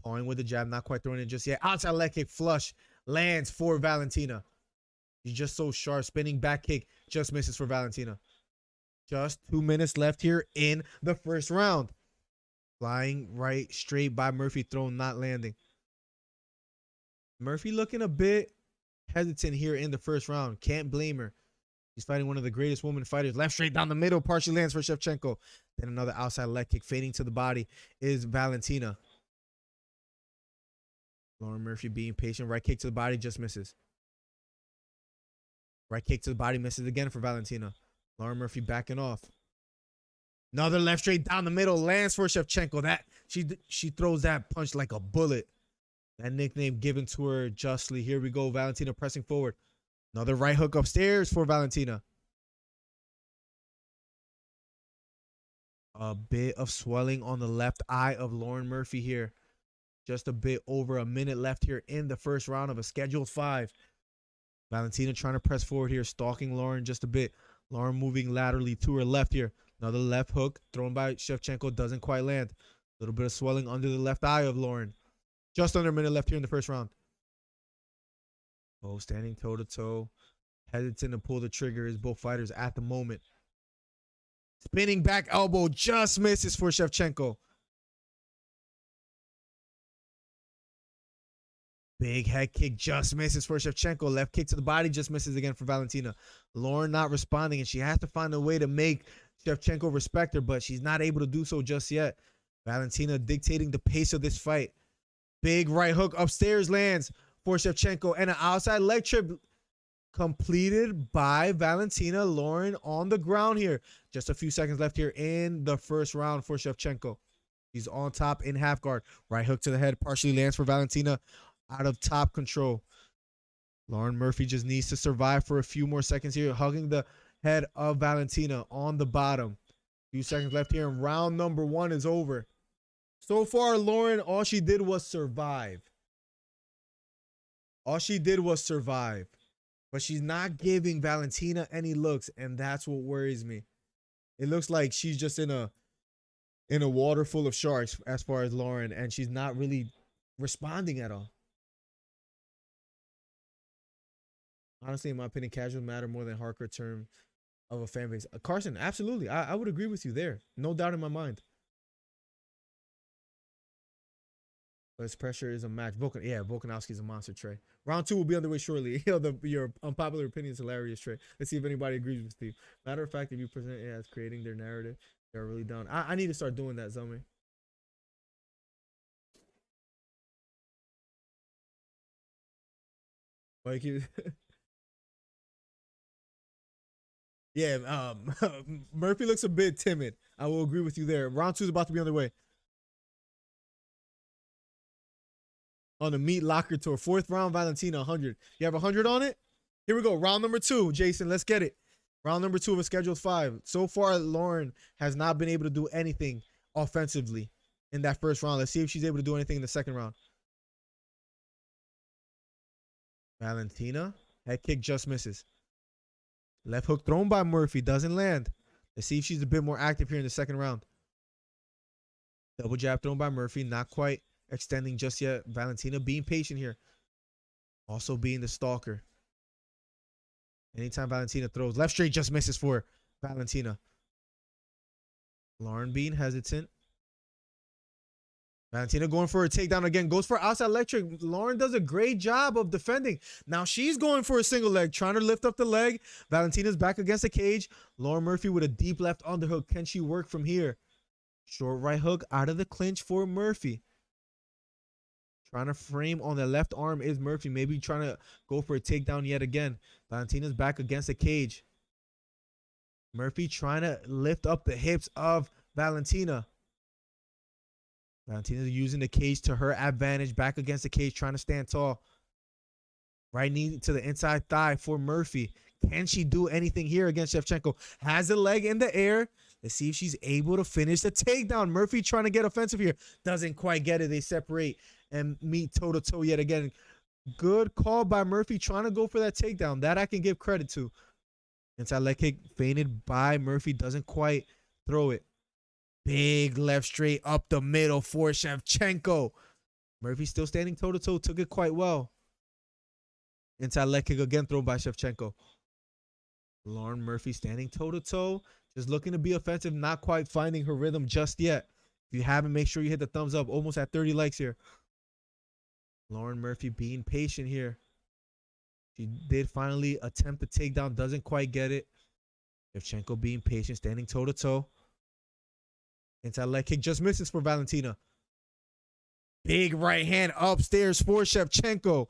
Pawing with the jab, not quite throwing it just yet. Outside leg kick flush lands for Valentina. She's just so sharp. Spinning back kick just misses for Valentina. Just 2 minutes left here in the first round. Flying right straight by Murphy, throw not landing. Murphy looking a bit hesitant here in the first round. Can't blame her. She's fighting one of the greatest women fighters. Left straight down the middle, partially lands for Shevchenko. Then another outside leg kick, fading to the body is Valentina. Lauren Murphy being patient. Right kick to the body, just misses. Right kick to the body, misses again for Valentina. Lauren Murphy backing off. Another left straight down the middle, lands for Shevchenko. That she throws that punch like a bullet. That nickname given to her justly. Here we go, Valentina pressing forward. Another right hook upstairs for Valentina. A bit of swelling on the left eye of Lauren Murphy here. Just a bit over a minute left here in the first round of a scheduled 5. Valentina trying to press forward here, stalking Lauren just a bit. Lauren moving laterally to her left here. Another left hook thrown by Shevchenko, doesn't quite land. A little bit of swelling under the left eye of Lauren. Just under a minute left here in the first round. Both standing toe-to-toe. Hesitant to pull the trigger is both fighters at the moment. Spinning back elbow just misses for Shevchenko. Big head kick just misses for Shevchenko. Left kick to the body just misses again for Valentina. Lauren not responding, and she has to find a way to make Shevchenko respect her, but she's not able to do so just yet. Valentina dictating the pace of this fight. Big right hook upstairs lands for Shevchenko, and an outside leg trip completed by Valentina. Lauren on the ground here. Just a few seconds left here in the first round for Shevchenko. She's on top in half guard. Right hook to the head partially lands for Valentina. Out of top control. Lauren Murphy just needs to survive for a few more seconds here. Hugging the head of Valentina on the bottom. Few seconds left here, and round number 1 is over. So far, Lauren, all she did was survive. All she did was survive. But she's not giving Valentina any looks, and that's what worries me. It looks like she's just in a water full of sharks as far as Lauren, and she's not really responding at all. Honestly, in my opinion, casuals matter more than hardcore term of a fan base. Carson, absolutely. I would agree with you there. No doubt in my mind. Less pressure is a match. Volkanovski is a monster, Trey. Round 2 will be underway shortly. Your unpopular opinion is hilarious, Trey. Let's see if anybody agrees with Steve. Matter of fact, if you present it as creating their narrative, they're really down. I need to start doing that, Zombie. Like you. Yeah, Murphy looks a bit timid. I will agree with you there. Round 2 is about to be underway. On the meat locker tour. 4th round, Valentina, 100. You have 100 on it? Here we go. Round number 2, Jason. Let's get it. Round number 2 of a scheduled 5. So far, Lauren has not been able to do anything offensively in that first round. Let's see if she's able to do anything in the second round. Valentina. Head kick just misses. Left hook thrown by Murphy. Doesn't land. Let's see if she's a bit more active here in the second round. Double jab thrown by Murphy. Not quite extending just yet. Valentina being patient here. Also being the stalker. Anytime Valentina throws, left straight just misses for Valentina. Lauren being hesitant. Valentina going for a takedown again. Goes for outside leg trick. Lauren does a great job of defending. Now she's going for a single leg, trying to lift up the leg. Valentina's back against the cage. Lauren Murphy with a deep left underhook. Can she work from here? Short right hook out of the clinch for Murphy. Trying to frame on the left arm is Murphy. Maybe trying to go for a takedown yet again. Valentina's back against the cage. Murphy trying to lift up the hips of Valentina. Valentina's using the cage to her advantage. Back against the cage, trying to stand tall. Right knee to the inside thigh for Murphy. Can she do anything here against Shevchenko? Has the leg in the air. Let's see if she's able to finish the takedown. Murphy trying to get offensive here. Doesn't quite get it. They separate and meet toe-to-toe yet again. Good call by Murphy trying to go for that takedown. That I can give credit to. Inside leg kick feinted by Murphy. Doesn't quite throw it. Big left straight up the middle for Shevchenko. Murphy still standing toe-to-toe. Took it quite well. Inside leg kick again thrown by Shevchenko. Lauren Murphy standing toe-to-toe. Just looking to be offensive. Not quite finding her rhythm just yet. If you haven't, make sure you hit the thumbs up. Almost at 30 likes here. Lauren Murphy being patient here. She did finally attempt the takedown. Doesn't quite get it. Shevchenko being patient. Standing toe-to-toe. Inside leg kick just misses for Valentina. Big right hand upstairs for Shevchenko.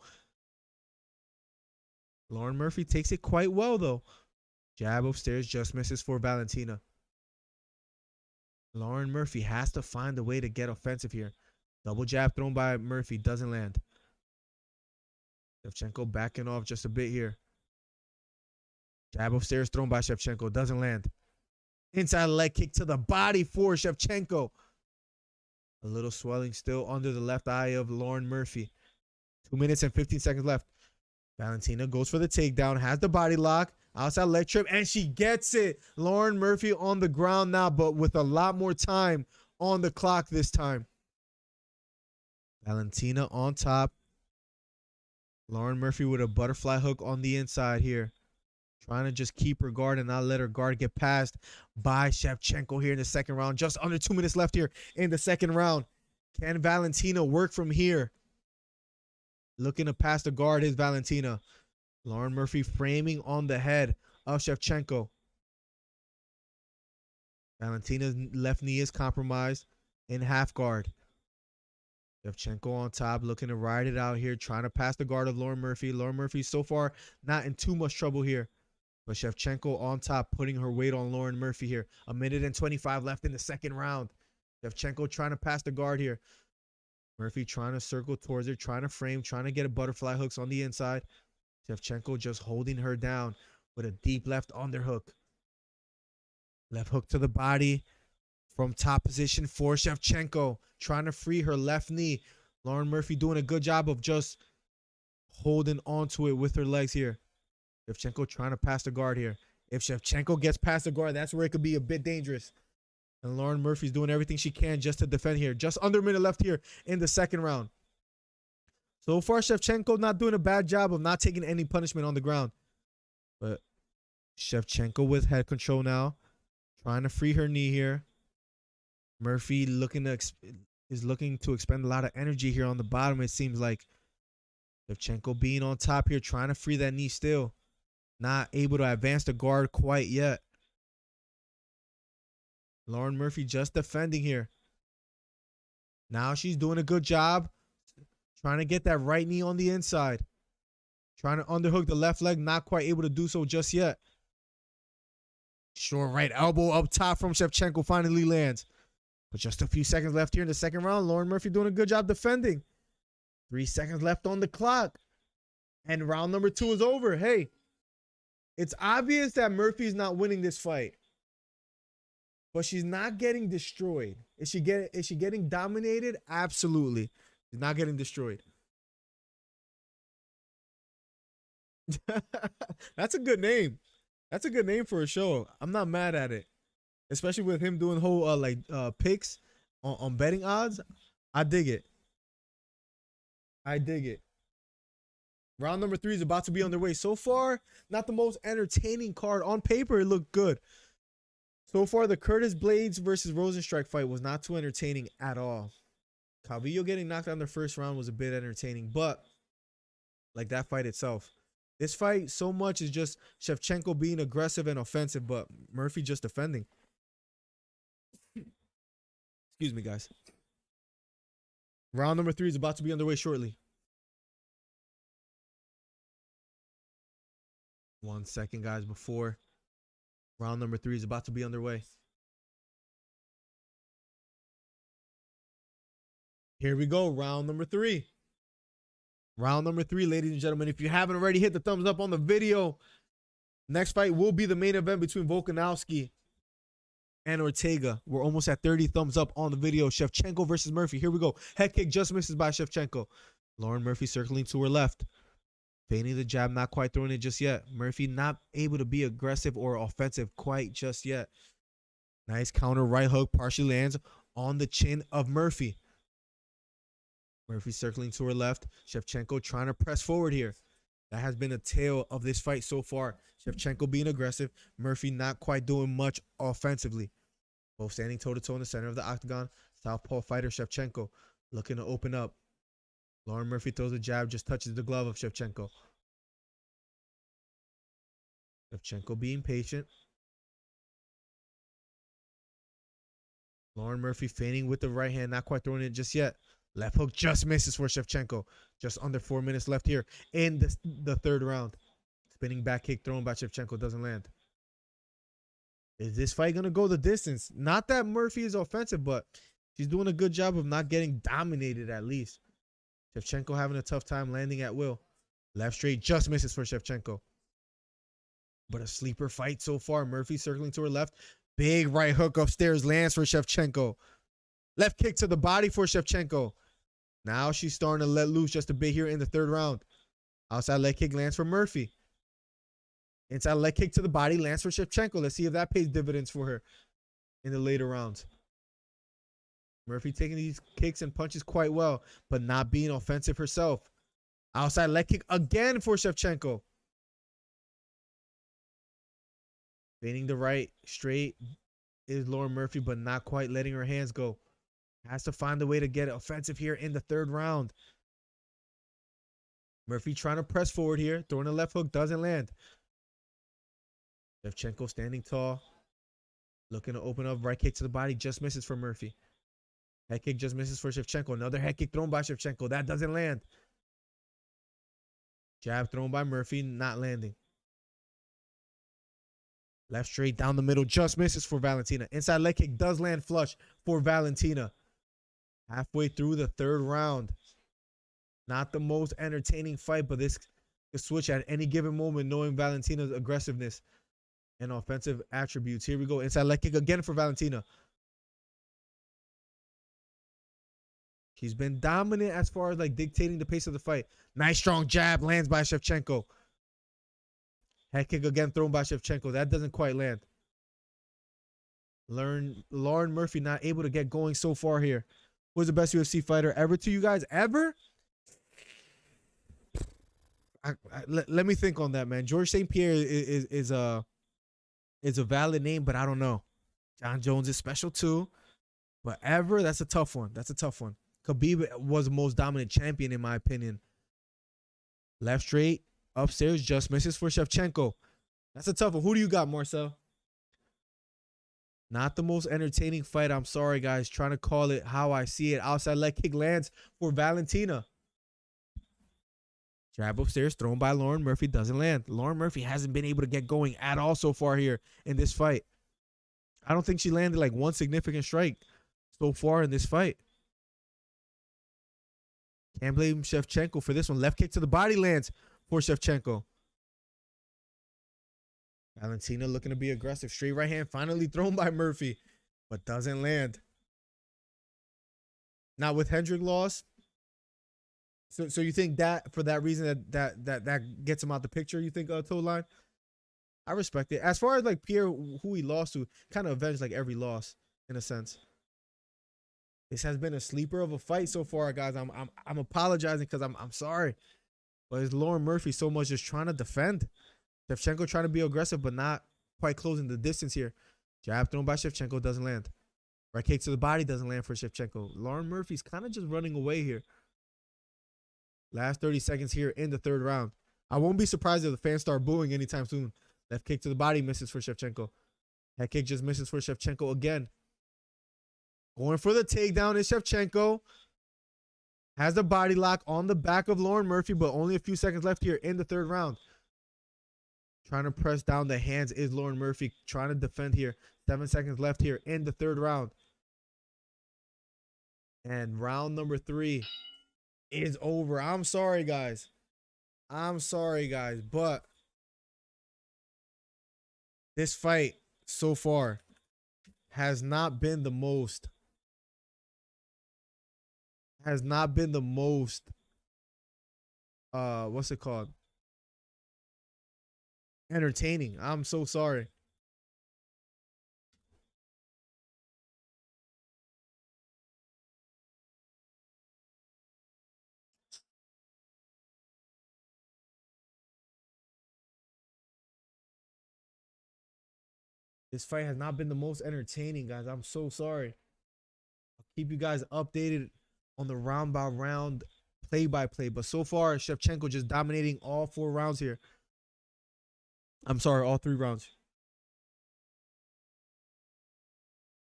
Lauren Murphy takes it quite well, though. Jab upstairs just misses for Valentina. Lauren Murphy has to find a way to get offensive here. Double jab thrown by Murphy. Doesn't land. Shevchenko backing off just a bit here. Jab upstairs thrown by Shevchenko. Doesn't land. Inside leg kick to the body for Shevchenko. A little swelling still under the left eye of Lauren Murphy. 2 minutes and 15 seconds left. Valentina goes for the takedown. Has the body lock. Outside leg trip. And she gets it. Lauren Murphy on the ground now, but with a lot more time on the clock this time. Valentina on top. Lauren Murphy with a butterfly hook on the inside here. Trying to just keep her guard and not let her guard get passed by Shevchenko here in the second round. Just under 2 minutes left here in the second round. Can Valentina work from here? Looking to pass the guard is Valentina. Lauren Murphy framing on the head of Shevchenko. Valentina's left knee is compromised in half guard. Shevchenko on top, looking to ride it out here, trying to pass the guard of Lauren Murphy. Lauren Murphy so far not in too much trouble here. But Shevchenko on top, putting her weight on Lauren Murphy here. 1 minute and 25 left in the second round. Shevchenko trying to pass the guard here. Murphy trying to circle towards her, trying to frame, trying to get a butterfly hooks on the inside. Shevchenko just holding her down with a deep left underhook. Left hook to the body from top position for Shevchenko. Trying to free her left knee. Lauren Murphy doing a good job of just holding onto it with her legs here. Shevchenko trying to pass the guard here. If Shevchenko gets past the guard, that's where it could be a bit dangerous. And Lauren Murphy's doing everything she can just to defend here. Just under a minute left here in the second round. So far, Shevchenko not doing a bad job of not taking any punishment on the ground. But Shevchenko with head control now. Trying to free her knee here. Murphy is looking to expend a lot of energy here on the bottom, it seems like. Shevchenko being on top here, trying to free that knee still. Not able to advance the guard quite yet. Lauren Murphy just defending here. Now she's doing a good job. Trying to get that right knee on the inside. Trying to underhook the left leg. Not quite able to do so just yet. Short right elbow up top from Shevchenko finally lands. But just a few seconds left here in the second round. Lauren Murphy doing a good job defending. 3 seconds left on the clock. And round number 2 is over. Hey, it's obvious that Murphy's not winning this fight. But she's not getting destroyed. Is she getting dominated? Absolutely. She's not getting destroyed. That's a good name. That's a good name for a show. I'm not mad at it. Especially with him doing whole picks on betting odds. I dig it. I dig it. Round number 3 is about to be underway. So far, not the most entertaining card. On paper, it looked good. So far, the Curtis Blades versus Rosenstrike fight was not too entertaining at all. Calvillo getting knocked out in the first round was a bit entertaining, but like that fight itself. This fight, so much is just Shevchenko being aggressive and offensive, but Murphy just defending. Excuse me, guys. Round number 3 is about to be underway shortly. 1 second, guys, before round number 3 is about to be underway. Here we go, round number 3. Round number 3, ladies and gentlemen. If you haven't already, hit the thumbs up on the video. Next fight will be the main event between Volkanovski and Ortega. We're almost at 30 thumbs up on the video. Shevchenko versus Murphy. Here we go. Head kick just misses by Shevchenko. Lauren Murphy circling to her left. Feigning the jab, not quite throwing it just yet. Murphy not able to be aggressive or offensive quite just yet. Nice counter right hook, partially lands on the chin of Murphy. Murphy circling to her left. Shevchenko trying to press forward here. That has been a tale of this fight so far. Shevchenko being aggressive. Murphy not quite doing much offensively. Both standing toe-to-toe in the center of the octagon. Southpaw fighter Shevchenko looking to open up. Lauren Murphy throws a jab, just touches the glove of Shevchenko. Shevchenko being patient. Lauren Murphy feigning with the right hand, not quite throwing it just yet. Left hook just misses for Shevchenko. Just under 4 minutes left here in the third round. Spinning back kick thrown by Shevchenko doesn't land. Is this fight going to go the distance? Not that Murphy is offensive, but she's doing a good job of not getting dominated at least. Shevchenko having a tough time landing at will. Left straight just misses for Shevchenko. But a sleeper fight so far. Murphy circling to her left. Big right hook upstairs lands for Shevchenko. Left kick to the body for Shevchenko. Now she's starting to let loose just a bit here in the third round. Outside leg kick lands for Murphy. Inside leg kick to the body lands for Shevchenko. Let's see if that pays dividends for her in the later rounds. Murphy taking these kicks and punches quite well, but not being offensive herself. Outside leg kick again for Shevchenko. Feigning the right straight is Lauren Murphy, but not quite letting her hands go. Has to find a way to get offensive here in the third round. Murphy trying to press forward here. Throwing a left hook, doesn't land. Shevchenko standing tall. Looking to open up. Right kick to the body, just misses for Murphy. Head kick just misses for Shevchenko. Another head kick thrown by Shevchenko. That doesn't land. Jab thrown by Murphy, not landing. Left straight down the middle, just misses for Valentina. Inside leg kick does land flush for Valentina. Halfway through the third round. Not the most entertaining fight, but this could switch at any given moment, knowing Valentina's aggressiveness and offensive attributes. Here we go. Inside leg kick again for Valentina. She's been dominant as far as like dictating the pace of the fight. Nice strong jab lands by Shevchenko. Head kick again thrown by Shevchenko. That doesn't quite land. Lauren Murphy not able to get going so far here. Who's the best UFC fighter ever to you guys? Ever? Let me think on that, man. George St. Pierre is a valid name, but I don't know. John Jones is special too. But ever, that's a tough one. That's a tough one. Khabib was the most dominant champion, in my opinion. Left straight, upstairs, just misses for Shevchenko. That's a tough one. Who do you got, Marcel? Not the most entertaining fight. I'm sorry, guys. Trying to call it how I see it. Outside leg kick lands for Valentina. Jab upstairs, thrown by Lauren Murphy, doesn't land. Lauren Murphy hasn't been able to get going at all so far here in this fight. I don't think she landed like one significant strike so far in this fight. Can't blame Shevchenko for this one. Left kick to the body lands for Shevchenko. Valentina looking to be aggressive. Straight right hand finally thrown by Murphy, but doesn't land. Now with Hendrick loss, so you think that for that reason that gets him out the picture, you think, Toe Line? I respect it. As far as like Pierre, who he lost to, kind of avenged like every loss in a sense. This has been a sleeper of a fight so far, guys. I'm apologizing because I'm sorry. But it's Lauren Murphy so much just trying to defend. Shevchenko trying to be aggressive, but not quite closing the distance here. Jab thrown by Shevchenko doesn't land. Right kick to the body doesn't land for Shevchenko. Lauren Murphy's kind of just running away here. Last 30 seconds here in the third round. I won't be surprised if the fans start booing anytime soon. Left kick to the body misses for Shevchenko. Head kick just misses for Shevchenko again. Going for the takedown is Shevchenko. Has the body lock on the back of Lauren Murphy, but only a few seconds left here in the third round. Trying to press down the hands is Lauren Murphy. Trying to defend here. 7 seconds left here in the third round. And round number 3 is over. I'm sorry, guys. But this fight so far has not been the most what's it called? Entertaining. I'm so sorry. This fight has not been the most entertaining, guys. I'm so sorry. I'll keep you guys updated on the round by round, play by play. But so far, Shevchenko just dominating all 4 rounds here. I'm sorry, all 3 rounds.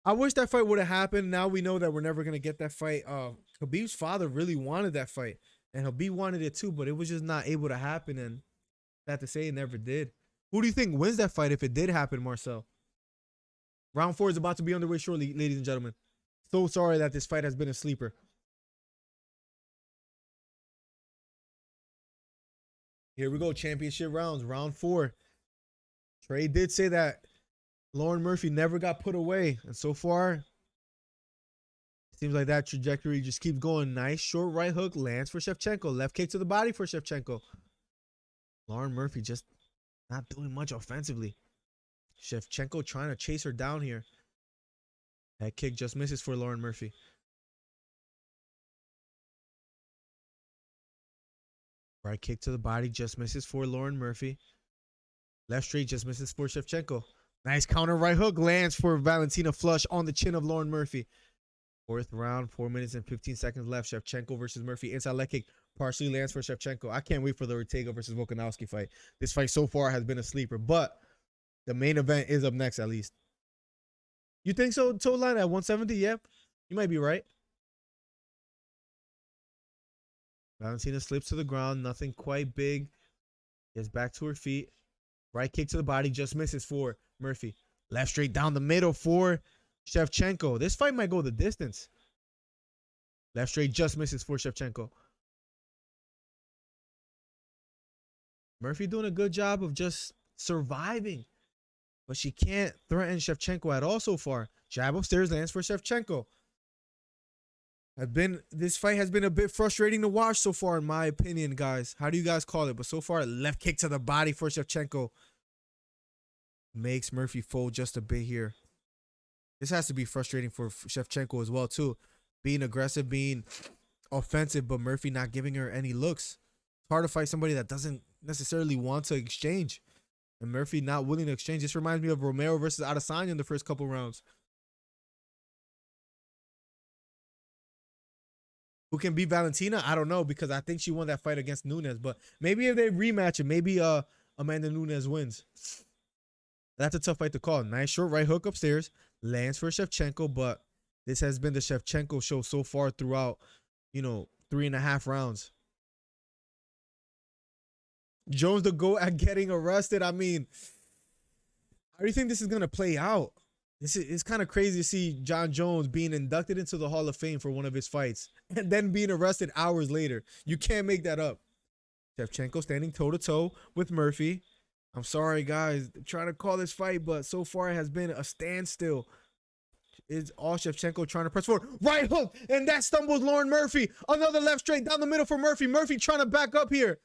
I wish that fight would have happened. Now we know that we're never going to get that fight. Khabib's father really wanted that fight. And Khabib wanted it too, but it was just not able to happen. And sad to say, it never did. Who do you think wins that fight if it did happen, Marcel? Round 4 is about to be underway shortly, ladies and gentlemen. So sorry that this fight has been a sleeper. Here we go, championship rounds, round 4. Trey did say that Lauren Murphy never got put away. And so far, it seems like that trajectory just keeps going. Nice short right hook lands for Shevchenko. Left kick to the body for Shevchenko. Lauren Murphy just not doing much offensively. Shevchenko trying to chase her down here. That kick just misses for Lauren Murphy. Right kick to the body just misses for Lauren Murphy. Left straight just misses for Shevchenko. Nice counter right hook lands for Valentina flush on the chin of Lauren Murphy. 4th round, 4 minutes and 15 seconds left. Shevchenko versus Murphy. Inside leg kick partially lands for Shevchenko. I can't wait for the Ortega versus Volkanovski fight. This fight so far has been a sleeper, but the main event is up next at least. You think so, Toadline, at 170? Yep. You might be right. Valentina slips to the ground. Nothing quite big. Gets back to her feet. Right kick to the body. Just misses for Murphy. Left straight down the middle for Shevchenko. This fight might go the distance. Left straight just misses for Shevchenko. Murphy doing a good job of just surviving. But she can't threaten Shevchenko at all so far. Jab upstairs lands for Shevchenko. This fight has been a bit frustrating to watch so far, in my opinion, guys. How do you guys call it? But so far, left kick to the body for Shevchenko makes Murphy fold just a bit here. This has to be frustrating for Shevchenko as well, too. Being aggressive, being offensive, but Murphy not giving her any looks. It's hard to fight somebody that doesn't necessarily want to exchange. And Murphy not willing to exchange. This reminds me of Romero versus Adesanya in the first couple rounds. Who can beat Valentina? I don't know, because I think she won that fight against Nunes. But maybe if they rematch it, maybe Amanda Nunes wins. That's a tough fight to call. Nice short right hook upstairs. Lands for Shevchenko, but this has been the Shevchenko show so far throughout, 3.5 rounds. Jones the GOAT at getting arrested. I mean, how do you think this is going to play out? It's kind of crazy to see John Jones being inducted into the Hall of Fame for one of his fights and then being arrested hours later. You can't make that up. Shevchenko standing toe-to-toe with Murphy. I'm sorry, guys. I'm trying to call this fight, but so far it has been a standstill. It's all Shevchenko trying to press forward. Right hook, and that stumbles Lauren Murphy. Another left straight down the middle for Murphy. Murphy trying to back up here.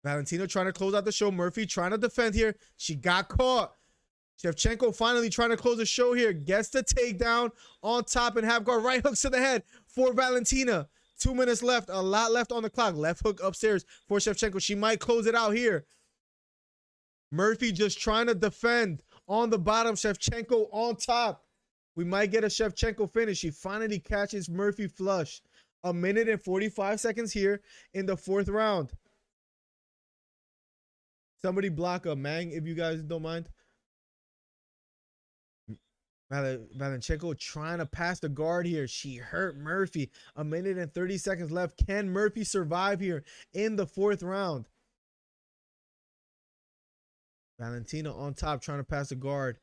Valentina trying to close out the show. Murphy trying to defend here. She got caught. Shevchenko finally trying to close the show here. Gets the takedown on top and half guard. Right hooks to the head for Valentina. 2 minutes left. A lot left on the clock. Left hook upstairs for Shevchenko. She might close it out here. Murphy just trying to defend on the bottom. Shevchenko on top. We might get a Shevchenko finish. She finally catches Murphy flush. 1 minute and 45 seconds here in the 4th round. Somebody block a Mang if you guys don't mind. Valenchenko trying to pass the guard here. She hurt Murphy. 1 minute and 30 seconds left. Can Murphy survive here in the 4th round? Valentina on top trying to pass the guard.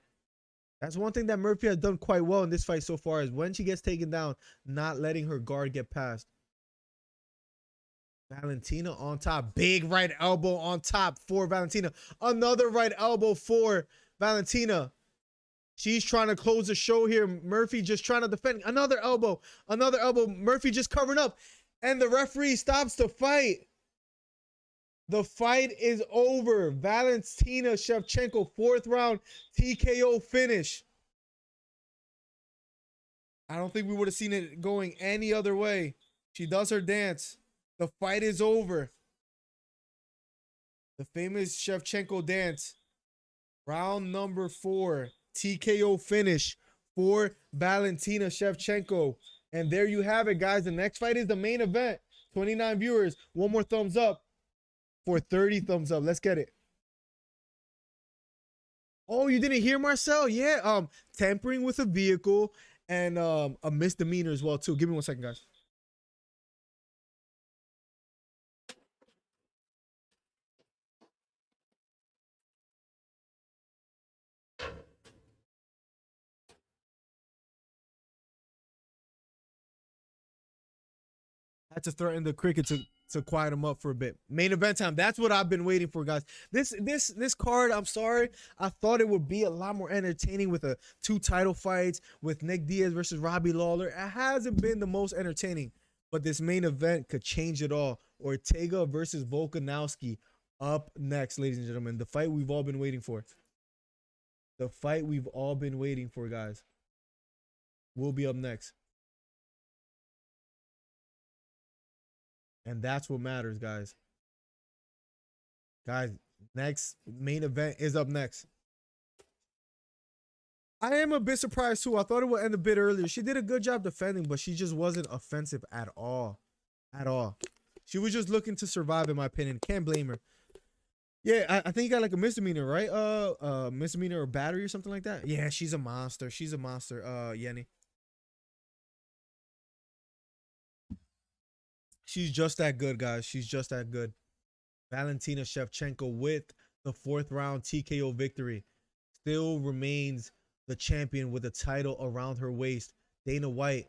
That's one thing that Murphy has done quite well in this fight so far, is when she gets taken down, not letting her guard get past. Valentina on top. Big right elbow on top for Valentina. Another right elbow for Valentina. She's trying to close the show here. Murphy just trying to defend. Another elbow. Another elbow. Murphy just covering up. And the referee stops the fight. The fight is over. Valetina Shevchenko, 4th round TKO finish. I don't think we would have seen it going any other way. She does her dance. The fight is over. The famous Shevchenko dance. Round number 4. TKO finish for Valetina Shevchenko. And there you have it, guys. The next fight is the main event. 29 viewers. One more thumbs up for 30 thumbs up. Let's get it. Oh, you didn't hear Marcel? Yeah, tampering with a vehicle and a misdemeanor as well too. Give me 1 second, guys. I had to threaten the cricket to quiet him up for a bit. Main event time. That's what I've been waiting for, guys. This card, I'm sorry. I thought it would be a lot more entertaining with 2 title fights with Nick Diaz versus Robbie Lawler. It hasn't been the most entertaining, but this main event could change it all. Ortega versus Volkanovski up next, ladies and gentlemen. The fight we've all been waiting for. The fight we've all been waiting for, guys, will be up next. And that's what matters, guys. Guys, next main event is up next. I am a bit surprised too. I thought it would end a bit earlier. She did a good job defending, but she just wasn't offensive at all. At all. She was just looking to survive, in my opinion. Can't blame her. Yeah, I think you got like a misdemeanor, right? Misdemeanor or battery or something like that. Yeah, she's a monster. She's a monster, Yenny. She's just that good, guys. She's just that good. Valetina Shevchenko with the 4th round TKO victory. Still remains the champion with a title around her waist. Dana White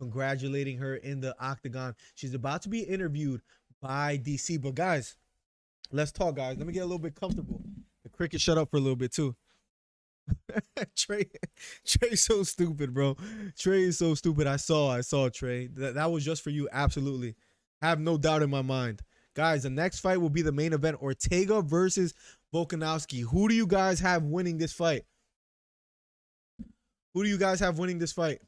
congratulating her in the octagon. She's about to be interviewed by DC. But guys, let's talk, guys. Let me get a little bit comfortable. The cricket shut up for a little bit too. Trey's so stupid, bro. Trey is so stupid. I saw Trey. That was just for you. Absolutely. Have no doubt in my mind. Guys, the next fight will be the main event. Ortega versus Volkanovski. Who do you guys have winning this fight? Who do you guys have winning this fight?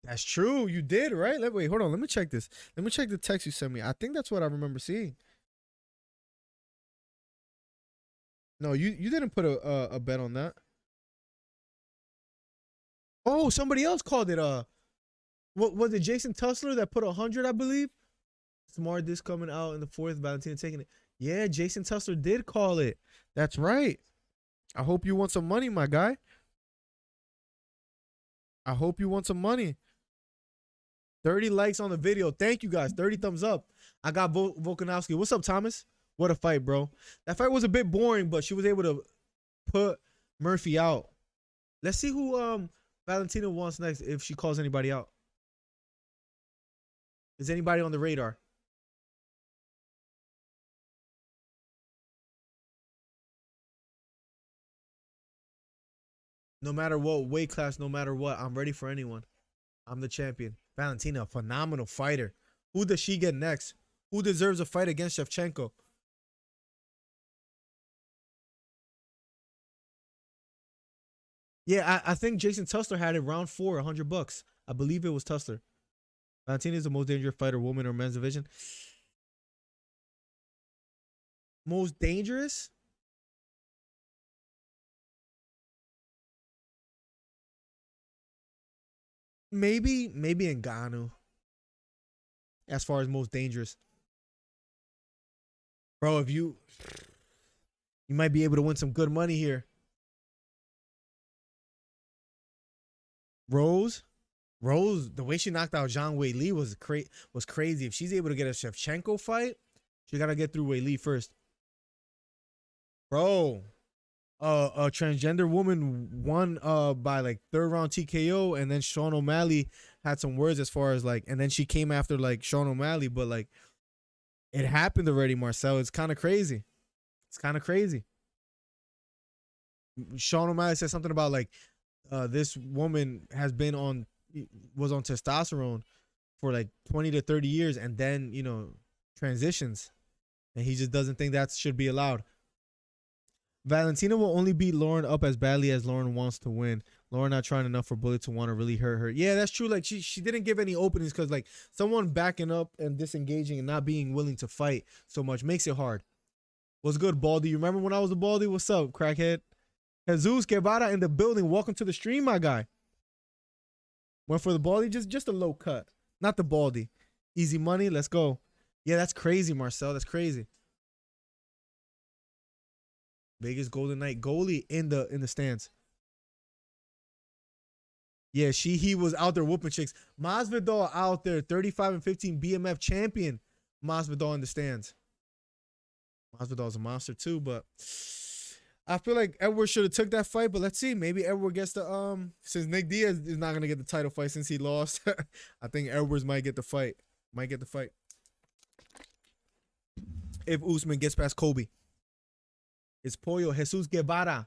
That's true. You did, right? Wait, hold on. Let me check this. Let me check the text you sent me. I think that's what I remember seeing. No, you didn't put a bet on that. Oh, somebody else called it. What was it? Jason Tussler that put 100, I believe. Smart disc coming out in the 4th. Valentina taking it. Yeah, Jason Tussler did call it. That's right. I hope you want some money, my guy. I hope you want some money. 30 likes on the video. Thank you, guys. 30 thumbs up. I got Volkanovski. What's up, Thomas? What a fight, bro. That fight was a bit boring, but she was able to put Murphy out. Let's see who Valentina wants next, if she calls anybody out. Is anybody on the radar? No matter what weight class, no matter what, I'm ready for anyone. I'm the champion. Valentina, a phenomenal fighter. Who does she get next? Who deserves a fight against Shevchenko? Yeah, I think Jason Tussler had it round 4, $100. I believe it was Tussler. Valentina is the most dangerous fighter, woman or men's division. Most dangerous? Maybe Ngannou. As far as most dangerous, bro. If you might be able to win some good money here. Rose, Rose, the way she knocked out Zhang Wei Li was crazy. If she's able to get a Shevchenko fight, she gotta get through Wei Li first, bro. A transgender woman won by like third round TKO, and then Sean O'Malley had some words as far as like, and then she came after like Sean O'Malley, but like it happened already, Marcel. It's kind of crazy. It's kind of crazy. Sean O'Malley said something about like this woman was on testosterone for like 20 to 30 years and then, transitions. And he just doesn't think that should be allowed. Valentina will only beat Lauren up as badly as Lauren wants to win. Lauren not trying enough for Bullet to want to really hurt her. Yeah, that's true. Like she didn't give any openings because like someone backing up and disengaging and not being willing to fight so much makes it hard. What's good, Baldy? You remember when I was a Baldy? What's up, crackhead? Jesus Guevara in the building. Welcome to the stream, my guy. Went for the Baldy, just a low cut. Not the Baldy. Easy money, let's go. Yeah, that's crazy, Marcel. That's crazy. Vegas Golden Knight goalie in the stands. Yeah, he was out there whooping chicks. Masvidal out there, 35-15 BMF champion. Masvidal in the stands. Masvidal's a monster too, but I feel like Edward should have took that fight, but let's see. Maybe Edward gets the since Nick Diaz is not gonna get the title fight since he lost. I think Edwards might get the fight. If Usman gets past Kobe. It's Pollo Jesus Guevara.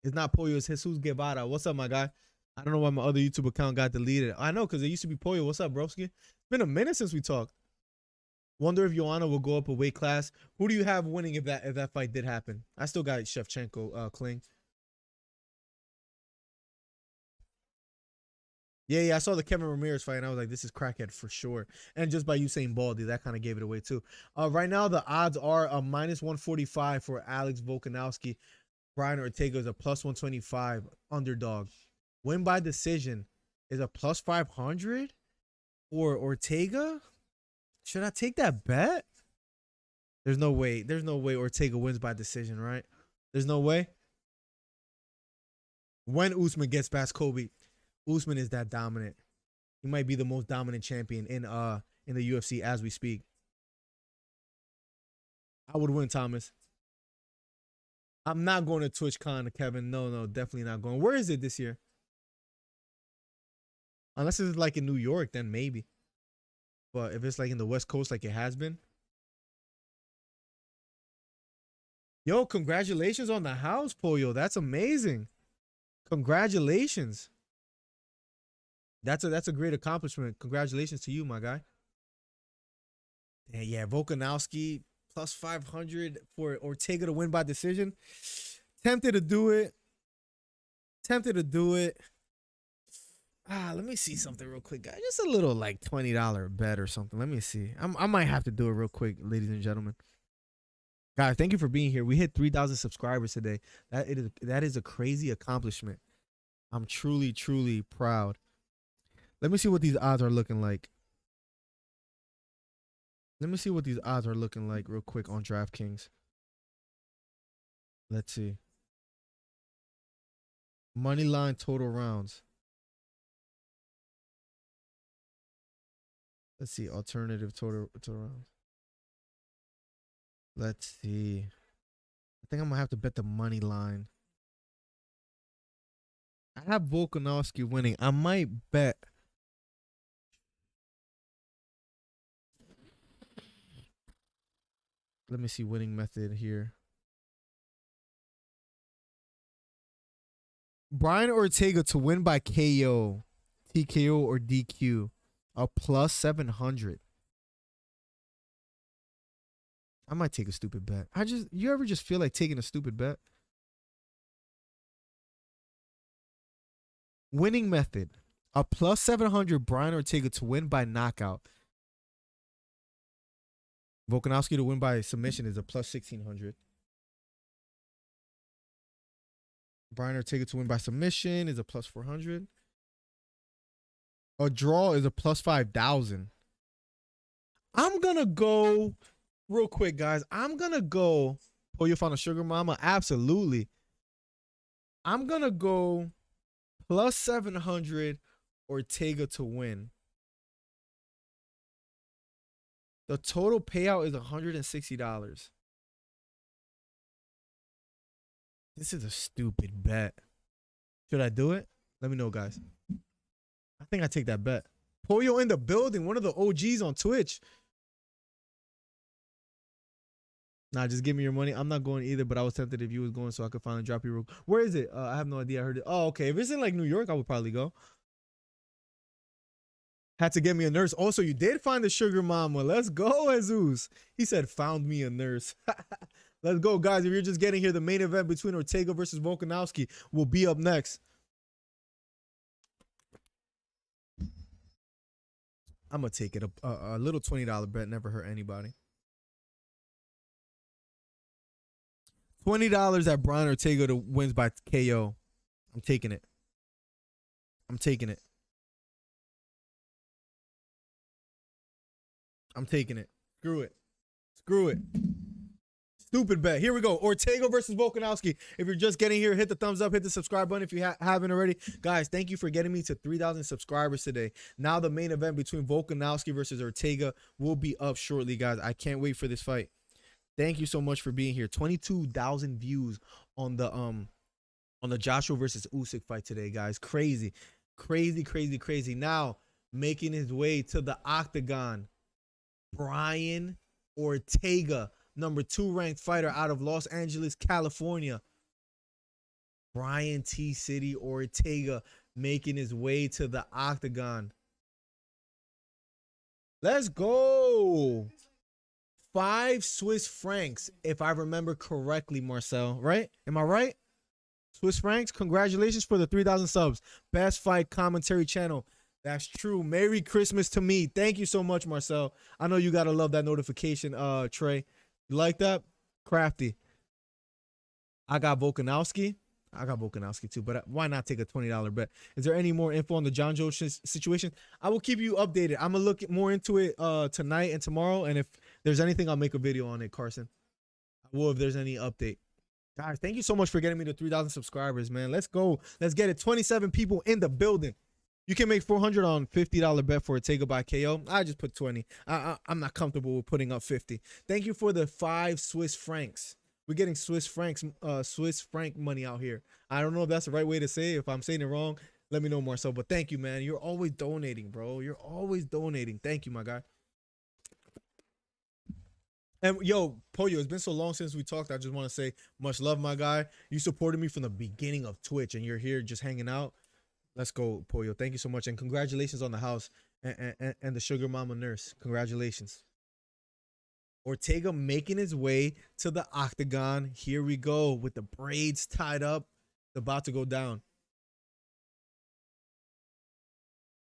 It's not Pollo, it's Jesus Guevara. What's up, my guy? I don't know why my other YouTube account got deleted. I know, because it used to be Pollo. What's up, broski? It's been a minute since we talked. Wonder if Joanna will go up a weight class. Who do you have winning if that fight did happen? I still got Shevchenko, Kling. Yeah, I saw the Kevin Ramirez fight, and I was like, this is crackhead for sure. And just by you saying Baldy, that kind of gave it away too. Right now, the odds are a -145 for Alex Volkanovski. Brian Ortega is a +125 underdog. Win by decision is a +500 for Ortega. Should I take that bet? There's no way. There's no way Ortega wins by decision, right? There's no way. When Usman gets past Kobe, Usman is that dominant. He might be the most dominant champion in the UFC as we speak. I would win, Thomas. I'm not going to TwitchCon, Kevin. No, definitely not going. Where is it this year? Unless it's like in New York, then maybe. But if it's like in the West Coast like it has been. Yo, congratulations on the house, Pollo. That's amazing. Congratulations. That's a great accomplishment. Congratulations to you, my guy. Yeah, Volkanovski +500 for Ortega to win by decision. Tempted to do it. Let me see something real quick, guys. Just a little like $20 bet or something. Let me see. I might have to do it real quick, ladies and gentlemen. Guys, thank you for being here. We hit 3,000 subscribers today. That is a crazy accomplishment. I'm truly, truly proud. Let me see what these odds are looking like. Real quick on DraftKings. Let's see. Money line total rounds. Let's see. Alternative total rounds. Let's see. I think I'm going to have to bet the money line. I have Volkanovski winning. I might bet. Let me see winning method here. Brian Ortega to win by KO, TKO, or DQ. A +700. I might take a stupid bet. You ever just feel like taking a stupid bet? Winning method. A plus 700 Brian Ortega to win by knockout. Volkanovski to win by submission is a plus 1600. Brian Ortega to win by submission is a plus 400. A draw is a plus 5,000. I'm going to go, real quick, guys. I'm going to go, oh, you found a sugar mama? Absolutely. I'm going to go plus 700 Ortega to win. The total payout is $160. This is a stupid bet. Should I do it? Let me know, guys. I think I take that bet. Pollo in the building. One of the OGs on Twitch. Nah, just give me your money. I'm not going either, but I was tempted if you was going so I could finally drop you. Where is it? I have no idea. I heard it. Oh, okay. If it's in like New York, I would probably go. Had to get me a nurse. Also, you did find the sugar mama. Let's go, Jesus. He said, found me a nurse. Let's go, guys. If you're just getting here, the main event between Ortega versus Volkanovski will be up next. I'm going to take it. A little $20 bet never hurt anybody. $20 at Brian Ortega to wins by KO. I'm taking it. I'm taking it. I'm taking it. Screw it. Screw it. Stupid bet. Here we go. Ortega versus Volkanovski. If you're just getting here, hit the thumbs up, hit the subscribe button if you haven't already. Guys, thank you for getting me to 3,000 subscribers today. Now the main event between Volkanovski versus Ortega will be up shortly, guys. I can't wait for this fight. Thank you so much for being here. 22,000 views on the Joshua versus Usyk fight today, guys. Crazy. Crazy, crazy, crazy. Now making his way to the octagon, Brian Ortega, number 2 ranked fighter out of Los Angeles, California. Brian T. City Ortega making his way to the octagon. Let's go. 5 Swiss francs, if I remember correctly, Marcel, right? Am I right? Swiss francs, congratulations for the 3,000 subs. Best fight commentary channel. That's true. Merry Christmas to me. Thank you so much, Marcel. I know you got to love that notification, Trey. You like that? Crafty. I got Volkanovski. I got Volkanovski too, but why not take a $20 bet? Is there any more info on the John Joe situation? I will keep you updated. I'm going to look more into it tonight and tomorrow, and if there's anything, I'll make a video on it, Carson. I will if there's any update. Guys, thank you so much for getting me to 3,000 subscribers, man. Let's go. Let's get it. 27 people in the building. You can make $400 on $50 bet for Ortega by KO. I just put 20. I'm not comfortable with putting up 50. Thank you for the 5 Swiss francs. We're getting Swiss franc money out here. I don't know if that's the right way to say it. If I'm saying it wrong, let me know, Marcel. But thank you, man. You're always donating, bro. You're always donating. Thank you, my guy. And yo, Pollo, it's been so long since we talked. I just want to say much love, my guy. You supported me from the beginning of Twitch, and you're here just hanging out. Let's go, Pollo. Thank you so much. And congratulations on the house and the sugar mama nurse. Congratulations. Ortega making his way to the octagon. Here we go with the braids tied up. It's about to go down.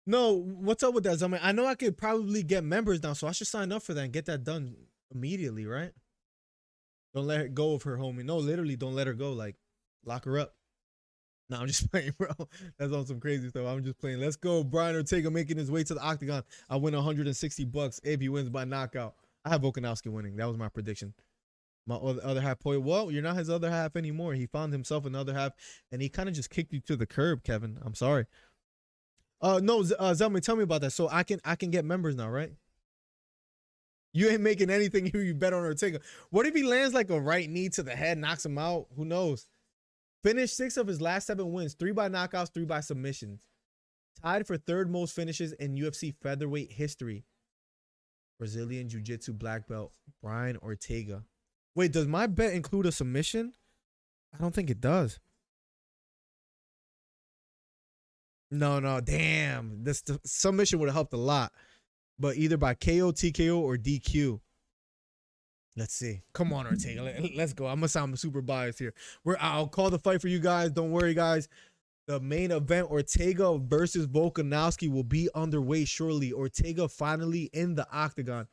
No, what's up with that? I mean, I know I could probably get members now, so I should sign up for that and get that done immediately, right? Don't let her go of her, homie. No, literally, don't let her go. Like, lock her up. No, I'm just playing, bro. That's on some crazy stuff. I'm just playing. Let's go. Brian Ortega making his way to the octagon. I win $160 if he wins by knockout. I have Volkanovski winning. That was my prediction. My other half point. Well, you're not his other half anymore. He found himself another half, and he kind of just kicked you to the curb, Kevin. I'm sorry. No, Zelman, tell me about that. So I can get members now, right? You ain't making anything here. You bet on Ortega. What if he lands like a right knee to the head, knocks him out? Who knows? Finished 6 of his last 7 wins, 3 by knockouts, 3 by submissions. Tied for 3rd most finishes in UFC featherweight history. Brazilian Jiu-Jitsu black belt, Brian Ortega. Wait, does my bet include a submission? I don't think it does. No, damn. The submission would have helped a lot. But either by KO, TKO, or DQ. Let's see. Come on, Ortega. Let's go. I'm going to sound super biased here. I'll call the fight for you guys. Don't worry, guys. The main event, Ortega versus Volkanovski, will be underway shortly. Ortega finally in the octagon.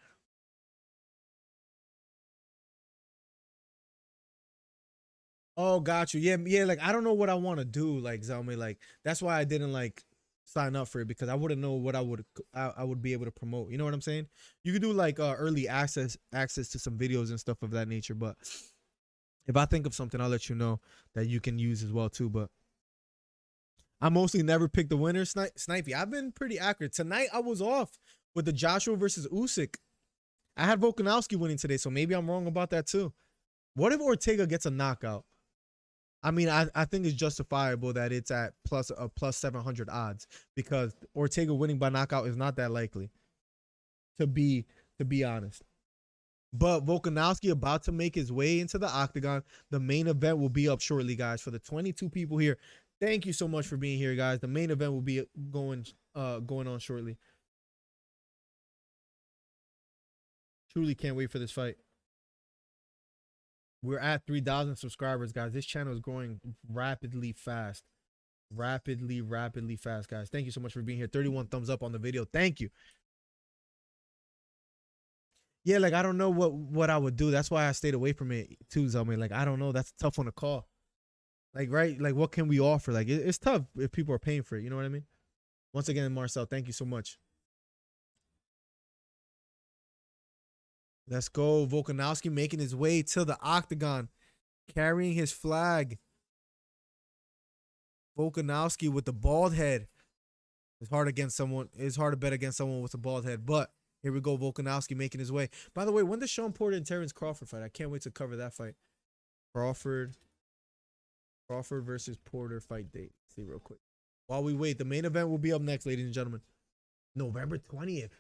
Oh, got you. Yeah. Like, I don't know what I want to do. Like, Zelme, like, that's why I didn't like sign up for it, because I wouldn't know what I would be able to promote. You know what I'm saying? You could do like early access to some videos and stuff of that nature. But if I think of something, I'll let you know that you can use as well too. But I mostly never pick the winner, Snipey. I've been pretty accurate. Tonight I was off with the Joshua versus Usyk. I had Volkanovski winning today, so maybe I'm wrong about that too. What if Ortega gets a knockout? I mean, I think it's justifiable that it's at plus 700 odds, because Ortega winning by knockout is not that likely, to be honest. But Volkanovski about to make his way into the octagon. The main event will be up shortly, guys. For the 22 people here, thank you so much for being here, guys. The main event will be going on shortly. Truly can't wait for this fight. We're at 3,000 subscribers, guys. This channel is growing rapidly fast. Rapidly fast, guys. Thank you so much for being here. 31 thumbs up on the video. Thank you. Yeah, like, I don't know what I would do. That's why I stayed away from it too, Zelme. Like, I don't know. That's a tough one to call. Like, right? Like, what can we offer? Like, it's tough if people are paying for it. You know what I mean? Once again, Marcel, thank you so much. Let's go. Volkanovski making his way to the octagon, carrying his flag. Volkanovski with the bald head. It's hard against someone. It's hard to bet against someone with a bald head. But here we go. Volkanovski making his way. By the way, when does Sean Porter and Terrence Crawford fight? I can't wait to cover that fight. Crawford versus Porter fight date. Let's see real quick. While we wait, the main event will be up next, ladies and gentlemen. November 20th.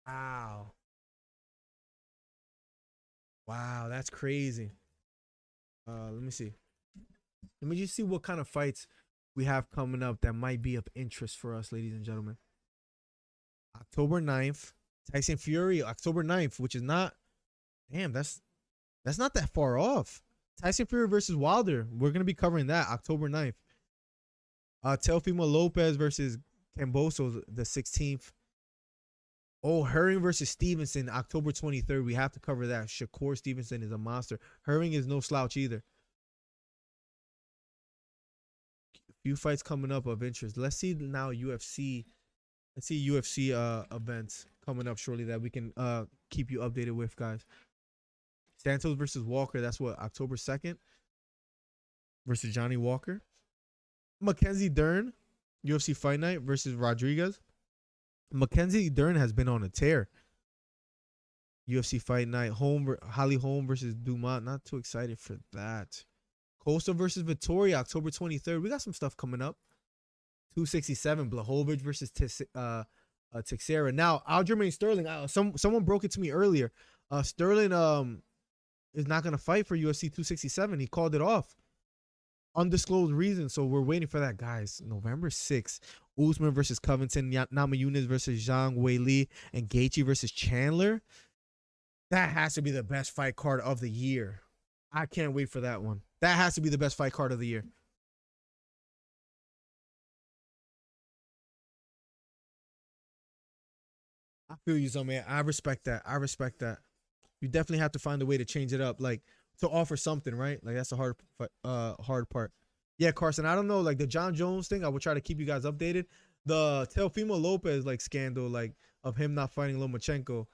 Wow. Wow, that's crazy. Let me see. Let me just see what kind of fights we have coming up that might be of interest for us, ladies and gentlemen. October 9th, Tyson Fury, October 9th, which is not, damn, that's not that far off. Tyson Fury versus Wilder. We're going to be covering that October 9th. Teofimo Lopez versus Camboso, the 16th. Oh, Herring versus Stevenson, October 23rd. We have to cover that. Shakur Stevenson is a monster. Herring is no slouch either. A few fights coming up of interest. Let's see now UFC. Let's see UFC events coming up shortly that we can keep you updated with, guys. Santos versus Walker. That's what, October 2nd? Versus Johnny Walker. Mackenzie Dern, UFC Fight Night versus Rodriguez. Mackenzie Dern has been on a tear. UFC Fight Night. Holly Holm versus Dumont. Not too excited for that. Costa versus Vittoria, October 23rd. We got some stuff coming up. 267. Blachowicz versus Teixeira. Now, Aljamain Sterling. Someone broke it to me earlier. Sterling is not going to fight for UFC 267. He called it off. Undisclosed reason, so we're waiting for that, guys. November 6th, Usman versus Covington, Namajunas versus Zhang Weili, and Gaethje versus Chandler. That has to be the best fight card of the year. I can't wait for that one. That has to be the best fight card of the year. I feel you, so man. I respect that. You definitely have to find a way to change it up, like to offer something, right? Like, that's the hard part. Yeah, Carson, I don't know, like the John Jones thing, I will try to keep you guys updated. The Teofimo Lopez like scandal, like of him not fighting Lomachenko,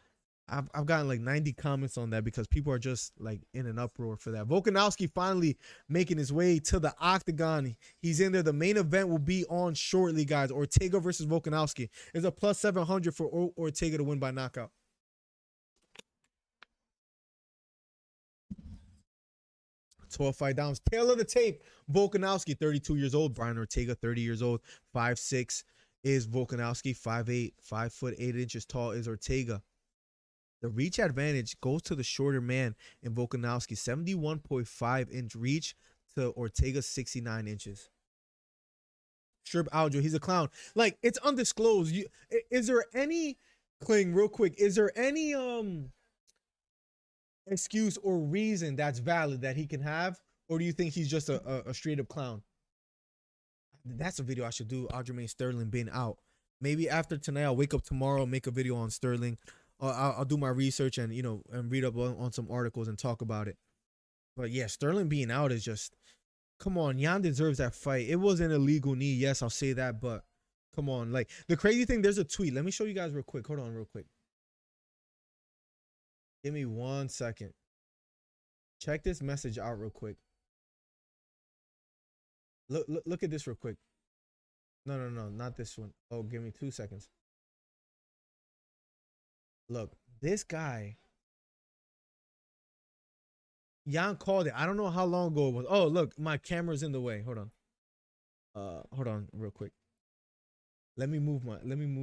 I've gotten like 90 comments on that because people are just like in an uproar for that. Volkanovski finally making his way to the octagon. He's in there. The main event will be on shortly, guys. Ortega versus Volkanovski. There's a plus 700 for Ortega to win by knockout. 12 fight downs. Tail of the tape. Volkanovski, 32 years old. Brian Ortega, 30 years old. 5'6" is Volkanovski. 5'8", 5'8" tall is Ortega. The reach advantage goes to the shorter man in Volkanovski. 71.5 inch reach to Ortega's 69 inches. Sherb Aljo, he's a clown. Like, it's undisclosed. Is there any, Kling, real quick, is there any excuse or reason that's valid that he can have, or do you think he's just a straight up clown? That's a video I should do. Aljamain Sterling being out. Maybe after tonight, I'll wake up tomorrow, make a video on Sterling. I'll do my research and and read up on some articles and talk about it. But yeah, Sterling being out is just, come on. Jan deserves that fight. It was an illegal knee. Yes, I'll say that, but come on. Like, the crazy thing, there's a tweet. Let me show you guys real quick. Hold on real quick. Give me 1 second. Check this message out real quick. Look at this real quick. No, not this one. Oh, give me 2 seconds. Look, this guy, Jan called it. I don't know how long ago it was. Oh, look, my camera's in the way. Hold on. Hold on real quick. Let me move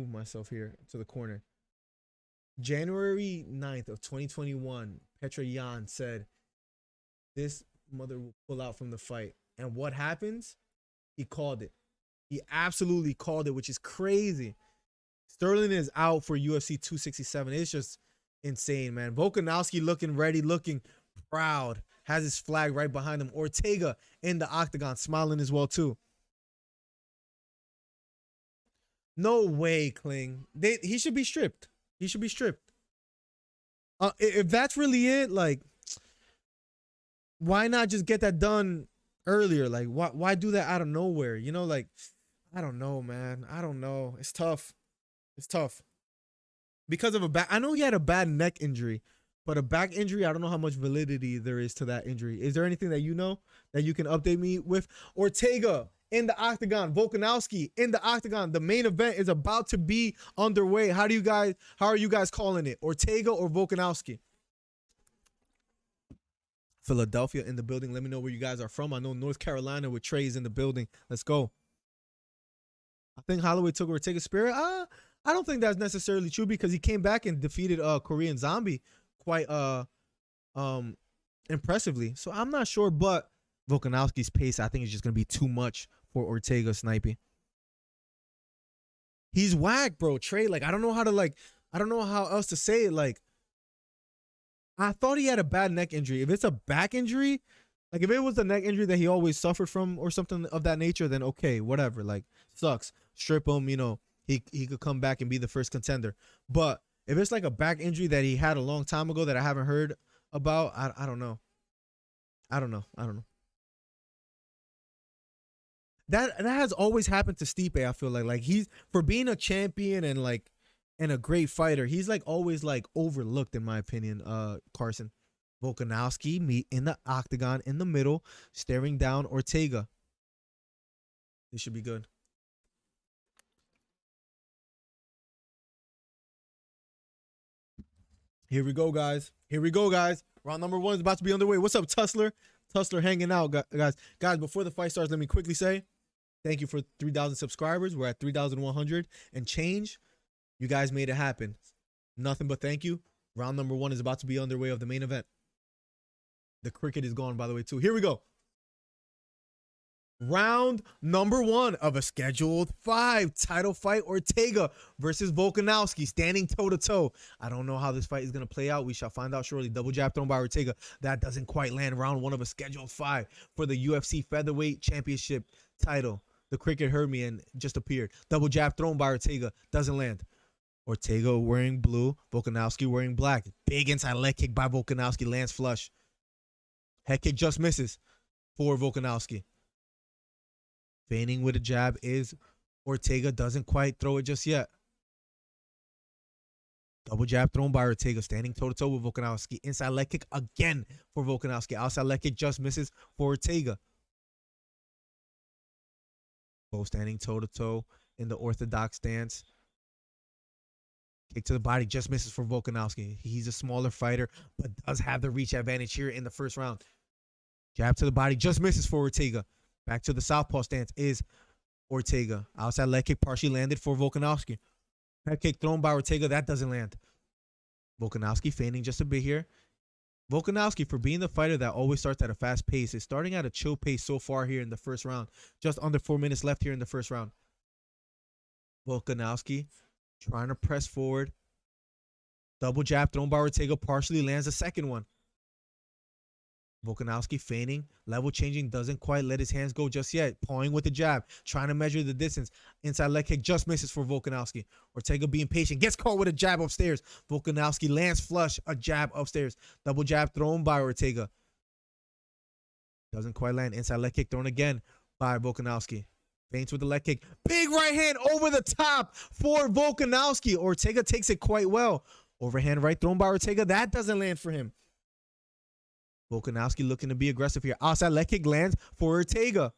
myself here to the corner. January 9th of 2021, Petra Yan said this mother will pull out from the fight. And what happens? He called it. He absolutely called it, which is crazy. Sterling is out for UFC 267. It's just insane, man. Volkanovski looking ready, looking proud. Has his flag right behind him. Ortega in the octagon, smiling as well, too. No way, Kling. He should be stripped. He should be stripped. If that's really it, like, why not just get that done earlier? Like, why do that out of nowhere? You know, like, I don't know, man. I don't know. It's tough. It's tough. Because of a back, I know he had a bad neck injury, but a back injury, I don't know how much validity there is to that injury. Is there anything that you know that you can update me with? Ortega in the octagon, Volkanovski in the octagon. The main event is about to be underway. How are you guys calling it? Ortega or Volkanovski? Philadelphia in the building. Let me know where you guys are from. I know North Carolina with Trey's in the building. Let's go. I think Holloway took Ortega's spirit. I don't think that's necessarily true because he came back and defeated Korean Zombie quite impressively. So I'm not sure, but Volkanovski's pace, I think, is just gonna be too much for Ortega sniping. He's whack, bro. Trey, like, I don't know how else to say it. Like, I thought he had a bad neck injury. If it's a back injury, like if it was the neck injury that he always suffered from or something of that nature, then okay, whatever. Like, sucks. Strip him, he could come back and be the first contender. But if it's like a back injury that he had a long time ago that I haven't heard about, I don't know. I don't know. That has always happened to Stipe, I feel like he's, for being a champion and a great fighter, he's like always like overlooked in my opinion. Carson. Volkanovski meet in the octagon in the middle, staring down Ortega. This should be good. Here we go, guys. Round number 1 is about to be underway. What's up, Tussler? Tussler hanging out, guys. Guys, before the fight starts, let me quickly say thank you for 3,000 subscribers. We're at 3,100 and change. You guys made it happen. Nothing but thank you. Round number 1 is about to be underway of the main event. The cricket is gone, by the way, too. Here we go. Round number 1 of a scheduled 5 title fight. Ortega versus Volkanovski, standing toe-to-toe. I don't know how this fight is going to play out. We shall find out shortly. Double jab thrown by Ortega. That doesn't quite land. Round 1 of a scheduled 5 for the UFC Featherweight Championship title. The cricket heard me and just appeared. Double jab thrown by Ortega. Doesn't land. Ortega wearing blue. Volkanovski wearing black. Big inside leg kick by Volkanovski. Lands flush. Head kick just misses for Volkanovski. Feigning with a jab is Ortega. Doesn't quite throw it just yet. Double jab thrown by Ortega. Standing toe-to-toe with Volkanovski. Inside leg kick again for Volkanovski. Outside leg kick just misses for Ortega. Both standing toe-to-toe in the orthodox stance. Kick to the body just misses for Volkanovski. He's a smaller fighter, but does have the reach advantage here in the first round. Jab to the body just misses for Ortega. Back to the southpaw stance is Ortega. Outside leg kick partially landed for Volkanovski. Head kick thrown by Ortega. That doesn't land. Volkanovski feigning just a bit here. Volkanovski, for being the fighter that always starts at a fast pace, is starting at a chill pace so far here in the first round. Just under 4 minutes left here in the first round. Volkanovski trying to press forward. Double jab thrown by Ortega partially lands the second one. Volkanovski feigning, level changing, doesn't quite let his hands go just yet. Pawing with the jab, trying to measure the distance. Inside leg kick just misses for Volkanovski. Ortega being patient, gets caught with a jab upstairs. Volkanovski lands flush, a jab upstairs. Double jab thrown by Ortega. Doesn't quite land. Inside leg kick thrown again by Volkanovski. Feints with the leg kick. Big right hand over the top for Volkanovski. Ortega takes it quite well. Overhand right thrown by Ortega. That doesn't land for him. Volkanovski looking to be aggressive here. Outside leg kick lands for Ortega.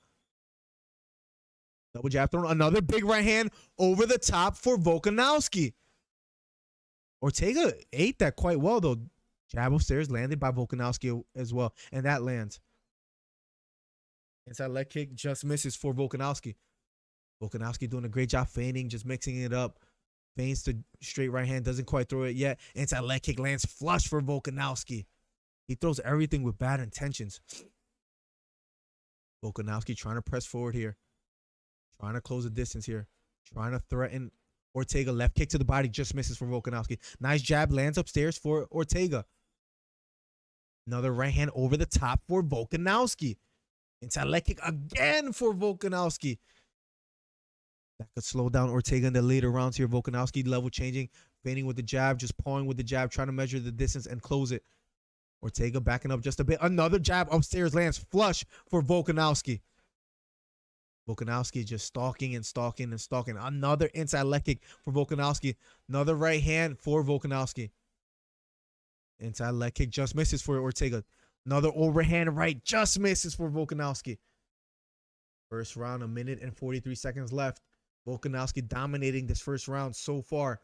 Double jab thrown. Another big right hand over the top for Volkanovski. Ortega ate that quite well, though. Jab upstairs landed by Volkanovski as well. And that lands. Inside leg kick just misses for Volkanovski. Volkanovski doing a great job feigning, just mixing it up. Feints the straight right hand, doesn't quite throw it yet. Inside leg kick lands flush for Volkanovski. He throws everything with bad intentions. Volkanovski trying to press forward here. Trying to close the distance here. Trying to threaten Ortega. Left kick to the body just misses for Volkanovski. Nice jab lands upstairs for Ortega. Another right hand over the top for Volkanovski. Inside leg kick again for Volkanovski. That could slow down Ortega in the later rounds here. Volkanovski level changing, feigning with the jab, just pawing with the jab, trying to measure the distance and close it. Ortega backing up just a bit. Another jab upstairs lands flush for Volkanovski. Volkanovski just stalking and stalking and stalking. Another inside leg kick for Volkanovski. Another right hand for Volkanovski. Inside leg kick just misses for Ortega. Another overhand right just misses for Volkanovski. First round, 1 minute and 43 seconds left. Volkanovski dominating this first round so far.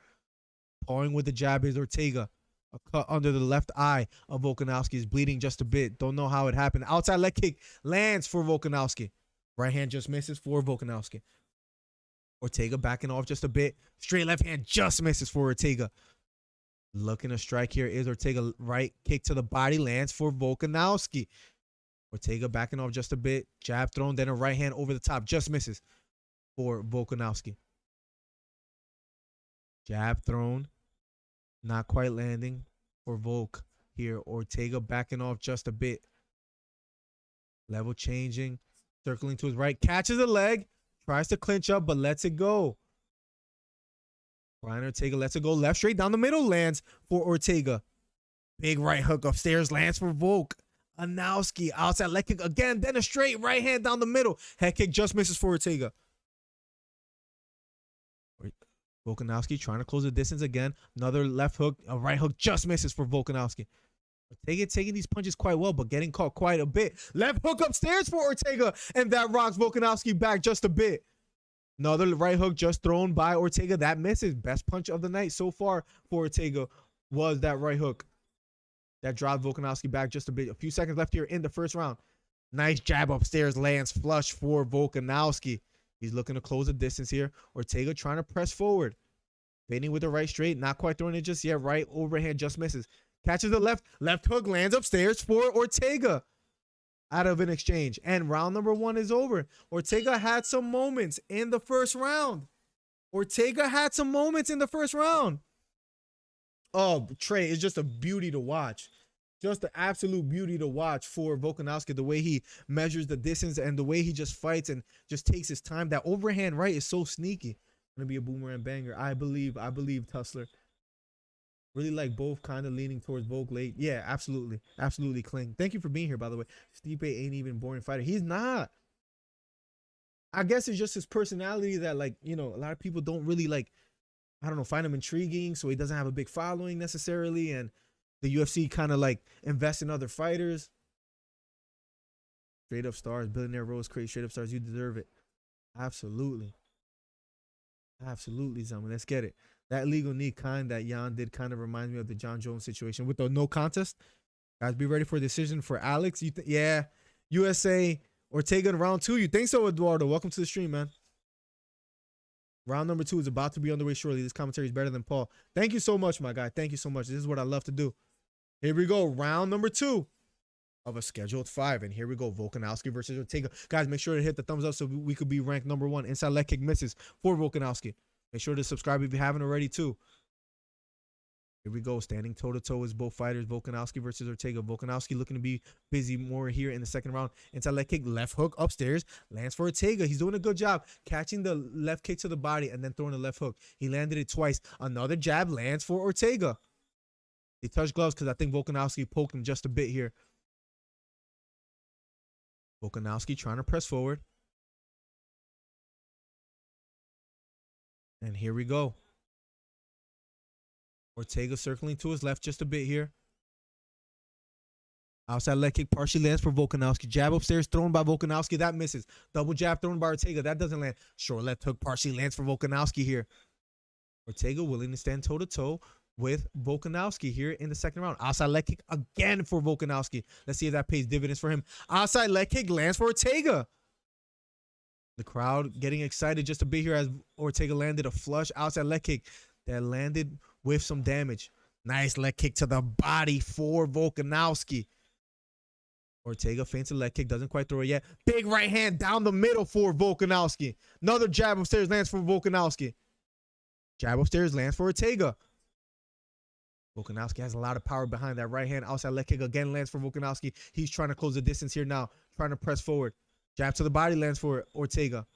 Pawing with the jab is Ortega. A cut under the left eye of Volkanovski is bleeding just a bit. Don't know how it happened. Outside leg kick lands for Volkanovski. Right hand just misses for Volkanovski. Ortega backing off just a bit. Straight left hand just misses for Ortega. Looking to strike here is Ortega. Right kick to the body lands for Volkanovski. Ortega backing off just a bit. Jab thrown, then a right hand over the top. Just misses for Volkanovski. Jab thrown. Not quite landing for Volk here. Ortega backing off just a bit. Level changing. Circling to his right. Catches the leg. Tries to clinch up, but lets it go. Brian Ortega lets it go. Left straight down the middle lands for Ortega. Big right hook upstairs lands for Volk. Anowski outside leg kick again. Then a straight right hand down the middle. Head kick just misses for Ortega. Volkanovski trying to close the distance again. Another left hook. A right hook just misses for Volkanovski. Ortega taking these punches quite well, but getting caught quite a bit. Left hook upstairs for Ortega. And that rocks Volkanovski back just a bit. Another right hook just thrown by Ortega. That misses. Best punch of the night so far for Ortega was that right hook. That dropped Volkanovski back just a bit. A few seconds left here in the first round. Nice jab upstairs lands flush for Volkanovski. He's looking to close the distance here. Ortega trying to press forward. Fading with the right straight. Not quite throwing it just yet. Right overhand just misses. Catches the left. Left hook lands upstairs for Ortega. Out of an exchange. And round number 1 is over. Ortega had some moments in the first round. Ortega had some moments in the first round. Oh, Trey, it's just a beauty to watch. Just an absolute beauty to watch for Volkanovski. The way he measures the distance and the way he just fights and just takes his time. That overhand right is so sneaky. Gonna be a boomerang banger. I believe, Tussler. Really like both, kind of leaning towards Volk late. Yeah, absolutely. Absolutely, Kling. Thank you for being here, by the way. Stipe ain't even a boring fighter. He's not. I guess it's just his personality that, like, you know, a lot of people don't really, like, I don't know, find him intriguing, so he doesn't have a big following necessarily, and the UFC kind of, like, invests in other fighters. Straight up stars, billionaire Rose Crazy, straight up stars, you deserve it. Absolutely. Absolutely, Zaman. Let's get it. That legal knee kind that Jan did kind of reminds me of the John Jones situation with the no contest. Guys, be ready for a decision for Alex. Yeah, USA, Ortega in round 2. You think so, Eduardo? Welcome to the stream, man. Round number 2 is about to be underway shortly. This commentary is better than Paul. Thank you so much, my guy. Thank you so much. This is what I love to do. Here we go. Round number 2 of a scheduled 5. And here we go. Volkanovski versus Ortega. Guys, make sure to hit the thumbs up so we could be ranked number 1. Inside leg kick misses for Volkanovski. Make sure to subscribe if you haven't already, too. Here we go. Standing toe-to-toe is both fighters. Volkanovski versus Ortega. Volkanovski looking to be busy more here in the second round. Inside leg kick, left hook upstairs. Lands for Ortega. He's doing a good job catching the left kick to the body and then throwing the left hook. He landed it twice. Another jab lands for Ortega. They touched gloves because I think Volkanovski poked him just a bit here. Volkanovski trying to press forward. And here we go. Ortega circling to his left just a bit here. Outside leg kick partially lands for Volkanovski. Jab upstairs thrown by Volkanovski. That misses. Double jab thrown by Ortega. That doesn't land. Short left hook partially lands for Volkanovski here. Ortega willing to stand toe-to-toe with Volkanovski here in the second round. Outside leg kick again for Volkanovski. Let's see if that pays dividends for him. Outside leg kick lands for Ortega. The crowd getting excited just a bit here as Ortega landed a flush outside leg kick that landed with some damage. Nice leg kick to the body for Volkanovski. Ortega feints a leg kick, doesn't quite throw it yet. Big right hand down the middle for Volkanovski. Another jab upstairs lands for Volkanovski. Jab upstairs lands for Ortega. Volkanovski has a lot of power behind that right hand. Outside leg kick again lands for Volkanovski. He's trying to close the distance here now, trying to press forward. Jab to the body lands for Ortega.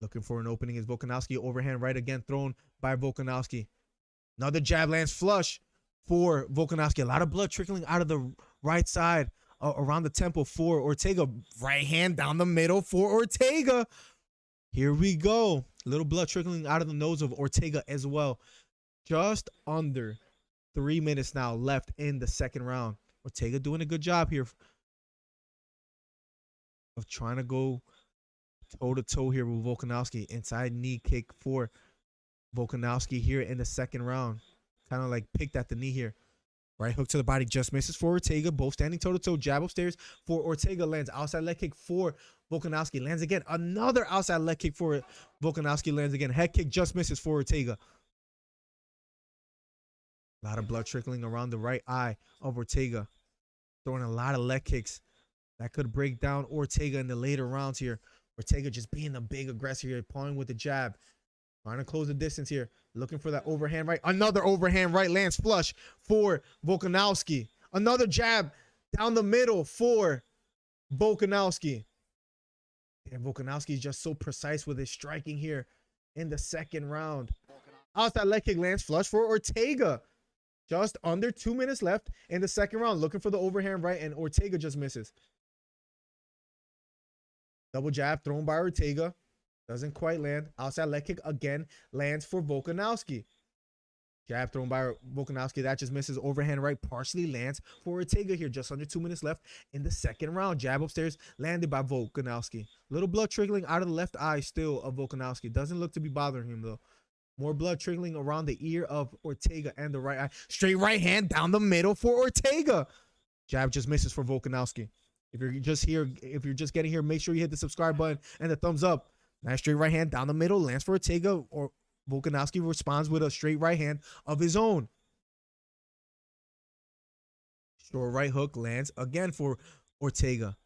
Looking for an opening is Volkanovski. Overhand right again thrown by Volkanovski. Another jab lands flush for Volkanovski. A lot of blood trickling out of the right side around the temple for Ortega. Right hand down the middle for Ortega. Here we go. A little blood trickling out of the nose of Ortega as well. Just under 3 minutes now left in the second round. Ortega doing a good job here of trying to go toe-to-toe here with Volkanovski. Inside knee kick for Volkanovski here in the second round. Kind of like picked at the knee here. Right hook to the body just misses for Ortega. Both standing toe-to-toe. Jab upstairs for Ortega lands. Outside leg kick for Volkanovski. Lands again. Another outside leg kick for Volkanovski. Lands again. Head kick just misses for Ortega. A lot of blood trickling around the right eye of Ortega. Throwing a lot of leg kicks that could break down Ortega in the later rounds here. Ortega just being a big aggressor here, pawing with the jab. Trying to close the distance here. Looking for that overhand right. Another overhand right lands flush for Volkanovski. Another jab down the middle for Volkanovski. And Volkanovski is just so precise with his striking here in the second round. Outside leg kick lands flush for Ortega. Just under 2 minutes left in the second round. Looking for the overhand right, and Ortega just misses. Double jab thrown by Ortega. Doesn't quite land. Outside leg kick again lands for Volkanovski. Jab thrown by Volkanovski. That just misses. Overhand right partially lands for Ortega here. Just under 2 minutes left in the second round. Jab upstairs landed by Volkanovski. Little blood trickling out of the left eye still of Volkanovski. Doesn't look to be bothering him though. More blood trickling around the ear of Ortega and the right eye. Straight right hand down the middle for Ortega. Jab just misses for Volkanovski. If you're just here, if you're just getting here, make sure you hit the subscribe button and the thumbs up. Nice straight right hand down the middle lands for Ortega, or Volkanovski responds with a straight right hand of his own. Short right hook lands again for Ortega.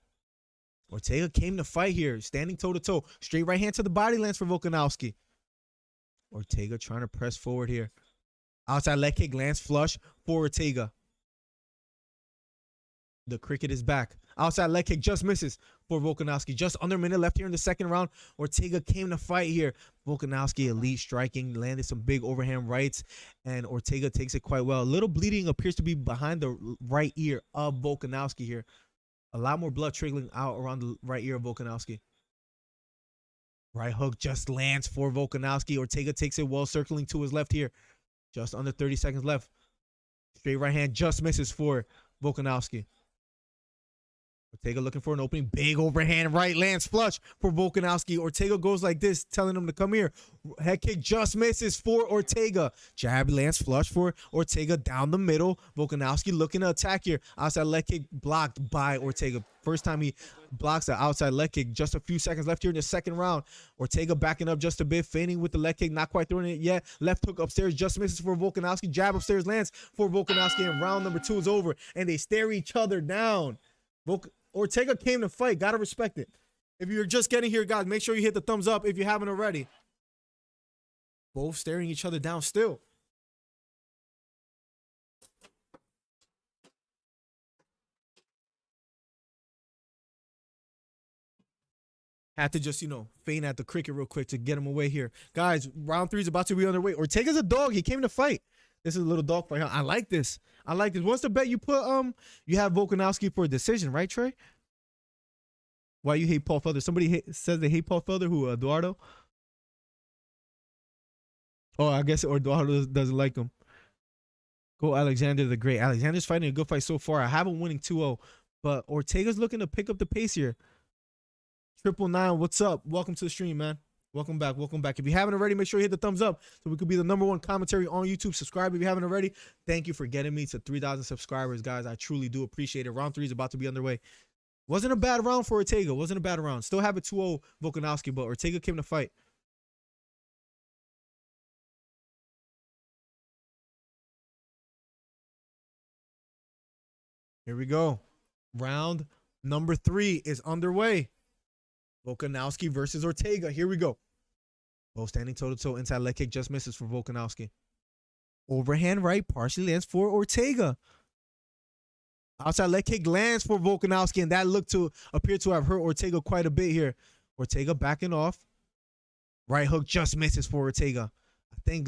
Ortega came to fight here, standing toe-to-toe. Straight right hand to the body lands for Volkanovski. Ortega trying to press forward here. Outside leg kick lands flush for Ortega. The cricket is back. Outside leg kick just misses for Volkanovski. Just under a minute left here in the second round. Ortega came to fight here. Volkanovski elite striking, landed some big overhand rights, and Ortega takes it quite well. A little bleeding appears to be behind the right ear of Volkanovski here. A lot more blood trickling out around the right ear of Volkanovski. Right hook just lands for Volkanovski. Ortega takes it well, circling to his left here. Just under 30 seconds left. Straight right hand just misses for Volkanovski. Ortega looking for an opening. Big overhand right lands flush for Volkanovski. Ortega goes like this, telling him to come here. Head kick just misses for Ortega. Jab lands flush for Ortega down the middle. Volkanovski looking to attack here. Outside leg kick blocked by Ortega. First time he blocks the outside leg kick. Just a few seconds left here in the second round. Ortega backing up just a bit, feigning with the leg kick, not quite throwing it yet. Left hook upstairs just misses for Volkanovski. Jab upstairs lands for Volkanovski, and round number 2 is over, and they stare each other down. Ortega came to fight. Gotta respect it. If you're just getting here, guys, make sure you hit the thumbs up if you haven't already. Both staring each other down still. Had to just, feint at the cricket real quick to get him away here. Guys, round 3 is about to be underway. Ortega's a dog. He came to fight. This is a little dog fight. I like this. What's the bet you put? You have Volkanovski for a decision, right, Trey? Why you hate Paul Felder? Somebody says they hate Paul Felder. Who, Eduardo? Oh, I guess Eduardo doesn't like him. Go Alexander the Great. Alexander's fighting a good fight so far. I have him winning 2-0. But Ortega's looking to pick up the pace here. 999, what's up? Welcome to the stream, man. Welcome back. Welcome back. If you haven't already, make sure you hit the thumbs up so we could be the #1 commentary on YouTube. Subscribe if you haven't already. Thank you for getting me to 3,000 subscribers, guys. I truly do appreciate it. Round 3 is about to be underway. Wasn't a bad round for Ortega. Wasn't a bad round. Still have a 2-0 Volkanovski, but Ortega came to fight. Here we go. Round number 3 is underway. Volkanovski versus Ortega. Here we go. Both standing toe-to-toe. Inside leg kick just misses for Volkanovski. Overhand right partially lands for Ortega. Outside leg kick lands for Volkanovski, and that looked to appear to have hurt Ortega quite a bit here. Ortega backing off. Right hook just misses for Ortega. I think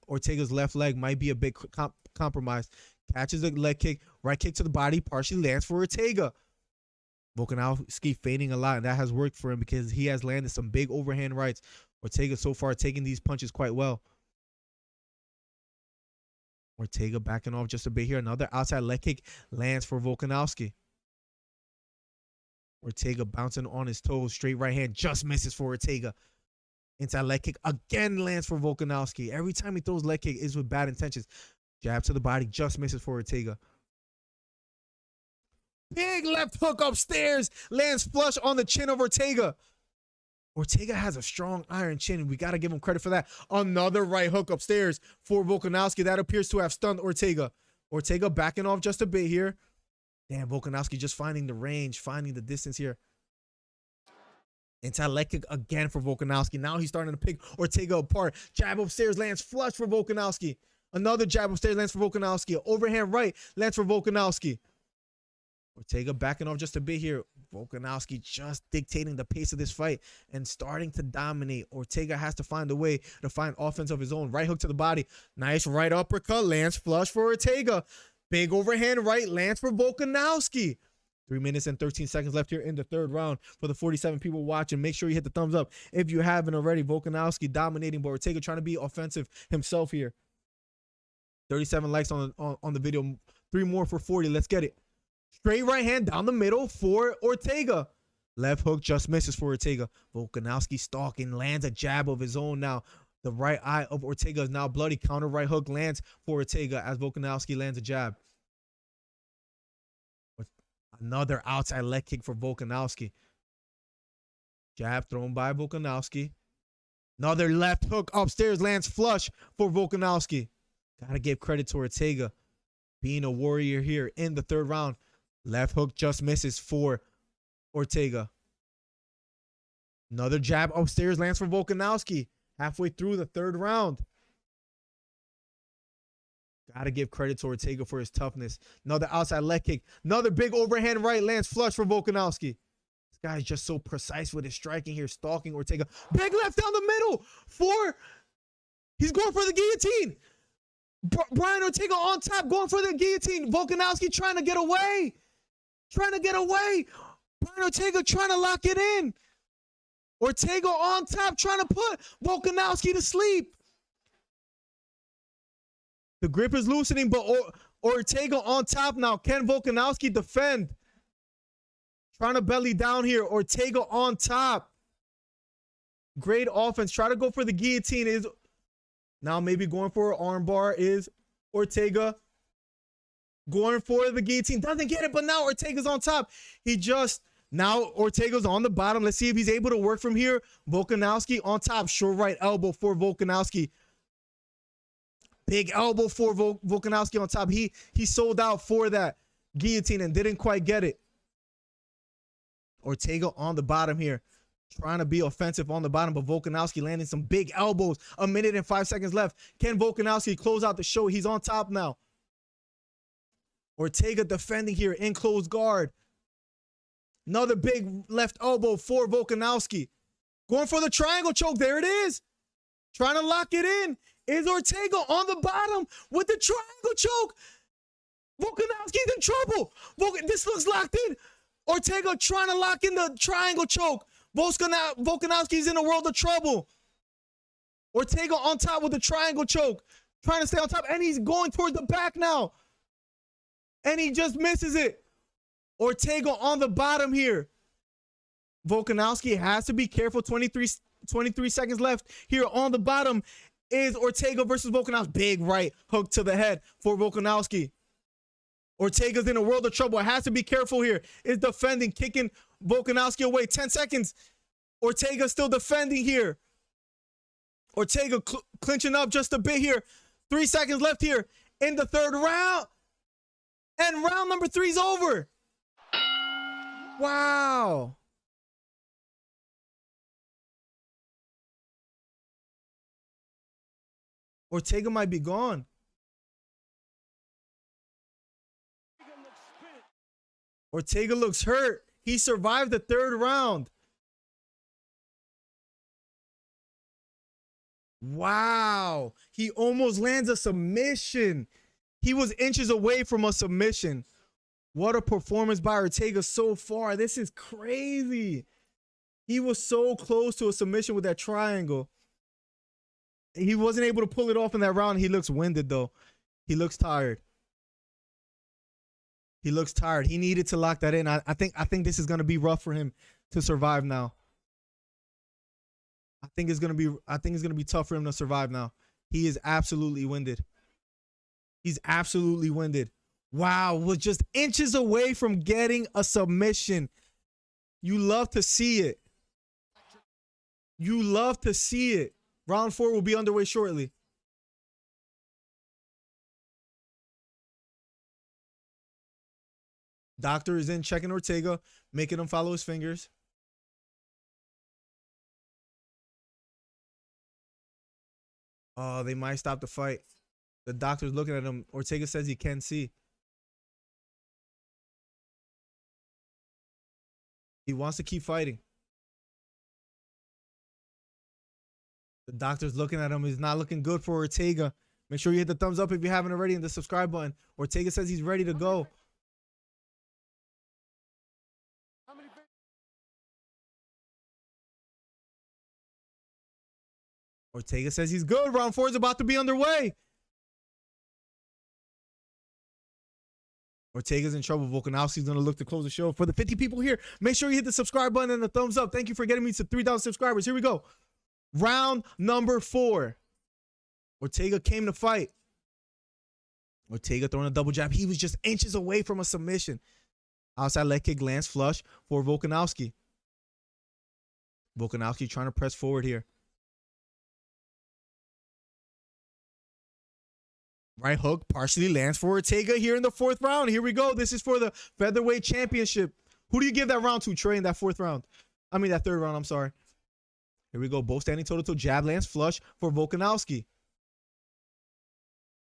Ortega's left leg might be a bit compromised. Catches the leg kick. Right kick to the body. Partially lands for Ortega. Volkanovski fading a lot, and that has worked for him because he has landed some big overhand rights. Ortega so far taking these punches quite well. Ortega backing off just a bit here. Another outside leg kick lands for Volkanovski. Ortega bouncing on his toes. Straight right hand just misses for Ortega. Inside leg kick again lands for Volkanovski. Every time he throws leg kick is with bad intentions. Jab to the body just misses for Ortega. Big left hook upstairs. Lands flush on the chin of Ortega. Ortega has a strong iron chin. We got to give him credit for that. Another right hook upstairs for Volkanovski. That appears to have stunned Ortega. Ortega backing off just a bit here. Damn, Volkanovski just finding the range, finding the distance here. Inside leg kick again for Volkanovski. Now he's starting to pick Ortega apart. Jab upstairs lands flush for Volkanovski. Another jab upstairs lands for Volkanovski. Overhand right lands for Volkanovski. Ortega backing off just a bit here. Volkanovski just dictating the pace of this fight and starting to dominate. Ortega has to find a way to find offense of his own. Right hook to the body. Nice right uppercut. Lands flush for Ortega. Big overhand right lands for Volkanovski. 3 minutes and 13 seconds left here in the 3rd round. For the 47 people watching, make sure you hit the thumbs up if you haven't already. Volkanovski dominating, but Ortega trying to be offensive himself here. 37 likes on the video. 3 more for 40. Let's get it. Straight right hand down the middle for Ortega. Left hook just misses for Ortega. Volkanovski stalking, lands a jab of his own now. The right eye of Ortega is now bloody. Counter right hook lands for Ortega as Volkanovski lands a jab. Another outside leg kick for Volkanovski. Jab thrown by Volkanovski. Another left hook upstairs lands flush for Volkanovski. Gotta give credit to Ortega being a warrior here in the 3rd round. Left hook just misses for Ortega. Another jab upstairs lands for Volkanovski. Halfway through the 3rd round. Gotta give credit to Ortega for his toughness. Another outside leg kick. Another big overhand right lands flush for Volkanovski. This guy is just so precise with his striking here. Stalking Ortega. Big left down the middle for... He's going for the guillotine. Brian Ortega on top going for the guillotine. Volkanovski trying to get away. Brian Ortega trying to lock it in. Ortega on top trying to put Volkanovski to sleep. The grip is loosening, but Ortega on top now. Can Volkanovski defend? Trying to belly down here. Ortega on top. Great offense. Try to go for the guillotine. Is now maybe going for an armbar is Ortega. Going for the guillotine. Doesn't get it, but now Ortega's on top. Now Ortega's on the bottom. Let's see if he's able to work from here. Volkanovski on top. Short right elbow for Volkanovski. Big elbow for Volkanovski on top. He sold out for that guillotine and didn't quite get it. Ortega on the bottom here. Trying to be offensive on the bottom, but Volkanovski landing some big elbows. 1 minute and 5 seconds left. Can Volkanovski close out the show? He's on top now. Ortega defending here in close guard. Another big left elbow for Volkanovski. Going for the triangle choke. There it is. Trying to lock it in. Is Ortega on the bottom with the triangle choke? Volkanovski's in trouble. This looks locked in. Ortega trying to lock in the triangle choke. Volkanovski's in a world of trouble. Ortega on top with the triangle choke. Trying to stay on top. And he's going towards the back now. And he just misses it. Ortega on the bottom here. Volkanovski has to be careful. 23 seconds left here on the bottom. Is Ortega versus Volkanovski. Big right hook to the head for Volkanovski. Ortega's in a world of trouble. Has to be careful here. Is defending, kicking Volkanovski away. 10 seconds. Ortega still defending here. Ortega clinching up just a bit here. 3 seconds left here in the third round. And round number 3 is over. Wow. Ortega might be gone. Ortega looks hurt. He survived the third round. Wow. He almost lands a submission. He was inches away from a submission. What a performance by Ortega so far. This is crazy. He was so close to a submission with that triangle. He wasn't able to pull it off in that round. He looks winded, though. He looks tired. He looks tired. He needed to lock that in. I think this is going to be rough for him to survive now. I think it's going to be tough for him to survive now. He is absolutely winded. He's absolutely winded. Wow, was just inches away from getting a submission. You love to see it. You love to see it. Round 4 will be underway shortly. Doctor is in checking Ortega, making him follow his fingers. Oh, they might stop the fight. The doctor's looking at him. Ortega says he can't see. He wants to keep fighting. The doctor's looking at him. He's not looking good for Ortega. Make sure you hit the thumbs up if you haven't already and the subscribe button. Ortega says he's ready to go. Ortega says he's good. Round 4 is about to be underway. Ortega's in trouble. Volkanovski's going to look to close the show. For the 50 people here, make sure you hit the subscribe button and the thumbs up. Thank you for getting me to 3,000 subscribers. Here we go. Round number 4. Ortega came to fight. Ortega throwing a double jab. He was just inches away from a submission. Outside leg kick lands flush for Volkanovski. Volkanovski trying to press forward here. Right hook partially lands for Ortega here in the 4th round. Here we go. This is for the featherweight championship. Who do you give that round to, Trey, in that 4th round? I mean, that 3rd round, I'm sorry. Here we go. Both standing toe-to-toe. Jab lands flush for Volkanovski.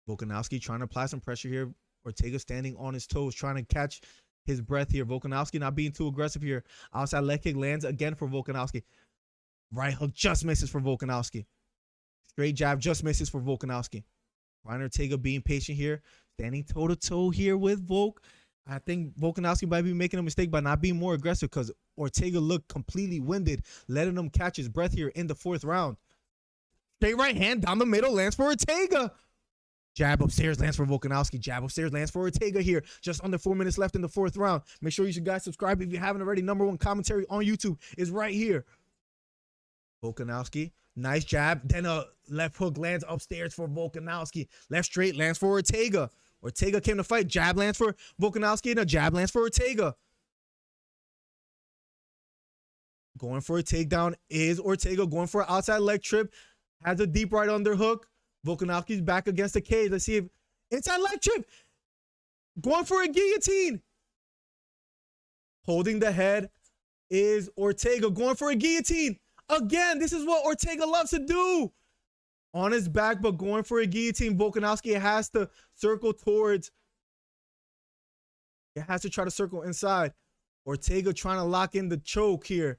Volkanovski trying to apply some pressure here. Ortega standing on his toes, trying to catch his breath here. Volkanovski not being too aggressive here. Outside leg kick lands again for Volkanovski. Right hook just misses for Volkanovski. Straight jab just misses for Volkanovski. Ryan Ortega being patient here, standing toe-to-toe here with Volk. I think Volkanovski might be making a mistake by not being more aggressive because Ortega looked completely winded, letting him catch his breath here in the 4th round. Straight right hand down the middle lands for Ortega. Jab upstairs lands for Volkanovski. Jab upstairs lands for Ortega here. Just under 4 minutes left in the 4th round. Make sure you guys subscribe if you haven't already. #1 commentary on YouTube is right here. Volkanovski. Nice jab. Then a left hook lands upstairs for Volkanovski. Left straight lands for Ortega. Ortega came to fight. Jab lands for Volkanovski and a jab lands for Ortega. Going for a takedown is Ortega. Going for an outside leg trip. Has a deep right underhook. Volkanovski's back against the cage. Let's see if inside leg trip. Going for a guillotine. Holding the head is Ortega. Going for a guillotine. Again, this is what Ortega loves to do. On his back, but going for a guillotine. Volkanovski has to circle towards. It has to try to circle inside. Ortega trying to lock in the choke here.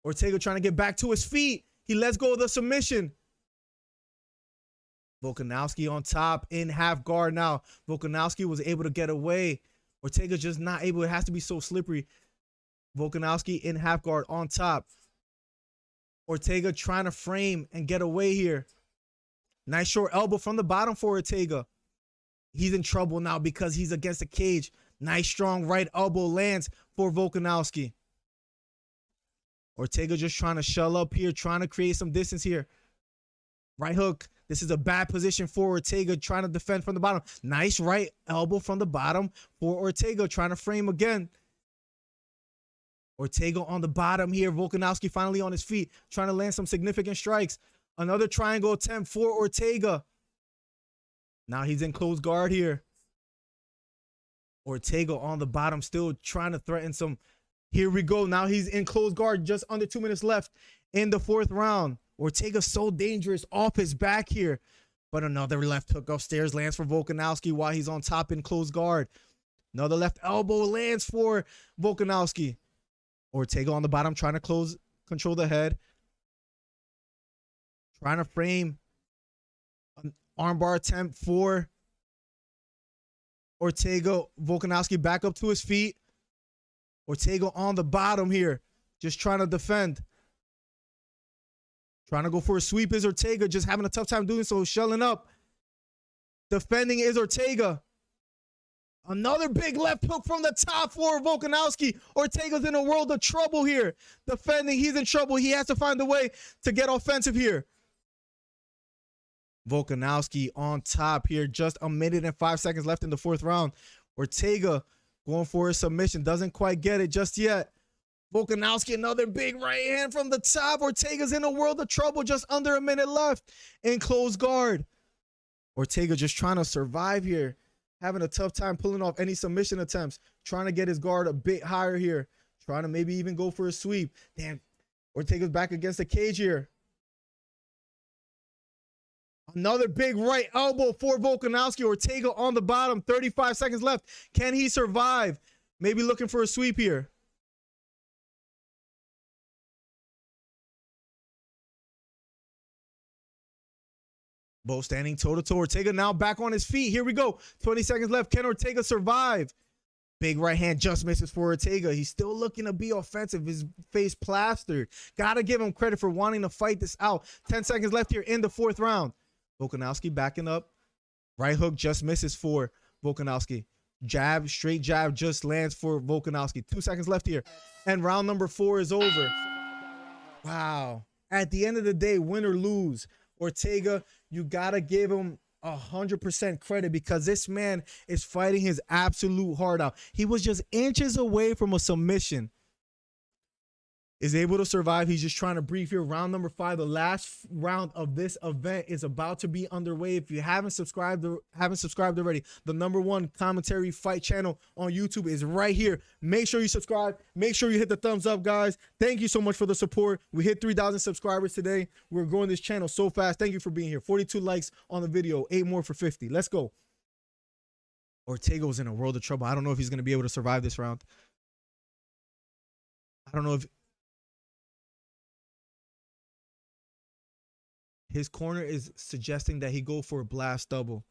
Ortega trying to get back to his feet. He lets go of the submission. Volkanovski on top in half guard now. Volkanovski was able to get away. Ortega just not able. It has to be so slippery. Volkanovski in half guard on top. Ortega trying to frame and get away here. Nice short elbow from the bottom for Ortega. He's in trouble now because he's against the cage. Nice strong right elbow lands for Volkanovski. Ortega just trying to shell up here, trying to create some distance here. Right hook. This is a bad position for Ortega, trying to defend from the bottom. Nice right elbow from the bottom for Ortega, trying to frame again. Ortega on the bottom here. Volkanovski finally on his feet, trying to land some significant strikes. Another triangle attempt for Ortega. Now he's in close guard here. Ortega on the bottom, still trying to threaten some. Here we go. Now he's in close guard. Just under 2 minutes left in the 4th round. Ortega's so dangerous off his back here. But another left hook upstairs lands for Volkanovski while he's on top in close guard. Another left elbow lands for Volkanovski. Ortega on the bottom trying to control the head. Trying to frame an armbar attempt for Ortega. Volkanovski back up to his feet. Ortega on the bottom here, just trying to defend. Trying to go for a sweep is Ortega, just having a tough time doing so, shelling up. Defending is Ortega. Another big left hook from the top for Volkanovski. Ortega's in a world of trouble here. Defending, he's in trouble. He has to find a way to get offensive here. Volkanovski on top here, just 1 minute and 5 seconds left in the 4th round. Ortega going for a submission, doesn't quite get it just yet. Volkanovski, another big right hand from the top. Ortega's in a world of trouble, just under 1 minute left in close guard. Ortega just trying to survive here, having a tough time pulling off any submission attempts, trying to get his guard a bit higher here, trying to maybe even go for a sweep. Damn, Ortega's back against the cage here. Another big right elbow for Volkanovski. Ortega on the bottom, 35 seconds left. Can he survive? Maybe looking for a sweep here. Both standing toe-to-toe. Ortega now back on his feet. Here we go. 20 seconds left. Can Ortega survive? Big right hand just misses for Ortega. He's still looking to be offensive. His face plastered. Gotta give him credit for wanting to fight this out. 10 seconds left here in the 4th round. Volkanovski backing up. Right hook just misses for Volkanovski. Jab, straight jab just lands for Volkanovski. 2 seconds left here. And round number 4 is over. Wow. At the end of the day, win or lose, Ortega, you got to give him 100% credit because this man is fighting his absolute heart out. He was just inches away from a submission. Is able to survive. He's just trying to breathe here. Round number 5, the last round of this event is about to be underway. If you haven't subscribed already, the #1 commentary fight channel on YouTube is right here. Make sure you subscribe. Make sure you hit the thumbs up, guys. Thank you so much for the support. We hit 3,000 subscribers today. We're growing this channel so fast. Thank you for being here. 42 likes on the video. 8 more for 50. Let's go. Ortega was in a world of trouble. I don't know if he's going to be able to survive this round. I don't know if his corner is suggesting that he go for a blast double.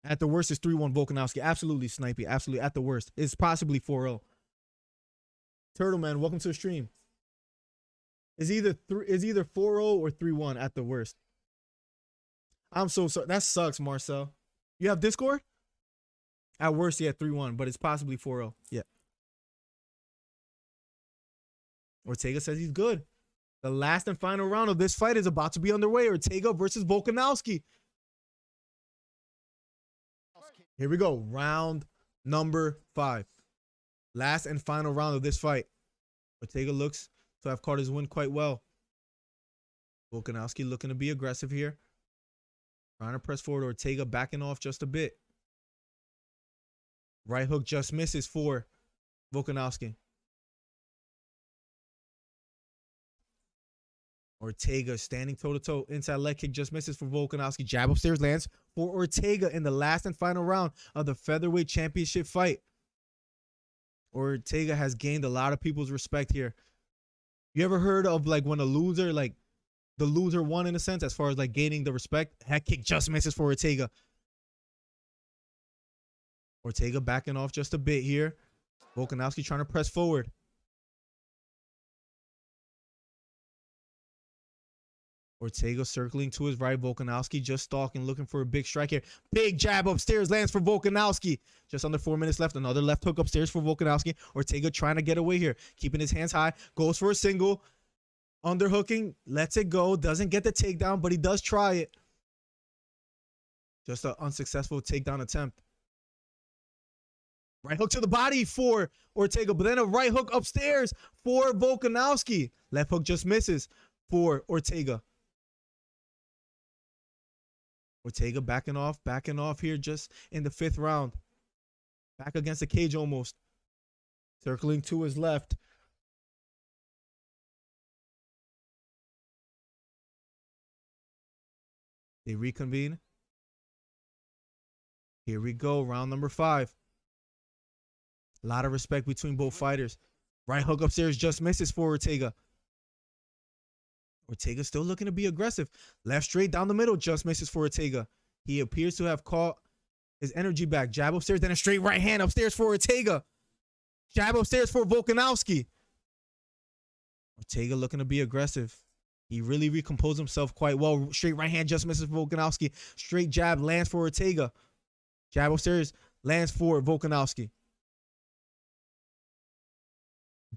At the worst, it's 3-1 Volkanovski. Absolutely snipey. Absolutely. At the worst, it's possibly 4-0. Turtleman, welcome to the stream. Is either 4-0 or 3-1 at the worst. I'm so sorry. That sucks, Marcel. You have Discord? At worst, yeah, 3-1, but it's possibly 4-0. Yeah. Ortega says he's good. The last and final round of this fight is about to be underway. Ortega versus Volkanovski. Here we go. Round number 5. Last and final round of this fight. Ortega looks to have caught his win quite well. Volkanovski looking to be aggressive here. Trying to press forward. Ortega backing off just a bit. Right hook just misses for Volkanovski. Ortega standing toe-to-toe. Inside leg kick just misses for Volkanovski. Jab upstairs lands for Ortega in the last and final round of the featherweight championship fight. Ortega has gained a lot of people's respect here. You ever heard of like when a loser, like the loser won in a sense, as far as like gaining the respect? Head kick just misses for Ortega. Ortega backing off just a bit here. Volkanovski trying to press forward. Ortega circling to his right. Volkanovski just stalking, looking for a big strike here. Big jab upstairs lands for Volkanovski. Just under 4 minutes left. Another left hook upstairs for Volkanovski. Ortega trying to get away here. Keeping his hands high. Goes for a single. Underhooking. Lets it go. Doesn't get the takedown, but he does try it. Just an unsuccessful takedown attempt. Right hook to the body for Ortega, but then a right hook upstairs for Volkanovski. Left hook just misses for Ortega. Ortega backing off here just in the 5th round. Back against the cage almost. Circling to his left. They reconvene. Here we go, round number 5. A lot of respect between both fighters. Right hook upstairs just misses for Ortega. Ortega still looking to be aggressive. Left straight down the middle just misses for Ortega. He appears to have caught his energy back. Jab upstairs, then a straight right hand upstairs for Ortega. Jab upstairs for Volkanovski. Ortega looking to be aggressive. He really recomposed himself quite well. Straight right hand just misses for Volkanovski. Straight jab lands for Ortega. Jab upstairs lands for Volkanovski.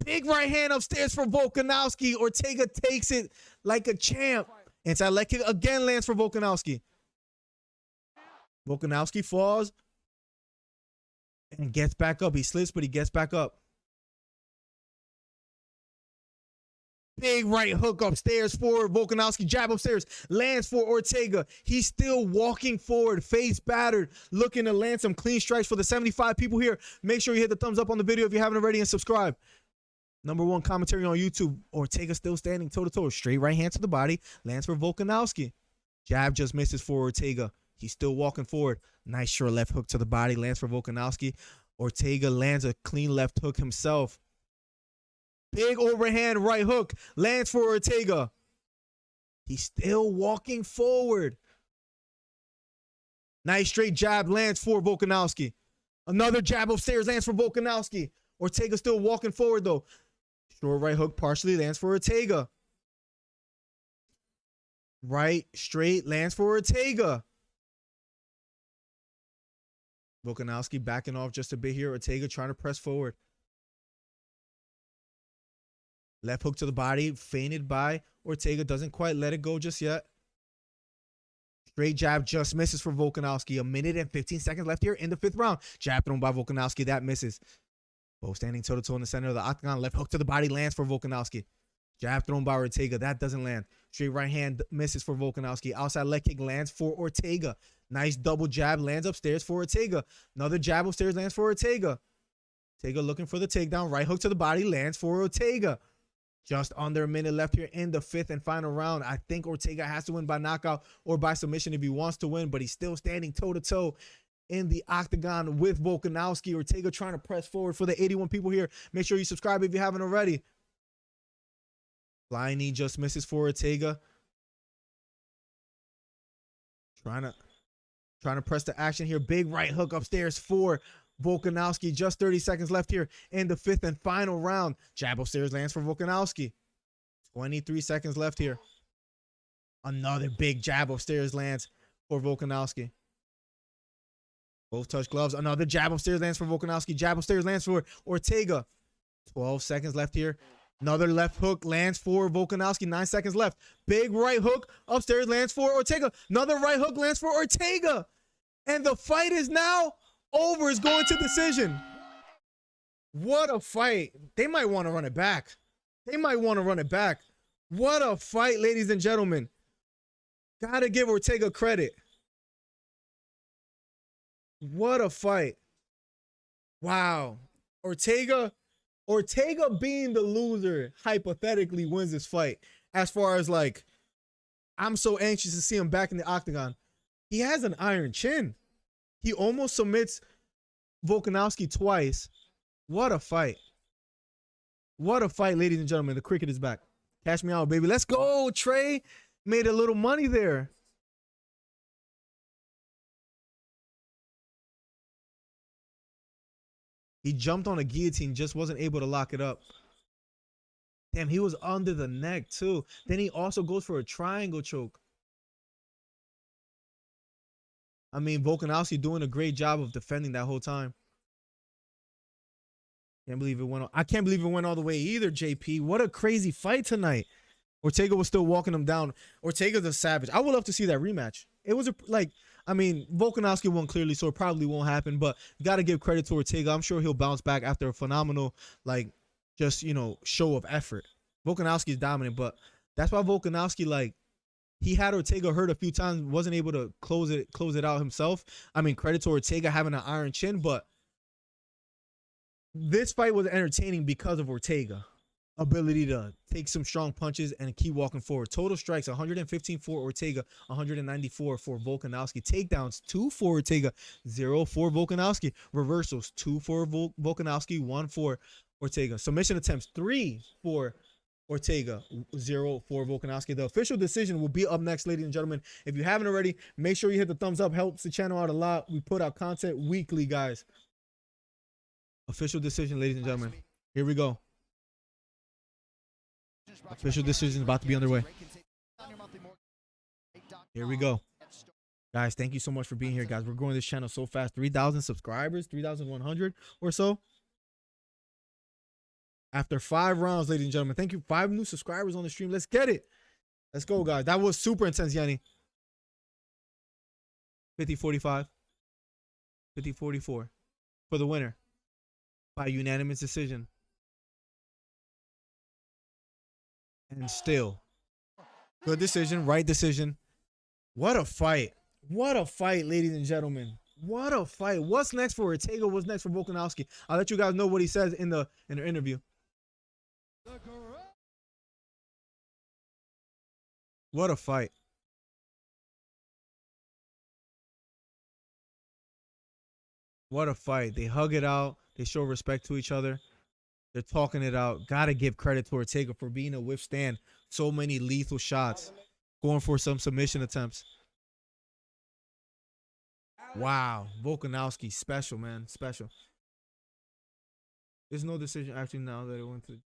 Big right hand upstairs for Volkanovski. Ortega takes it like a champ. Inside leg kick again lands for Volkanovski. Volkanovski falls and gets back up. He slips, but he gets back up. Big right hook upstairs for Volkanovski. Jab upstairs lands for Ortega. He's still walking forward, face battered, looking to land some clean strikes for the 75 people here. Make sure you hit the thumbs up on the video if you haven't already and subscribe. #1 commentary on YouTube. Ortega still standing toe-to-toe. Straight right hand to the body. Lands for Volkanovski. Jab just misses for Ortega. He's still walking forward. Nice short left hook to the body. Lands for Volkanovski. Ortega lands a clean left hook himself. Big overhand right hook. Lands for Ortega. He's still walking forward. Nice straight jab lands for Volkanovski. Another jab upstairs lands for Volkanovski. Ortega still walking forward though. Short right hook partially lands for Ortega. Right straight lands for Ortega. Volkanovski backing off just a bit here. Ortega trying to press forward. Left hook to the body, feinted by Ortega. Doesn't quite let it go just yet. Straight jab just misses for Volkanovski. 1 minute and 15 seconds left here in the 5th round. Jab thrown by Volkanovski. That misses. Both standing toe-to-toe in the center of the octagon. Left hook to the body lands for Volkanovski. Jab thrown by Ortega. That doesn't land. Straight right hand misses for Volkanovski. Outside leg kick lands for Ortega. Nice double jab lands upstairs for Ortega. Another jab upstairs lands for Ortega. Ortega looking for the takedown. Right hook to the body lands for Ortega. Just under a minute left here in the 5th and final round. I think Ortega has to win by knockout or by submission if he wants to win, but he's still standing toe-to-toe in the octagon with Volkanovski. Ortega trying to press forward. For the 81 people here, make sure you subscribe if you haven't already. Flying knee just misses for Ortega. Trying to press the action here. Big right hook upstairs for Volkanovski. Just 30 seconds left here in the 5th and final round. Jab upstairs lands for Volkanovski. 23 seconds left here. Another big jab upstairs lands for Volkanovski. Both touch gloves. Another jab upstairs lands for Volkanovski. Jab upstairs lands for Ortega. 12 seconds left here. Another left hook lands for Volkanovski. 9 seconds left. Big right hook upstairs lands for Ortega. Another right hook lands for Ortega. And the fight is now over. It's going to decision. What a fight. They might want to run it back. They might want to run it back. What a fight, ladies and gentlemen. Gotta give Ortega credit. What a fight. Wow. Ortega being the loser hypothetically wins this fight. as far as like, I'm so anxious to see him back in the octagon. He has an iron chin. He almost submits Volkanovski twice. What a fight. What a fight, ladies and gentlemen. The cricket is back. Cash me out, baby. Let's go, Trey. Made a little money there. He jumped on a guillotine, just wasn't able to lock it up. Damn, he was under the neck, too. Then he also goes for a triangle choke. I mean, Volkanovski doing a great job of defending that whole time. Can't believe it went. I can't believe it went all the way either, JP. What a crazy fight tonight. Ortega was still walking him down. Ortega's a savage. I would love to see that rematch. It was I mean, Volkanovski won clearly, so it probably won't happen. But you got to give credit to Ortega. I'm sure he'll bounce back after a phenomenal, just, show of effort. Volkanovski is dominant, but that's why Volkanovski, he had Ortega hurt a few times, wasn't able to close it out himself. I mean, credit to Ortega having an iron chin, but this fight was entertaining because of Ortega. Ability to take some strong punches and keep walking forward. Total strikes, 115 for Ortega, 194 for Volkanovski. Takedowns, 2 for Ortega, 0 for Volkanovski. Reversals, 2 for Volkanovski, 1 for Ortega. Submission attempts, 3 for Ortega, 0 for Volkanovski. The official decision will be up next, ladies and gentlemen. If you haven't already, make sure you hit the thumbs up. Helps the channel out a lot. We put out content weekly, guys. Official decision, ladies and gentlemen. Here we go. Official decision is about to be underway. Here we go. Guys, thank you so much for being here, guys. We're growing this channel so fast. 3,000 subscribers, 3,100 or so. After 5 rounds, ladies and gentlemen. Thank you. 5 new subscribers on the stream. Let's get it. Let's go, guys. That was super intense, Yanni. 50-45. 50-44 for the winner by unanimous decision. And still, good decision, right decision. What a fight. What a fight, ladies and gentlemen. What a fight. What's next for Ortega? What's next for Volkanovski? I'll let you guys know what he says in the interview. What a fight. What a fight. They hug it out. They show respect to each other. They're talking it out. Got to give credit to Ortega for being able to withstand so many lethal shots. Going for some submission attempts. Wow. Volkanovski, special, man. Special. There's no decision actually now that it went to.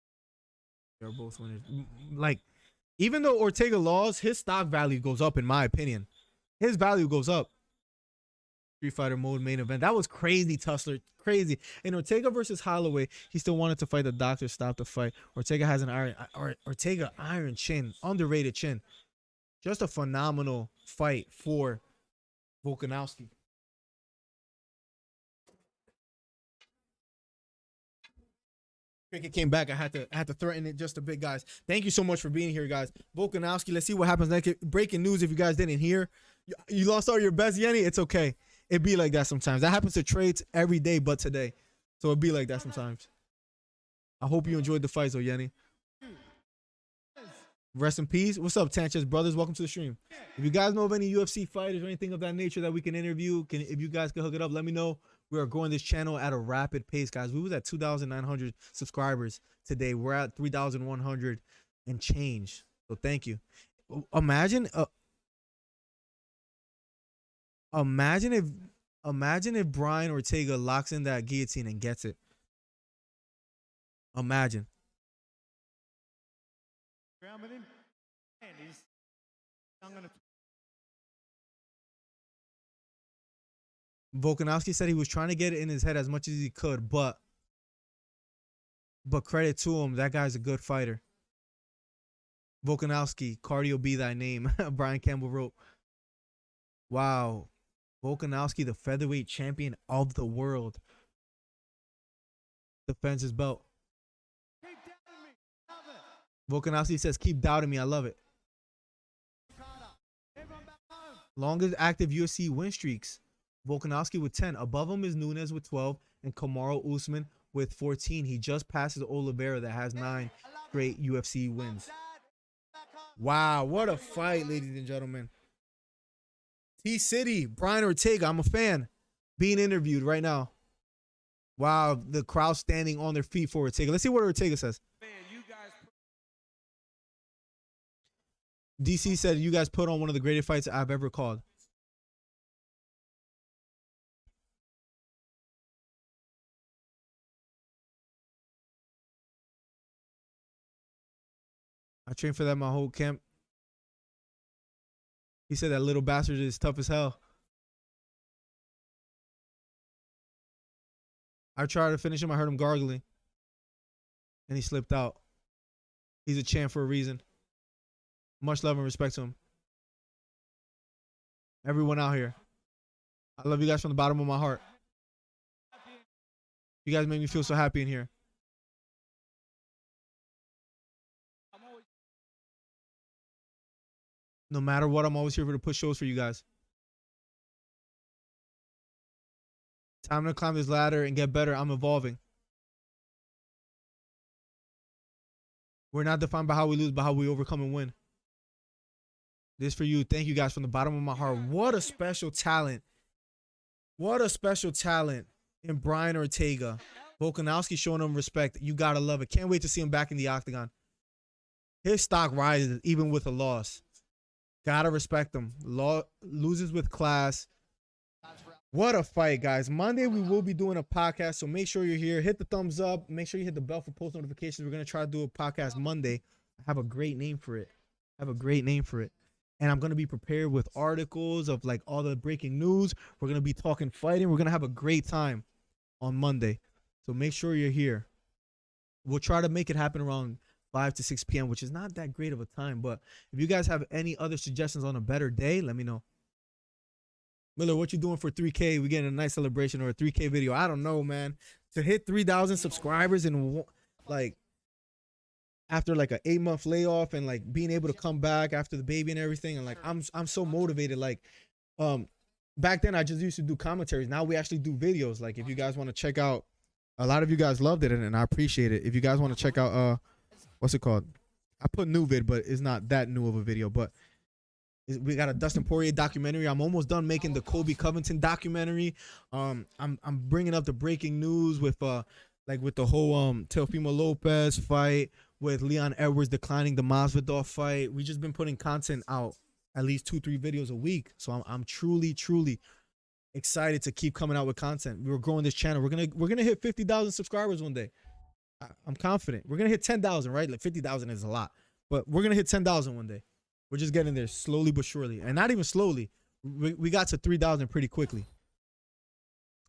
They're both winners. Even though Ortega lost, his stock value goes up, in my opinion. His value goes up. Street Fighter mode main event. That was crazy, Tussler. Crazy. In Ortega versus Holloway, he still wanted to fight. The doctor stopped the fight. Ortega has an iron chin. Underrated chin. Just a phenomenal fight for Volkanovski. Cricket came back. I had to threaten it just a bit, guys. Thank you so much for being here, guys. Volkanovski, let's see what happens next. Breaking news, if you guys didn't hear. You lost all your best, Yenny. It's okay. It be like that sometimes. That happens to trades every day but today. So it be like that sometimes. I hope you enjoyed the fight, though, Yenny. Rest in peace. What's up, Sanchez brothers? Welcome to the stream. If you guys know of any UFC fighters or anything of that nature that we can interview, if you guys can hook it up, let me know. We are growing this channel at a rapid pace, guys. We was at 2,900 subscribers today. We're at 3,100 and change. So thank you. Imagine if Brian Ortega locks in that guillotine and gets it. Imagine. Volkanovski said he was trying to get it in his head as much as he could, but credit to him, that guy's a good fighter. Volkanovski, cardio be thy name. Brian Campbell wrote. Wow. Volkanovski, the featherweight champion of the world, defends his belt. Volkanovski says, keep doubting me. I love it. Longest active UFC win streaks. Volkanovski with 10. Above him is Nunes with 12 and Kamaru Usman with 14. He just passes Oliveira that has 9 straight UFC wins. Wow, what a fight, ladies and gentlemen. T-City, Brian Ortega, I'm a fan. Being interviewed right now. Wow, the crowd standing on their feet for Ortega. Let's see what Ortega says. DC said, you guys put on one of the greatest fights I've ever called. I trained for that my whole camp. He said that little bastard is tough as hell. I tried to finish him. I heard him gargling. And he slipped out. He's a champ for a reason. Much love and respect to him. Everyone out here. I love you guys from the bottom of my heart. You guys make me feel so happy in here. No matter what, I'm always here to push shows for you guys. Time to climb this ladder and get better. I'm evolving. We're not defined by how we lose, but how we overcome and win. This for you. Thank you guys from the bottom of my heart. What a special talent. What a special talent in Brian Ortega. Volkanovski showing him respect. You got to love it. Can't wait to see him back in the octagon. His stock rises even with a loss. Got to respect him. Loses with class. What a fight, guys. Monday, we will be doing a podcast, so make sure you're here. Hit the thumbs up. Make sure you hit the bell for post notifications. We're going to try to do a podcast Monday. I have a great name for it. And I'm going to be prepared with articles of like all the breaking news. We're going to be talking fighting. We're going to have a great time on Monday. So make sure you're here. We'll try to make it happen around 5 to 6 p.m., which is not that great of a time. But if you guys have any other suggestions on a better day, let me know. Miller, what you doing for 3K? We getting a nice celebration or a 3K video. I don't know, man. To hit 3,000 subscribers and like after like an 8-month layoff and like being able to come back after the baby and everything, and like I'm so motivated. Like back then I just used to do commentaries. Now we actually do videos. Like if you guys want to check out, a lot of you guys loved it and I appreciate it. If you guys want to check out what's it called? I put new vid, but it's not that new of a video. But we got a Dustin Poirier documentary. I'm almost done making the Kobe Covington documentary. I'm bringing up the breaking news with like with the whole Teofimo Lopez fight, with Leon Edwards declining the Masvidal fight. We just been putting content out at least 2-3 videos a week. So I'm truly excited to keep coming out with content. We're growing this channel. We're gonna hit 50,000 subscribers one day. I'm confident. We're gonna hit 10,000, right? Like 50,000 is a lot, but we're gonna hit 10,000 one day. We're just getting there slowly but surely, and not even slowly. We got to 3,000 pretty quickly.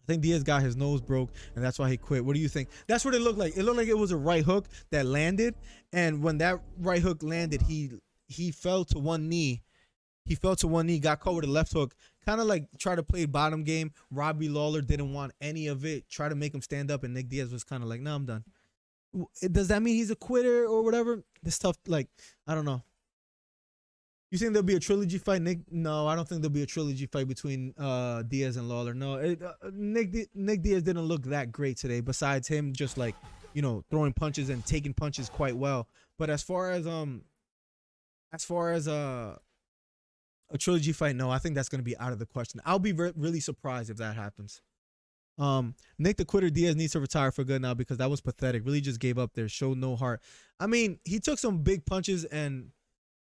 I think Diaz got his nose broke, and that's why he quit. What do you think? That's what it looked like. It looked like it was a right hook that landed, and when that right hook landed, he fell to one knee. He fell to one knee, got caught with a left hook, kind of like try to play bottom game. Robbie Lawler didn't want any of it. Try to make him stand up, and Nick Diaz was kind of like, "No, I'm done." Does that mean he's a quitter or whatever? This stuff, like, I don't know. You think there'll be a trilogy fight, Nick? No, I don't think there'll be a trilogy fight between Diaz and Lawler. No, Nick Diaz didn't look that great today. Besides him, just like throwing punches and taking punches quite well. But as far as a trilogy fight, no, I think that's gonna be out of the question. I'll be really surprised if that happens. Nick the Quitter Diaz needs to retire for good now because that was pathetic. Really just gave up there. Showed no heart. I mean, he took some big punches and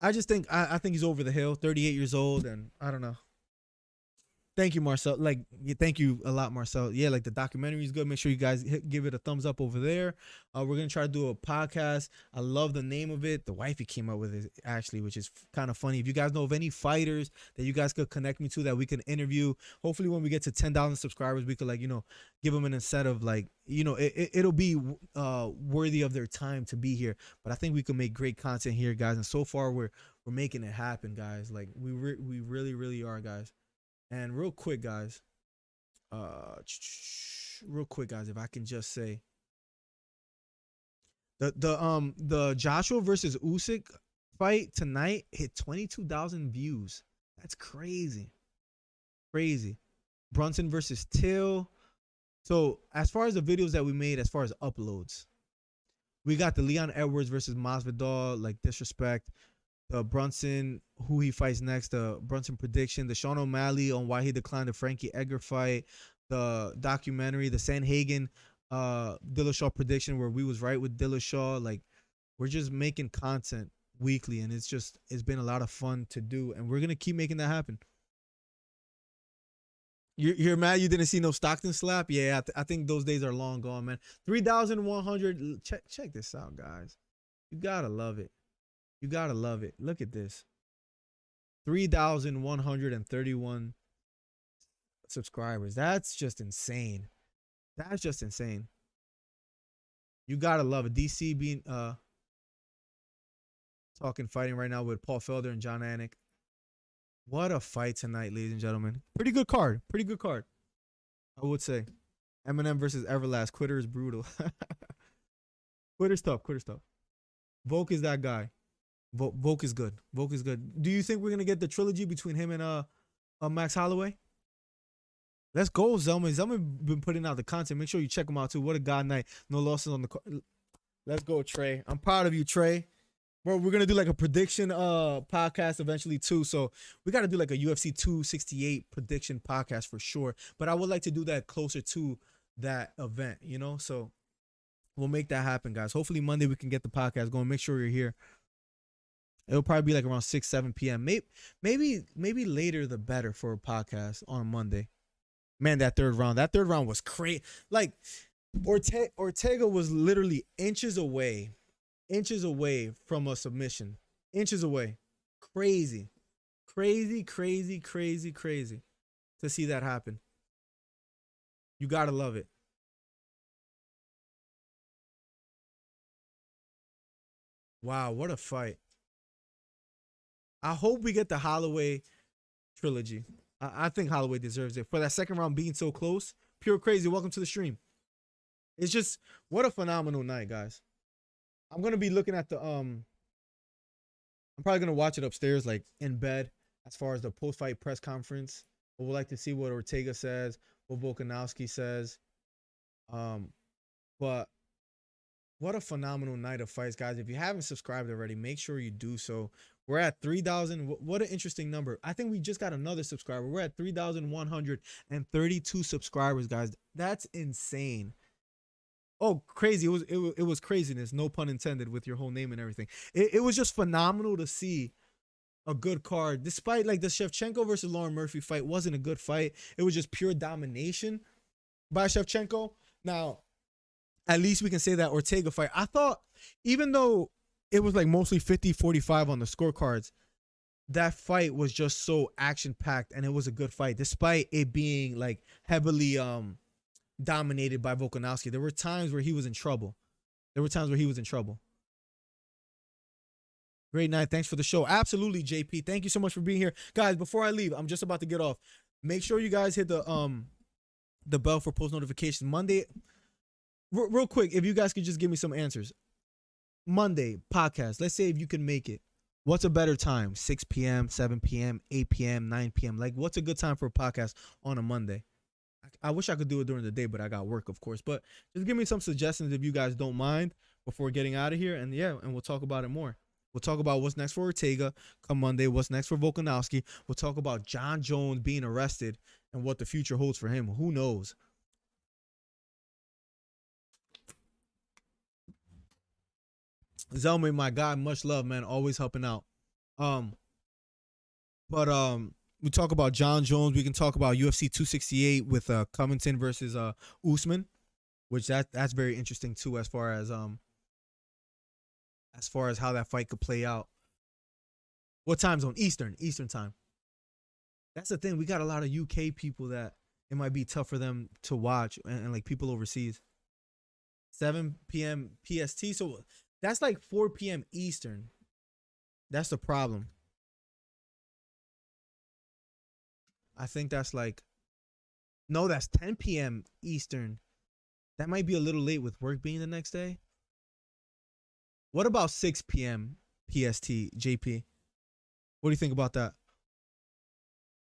I just think I think he's over the hill. 38 years old, and I don't know. Thank you, Marcel. Like, thank you a lot, Marcel. Yeah, like the documentary is good. Make sure you guys give it a thumbs up over there. We're gonna try to do a podcast. I love the name of it. The wifey came up with it actually, which is kind of funny. If you guys know of any fighters that you guys could connect me to that we can interview, hopefully when we get to 10,000 subscribers, we could like give them an incentive. Like it'll be worthy of their time to be here. But I think we can make great content here, guys. And so far we're making it happen, guys. Like we really are, guys. And real quick, guys, if I can just say, the Joshua versus Usyk fight tonight hit 22,000 views. That's crazy. Brunson versus Till. So as far as the videos that we made, as far as uploads, we got the Leon Edwards versus Masvidal, like disrespect. the Brunson, who he fights next, the Brunson prediction, the Sean O'Malley on why he declined the Frankie Edgar fight, the documentary, the Sanhagen Dillashaw prediction where we was right with Dillashaw. Like, we're just making content weekly, and it's been a lot of fun to do, and we're gonna keep making that happen. You're mad you didn't see no Stockton slap? Yeah, I think those days are long gone, man. 3,100. Check this out, guys. You gotta love it. You gotta love it. Look at this. 3,131 subscribers. That's just insane. That's just insane. You gotta love it. DC being talking fighting right now with Paul Felder and John Anik. What a fight tonight, ladies and gentlemen. Pretty good card. Pretty good card, I would say. Eminem versus Everlast. Quitter is brutal. Quitter's tough. Quitter's tough. Volk is that guy. Volk is good. Volk is good. Do you think we're gonna get the trilogy between him and Max Holloway? Let's go, Zelman. Zelman been putting out the content. Make sure you check him out too. What a god night. No losses on the card. Let's go, Trey. I'm proud of you, Trey. Bro, we're gonna do like a prediction podcast eventually too. So we gotta do like a UFC 268 prediction podcast for sure. But I would like to do that closer to that event, you know? So we'll make that happen, guys. Hopefully Monday we can get the podcast going. Make sure you're here. It'll probably be like around 6, 7 p.m. Maybe later the better for a podcast on Monday. Man, that third round was crazy. Like Ortega was literally inches away from a submission. Inches away. Crazy to see that happen. You gotta love it. Wow, what a fight. I hope we get the Holloway trilogy. I think Holloway deserves it. For that second round being so close. Pure crazy. Welcome to the stream. It's just, what a phenomenal night, guys. I'm going to be looking at the, I'm probably going to watch it upstairs, like in bed, as far as the post-fight press conference. But we'll like to see what Ortega says, what Volkanovski says. But what a phenomenal night of fights, guys. If you haven't subscribed already, make sure you do so. We're at 3,000. What an interesting number. I think we just got another subscriber. We're at 3,132 subscribers, guys. That's insane. Oh, crazy. It was craziness. No pun intended with your whole name and everything. It was just phenomenal to see a good card. Despite like the Shevchenko versus Lauren Murphy fight wasn't a good fight. It was just pure domination by Shevchenko. Now, at least we can say that Ortega fight. I thought, even though it was like mostly 50-45 on the scorecards, that fight was just so action-packed, and it was a good fight, despite it being like heavily dominated by Volkanovski. There were times where he was in trouble. Great night. Thanks for the show. Absolutely, JP. Thank you so much for being here. Guys, before I leave, I'm just about to get off. Make sure you guys hit the bell for post notifications. Monday, real quick, if you guys could just give me some answers. Monday podcast. Let's say if you can make it. What's a better time? 6 p.m., 7 p.m., 8 p.m., 9 p.m. Like, what's a good time for a podcast on a Monday? I wish I could do it during the day, but I got work, of course. But just give me some suggestions if you guys don't mind before getting out of here. And yeah, and we'll talk about it more. We'll talk about what's next for Ortega come Monday, what's next for Volkanovski. We'll talk about John Jones being arrested and what the future holds for him. Who knows? Zelma, my guy, much love, man. Always helping out. We talk about John Jones. We can talk about UFC 268 with Covington versus Usman, which that's very interesting too, as far as how that fight could play out. What time zone? Eastern time. That's the thing. We got a lot of UK people that it might be tough for them to watch, and like people overseas. 7 p.m. PST. So that's like 4 p.m. Eastern. That's the problem. I think that's like, no, that's 10 p.m. Eastern. That might be a little late with work being the next day. What about 6 p.m. PST, JP? What do you think about that?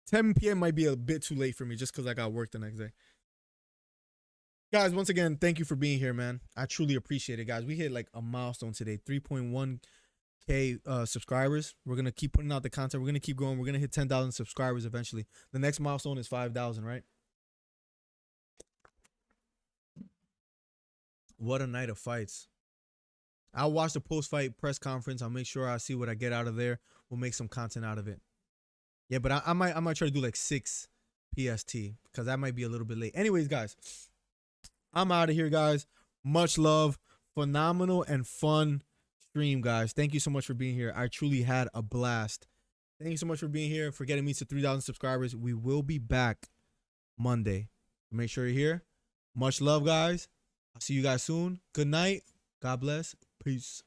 10 p.m. might be a bit too late for me just because I got work the next day. Guys, once again, thank you for being here, man. I truly appreciate it, guys. We hit like a milestone today, 3.1 subscribers. We're gonna keep putting out the content. We're gonna keep going. We're gonna hit 10,000 subscribers eventually. The next milestone is 5,000, right? What a night of fights. I'll watch the post-fight press conference. I'll make sure I see what I get out of there. We'll make some content out of it. Yeah, but I might try to do like 6 PST because that might be a little bit late. Anyways, guys, I'm out of here, guys. Much love. Phenomenal and fun stream, guys. Thank you so much for being here. I truly had a blast. Thank you so much for being here, for getting me to 3,000 subscribers. We will be back Monday. Make sure you're here. Much love, guys. I'll see you guys soon. Good night. God bless. Peace.